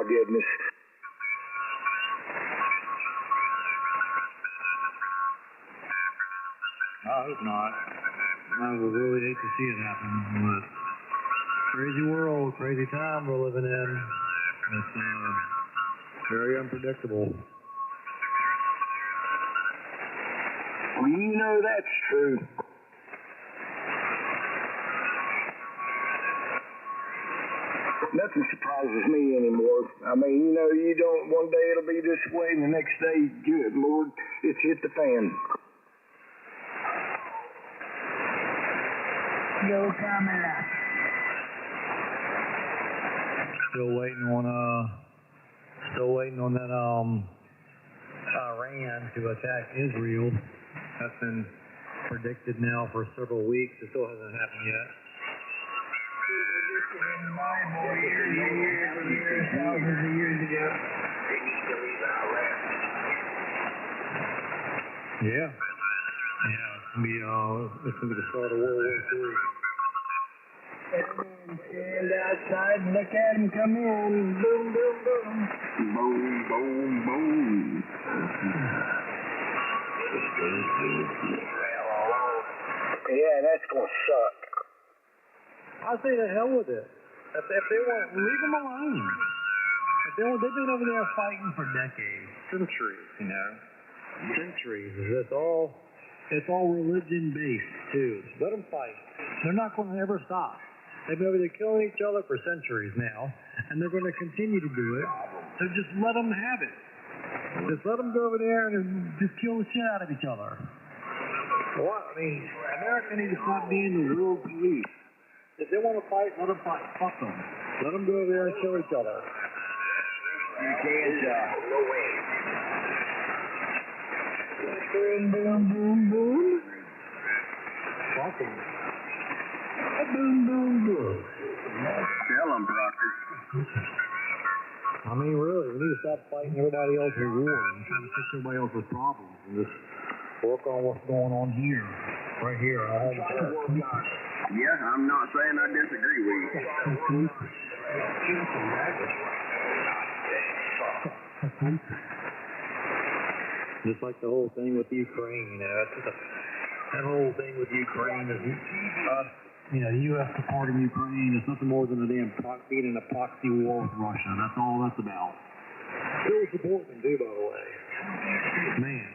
goodness. I hope not. I would really hate to see it happen, but crazy world, crazy time we're living in. It's very unpredictable. Well, you know that's true. Nothing surprises me anymore. I mean, you know, you don't, one day it'll be this way, and the next day, good Lord, it's hit the fan. Go Kamala. Still waiting on that Iran to attack Israel. That's been predicted now for several weeks. It still hasn't happened yet. Thousands of years ago. They need to leave Iran. Yeah. It's gonna be the start of World War II. Stand outside and look at them come in. Boom, boom, boom. Boom, boom, boom. Yeah, that's gonna suck. I say the hell with it. If they want, leave them alone. If they want, they've been over there fighting for decades, centuries, you know, centuries. It's all religion based too. Let them fight. They're not going to ever stop. They've been over there killing each other for centuries now, and they're going to continue to do it. So just let them have it. Just let them go over there and just kill the shit out of each other. What? I mean, America needs to stop being the world police. If they want to fight, let them fight. Fuck them. Let them go over there and kill each other. You can't, No way. boom, boom, boom, boom. Fuck them. Boom, boom, boom. Tell them, Proctor. I mean, really, we need to stop fighting everybody else's wars and trying to fix everybody else's problems and just work on what's going on here, right here, our home country. Yeah, I'm not saying I disagree with you. Just like the whole thing with Ukraine, you know, that whole thing with Ukraine is, you know, the U.S. supporting Ukraine is nothing more than a damn being in a proxy war with Russia. That's all that's about. Still support them, too, by the way. Man.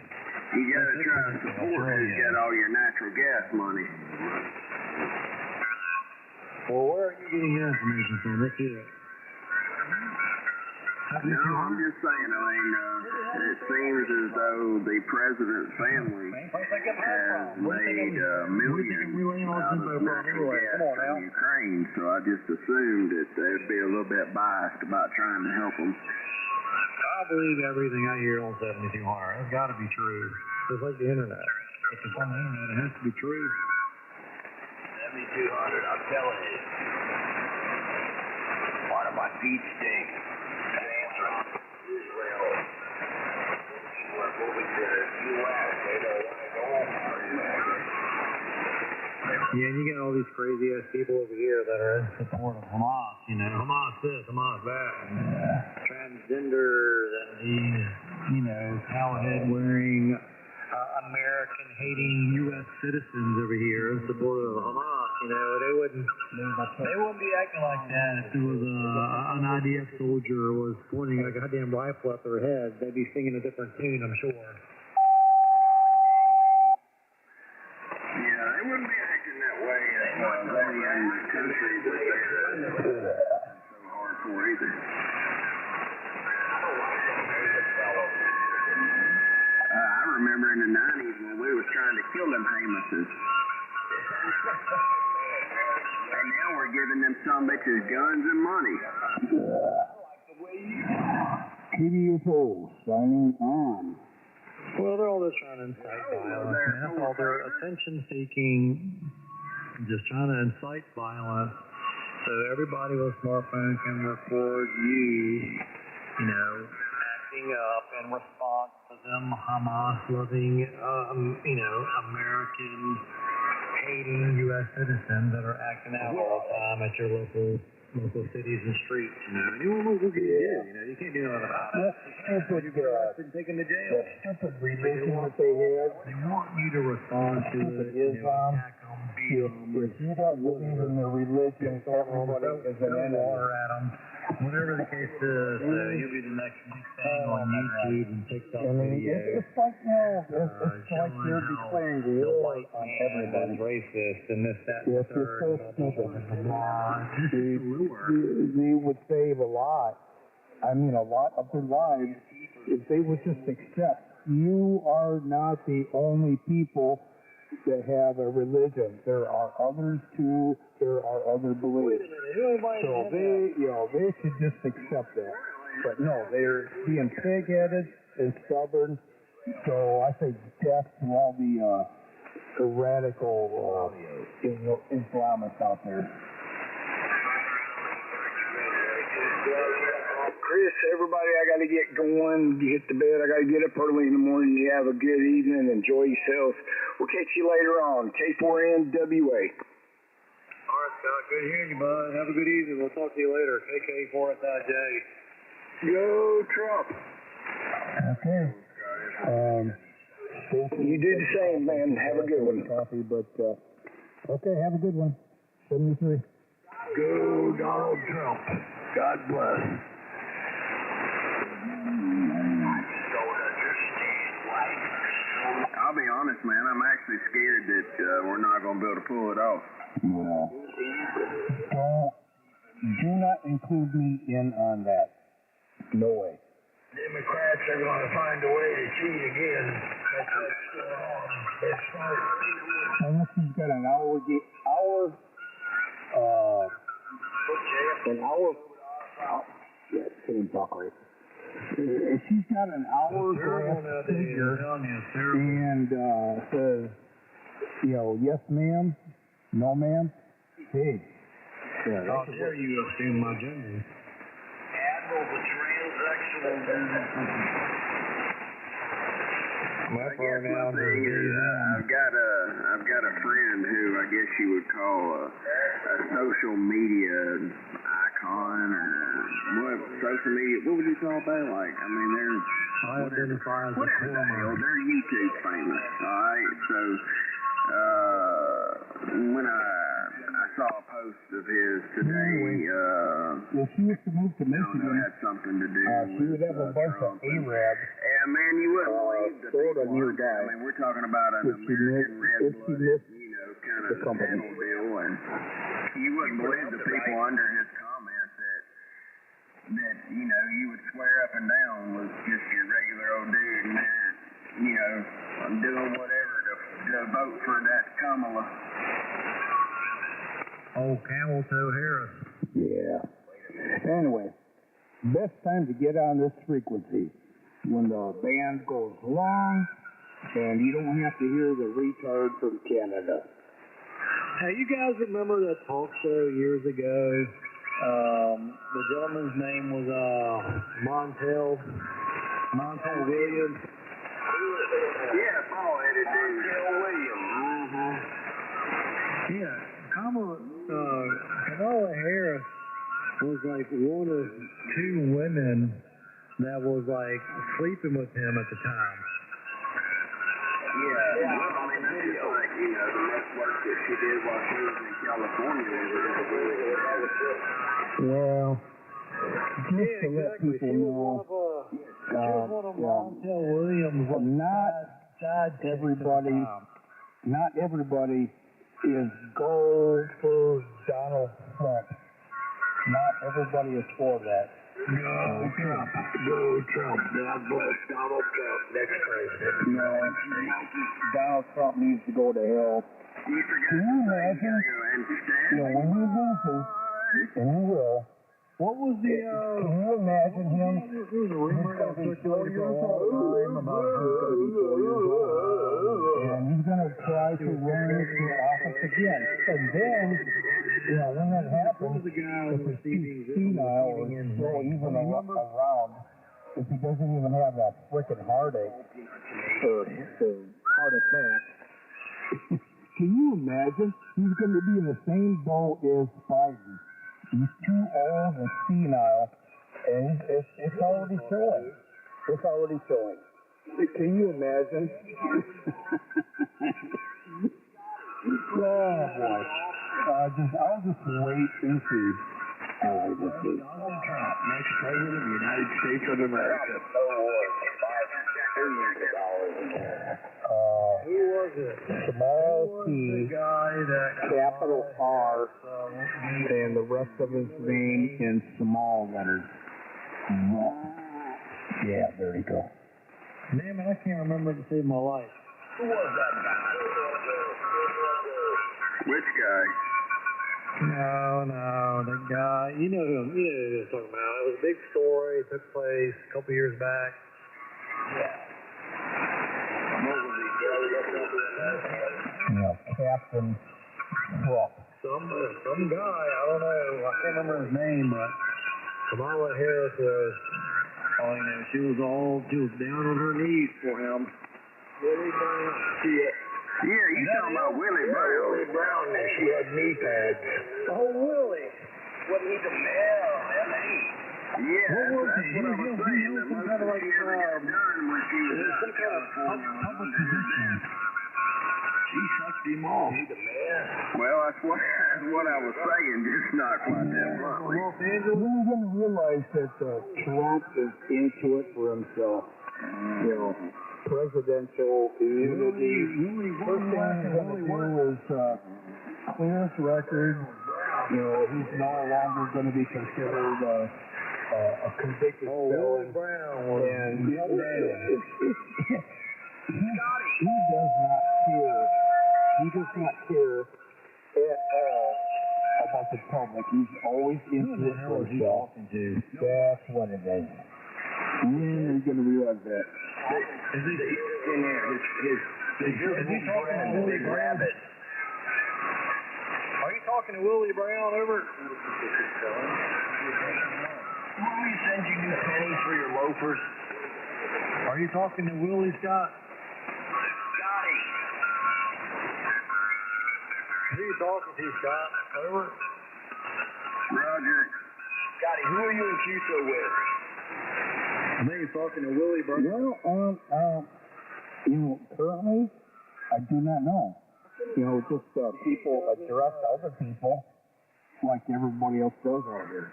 You gotta try to support it to get all your natural gas money. Well, where are you getting your information from? Let's hear it. No, I'm just saying, I mean, it seems as though the president's family has made millions out of natural gas from Ukraine, so I just assumed that they'd be a little bit biased about trying to help them. I believe everything I hear on 7200. It's got to be true. Just like the internet. If it's on the internet, it has to be true. 7200, I'm telling you. Part of my feet stink. Israel. We're moving to the U.S. They don't want to go home. Yeah, and you got all these crazy ass people over here that are in support of Hamas, you know, Hamas this, Hamas that, and transgenders and these, you know, cowhead wearing, American hating U.S. citizens over here in support of Hamas, you know, they wouldn't be acting like that if there was an IDF soldier was pointing a goddamn rifle at their head. They'd be singing a different tune, I'm sure. Yeah, they wouldn't be acting that way if they were in the country that they're so hard for either. I remember in the 90s when we was trying to kill them Hamases. And now we're giving them some bitches guns and money. Keep your pulse, signing on. Well, they're all just trying to incite violence, man. That's all. They're attention seeking, just trying to incite violence. So everybody with a smartphone can record you know, acting up in response to them Hamas-loving, you know, American-hating U.S. citizens that are acting out all the time at your local local cities and streets, you know. And you don't know what can you do, you know. You can't do nothing about it. Stupid, You get arrested and taken to jail. stupid religion that they have. They want you to respond to Stupid it, you know, Islam. attack them, beat them, If you don't believe in the religion, everybody is an throw enemy. water at them. Whatever the case is, you'll be the next big thing on YouTube and TikTok I mean, videos. it's like, you know, it's like showing you're how declaring the war white on man everybody. is racist and this, that, and Yes, the you're third. so and blah, blah, stupid. blah, blah. This is a lure. They would save a lot. I mean, a lot of their lives if they would just accept you are not the only people that have a religion. There are others too. There are other beliefs. So they, you know, they should just accept that. But no, they're being pig-headed and stubborn. So I say death to all the radical Islamists out there. Chris, everybody, I got to get going, get to bed. I got to get up early in the morning. You have a good evening. Enjoy yourselves. We'll catch you later on. K4NWA. All right, Scott. Good hearing you, bud. Have a good evening. We'll talk to you later. KK4SIJ. Go Trump. Okay. You do the same, man. Have a good one. Coffee, but okay, have a good one. 73. Go Donald Trump. God bless. I'll be honest, man. I'm actually scared that we're not going to be able to pull it off. Do not include me in on that. No way. Democrats are going to find a way to cheat again. That's what's going on. It's smart. Unless he's got an hour. Yeah, same talk right. If she's got an hourglass figure and says, you know, yes ma'am, no ma'am, hey. Yeah, How dare you assume my gender? Admiral, the transactional business. My I guess my thing is, I've got a friend who I guess you would call a social media icon or what? Social media? What would you call that? Like, I mean, they're I identify as a whatever the hell. former. They're YouTube famous. All right, so when I saw a post of his today, Well, she used to move to it Michigan. had something to do She would with have a bunch of Trump and- Arabs. Yeah, man, you wouldn't believe the sort of people. new guy. I mean, we're talking about an If she American missed- if she red-blooded, missed you know, kind the of company. channel deal, and you wouldn't believe the people under his comment that you know you would swear up and down was just your regular old dude, and they're, you know, doing whatever to vote for that Kamala. Oh, Camel Toe Harris. Yeah. Anyway, best time to get on this frequency when the band goes long and you don't have to hear the retard from Canada. Hey, you guys remember that talk show years ago? The gentleman's name was Montel Williams. Yeah, bald-headed dude. Yeah, Kamala Harris was like one of two women that was like sleeping with him at the time. Yeah, well, I mean, that's just like, you know, the less work that she did while she was in California. Well, just Yeah, to let exactly. people She was know, one of Montel Williams. Like, not side chicks at the everybody, time. not everybody is go for Donald Trump. Not everybody is for that. Go Trump. Go Trump. God bless Donald Trump. Next president. No, Donald Trump needs to go to hell. You forgot Can you imagine? You know, when he loses, and he will, What was the, can you imagine him? there was a rumor that He's circulated for a going long time about who's going to be 4 years old. and he's going to try to run for office again. And then, you know, when that happens, The guy if was he's receiving senile or so even around, if he doesn't even have that frickin' heartache or heart attack, can you imagine? He's going to be in the same boat as Biden. He's too old and senile, and it's already showing. It's already showing. Can you imagine? Oh boy. I'll just wait and see. Donald Trump, next president of the United States of America. Who was it? Small T, capital R, and the rest of his name in small letters. Yeah, there you go. Damn it, I can't remember to save my life. Who was that guy? Which guy? No, the guy, you know who I'm talking about. It was a big story, it took place a couple years back. Yeah, Captain Trump. Some guy, I don't know, I can't remember his name, but Kamala Harris was, oh, you know, she was down on her knees for him. Willie Brown. Yeah, you talking about Willie Brown. Willie Brown, she had knee pads. Oh, Willie. Wasn't he the mayor of L.A.? Yeah, what was he? He was Some kind of like, some kind of public position. She sucked him off. Well, that's what I was saying, just not quite that bluntly. Los Angeles, we didn't realize that Trump is into it for himself. You know, presidential immunity. First thing he's going to do is clear his record. You know, he's no longer going to be considered a convicted felon. Willie Brown was And he does not care. He does not care at all about the public. He's always into it for himself. That's what it is. When are you going to realize that? Is he In there, his talking to Willie Brown? Are you talking to Willie Brown over? Want me to send you new pennies for your loafers? Are you talking to Willie Scott? Scotty. Who are you talking to, Scott? Over? Roger. Scotty, who are you in Cuso with? I think he's talking to Willie Brown. Well, currently, I do not know. You know, just people address other people like everybody else does out here.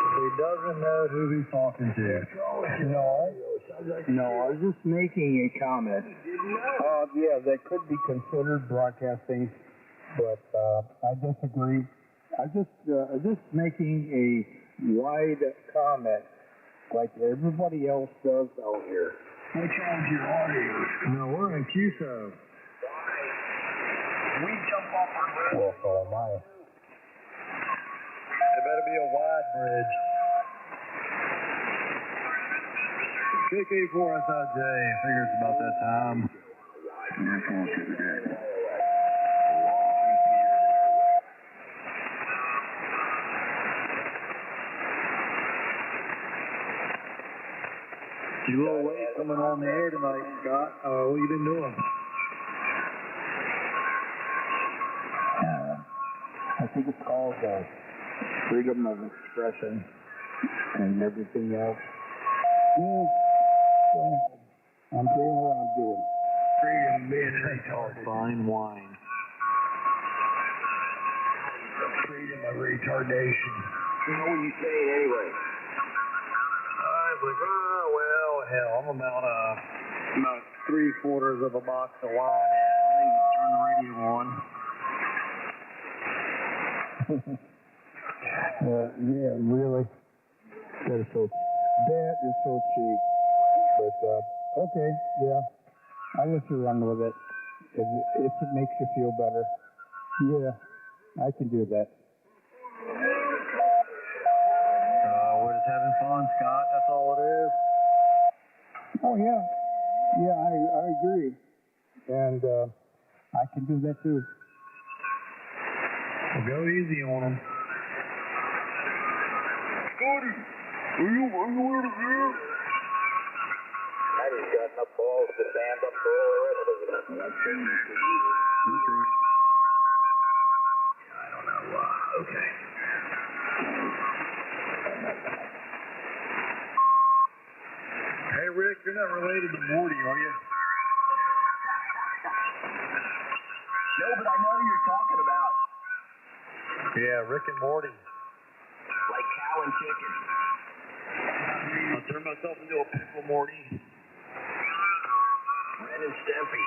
He doesn't know who he's talking to. No, I was just making a comment. Yeah, that could be considered broadcasting, but I disagree. I'm just making a wide comment like everybody else does out here. Which one's your audio? No, we're in Cuso. We jump off our bridge. Well, so am I. It better be a wide bridge. KK4SIJ, figures about that time. You a little late coming on the air tonight, Scott. What you been doing? I think it's called freedom of expression and everything else. I'm doing what I'm doing. Freedom being retarded. Fine wine. Freedom of retardation. You know what you're saying anyway. I was like, oh, well, hell, I'm about 3/4 of a box of wine. I need to turn the radio on. Yeah, really. That is so cheap. But, okay, yeah. I'll let you run with it. If it makes you feel better. Yeah, I can do that. We're just having fun, Scott. That's all it is. Oh, yeah. Yeah, I agree. And I can do that, too. Well, go easy on them. Scotty, are you out of here? I just got enough balls to stand up for all the rest of it. That's right. I don't know. Okay. not related to Morty, are you? No, but I know who you're talking about. Yeah, Rick and Morty. Like cow and chicken. I'll turn myself into a pickle, Morty. Ren and Stimpy.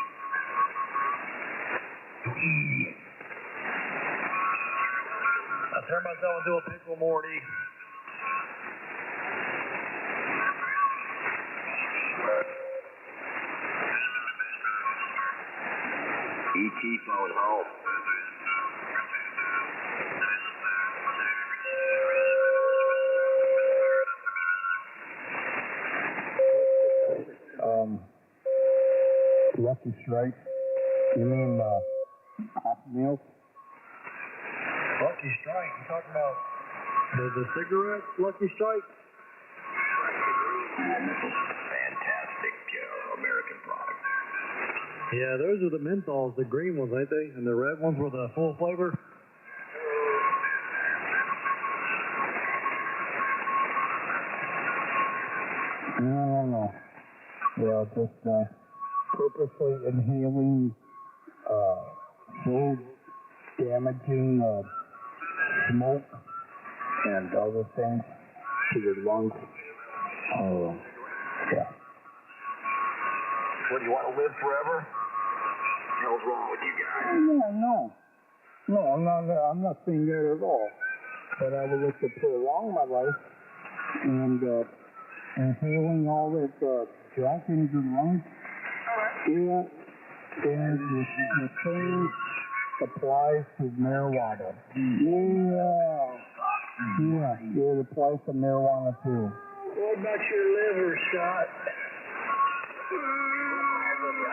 I'll turn myself into a pickle, Morty. E.T. phone home. Lucky Strike. You mean, Hot Meals? Lucky Strike? You talking about the cigarettes, Lucky Strike? Fantastic American product. Yeah, those are the menthols, the green ones, ain't they? And the red ones were the full flavor? No. Yeah, just purposely inhaling so damaging smoke and other things to your lungs. Yeah. What, do you want to live forever? What the hell's wrong with you guys? No, I'm not saying that at all. But I would like to prolong my life and inhaling all that junk into your lungs. Yeah, and the same applies to marijuana. Yeah, it applies to marijuana too. What about your liver, Scott?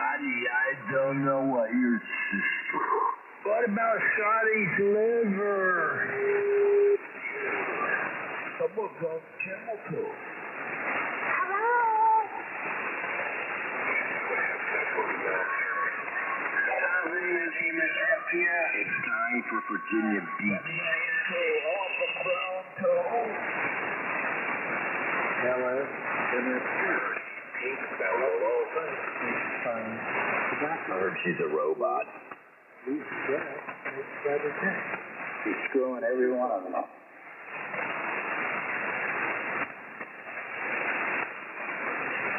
I don't know what you're... What about Scotty's liver? Someone called chemical. It's time for Virginia Beach. Hello. I heard she's a robot. He's screwing every one of them.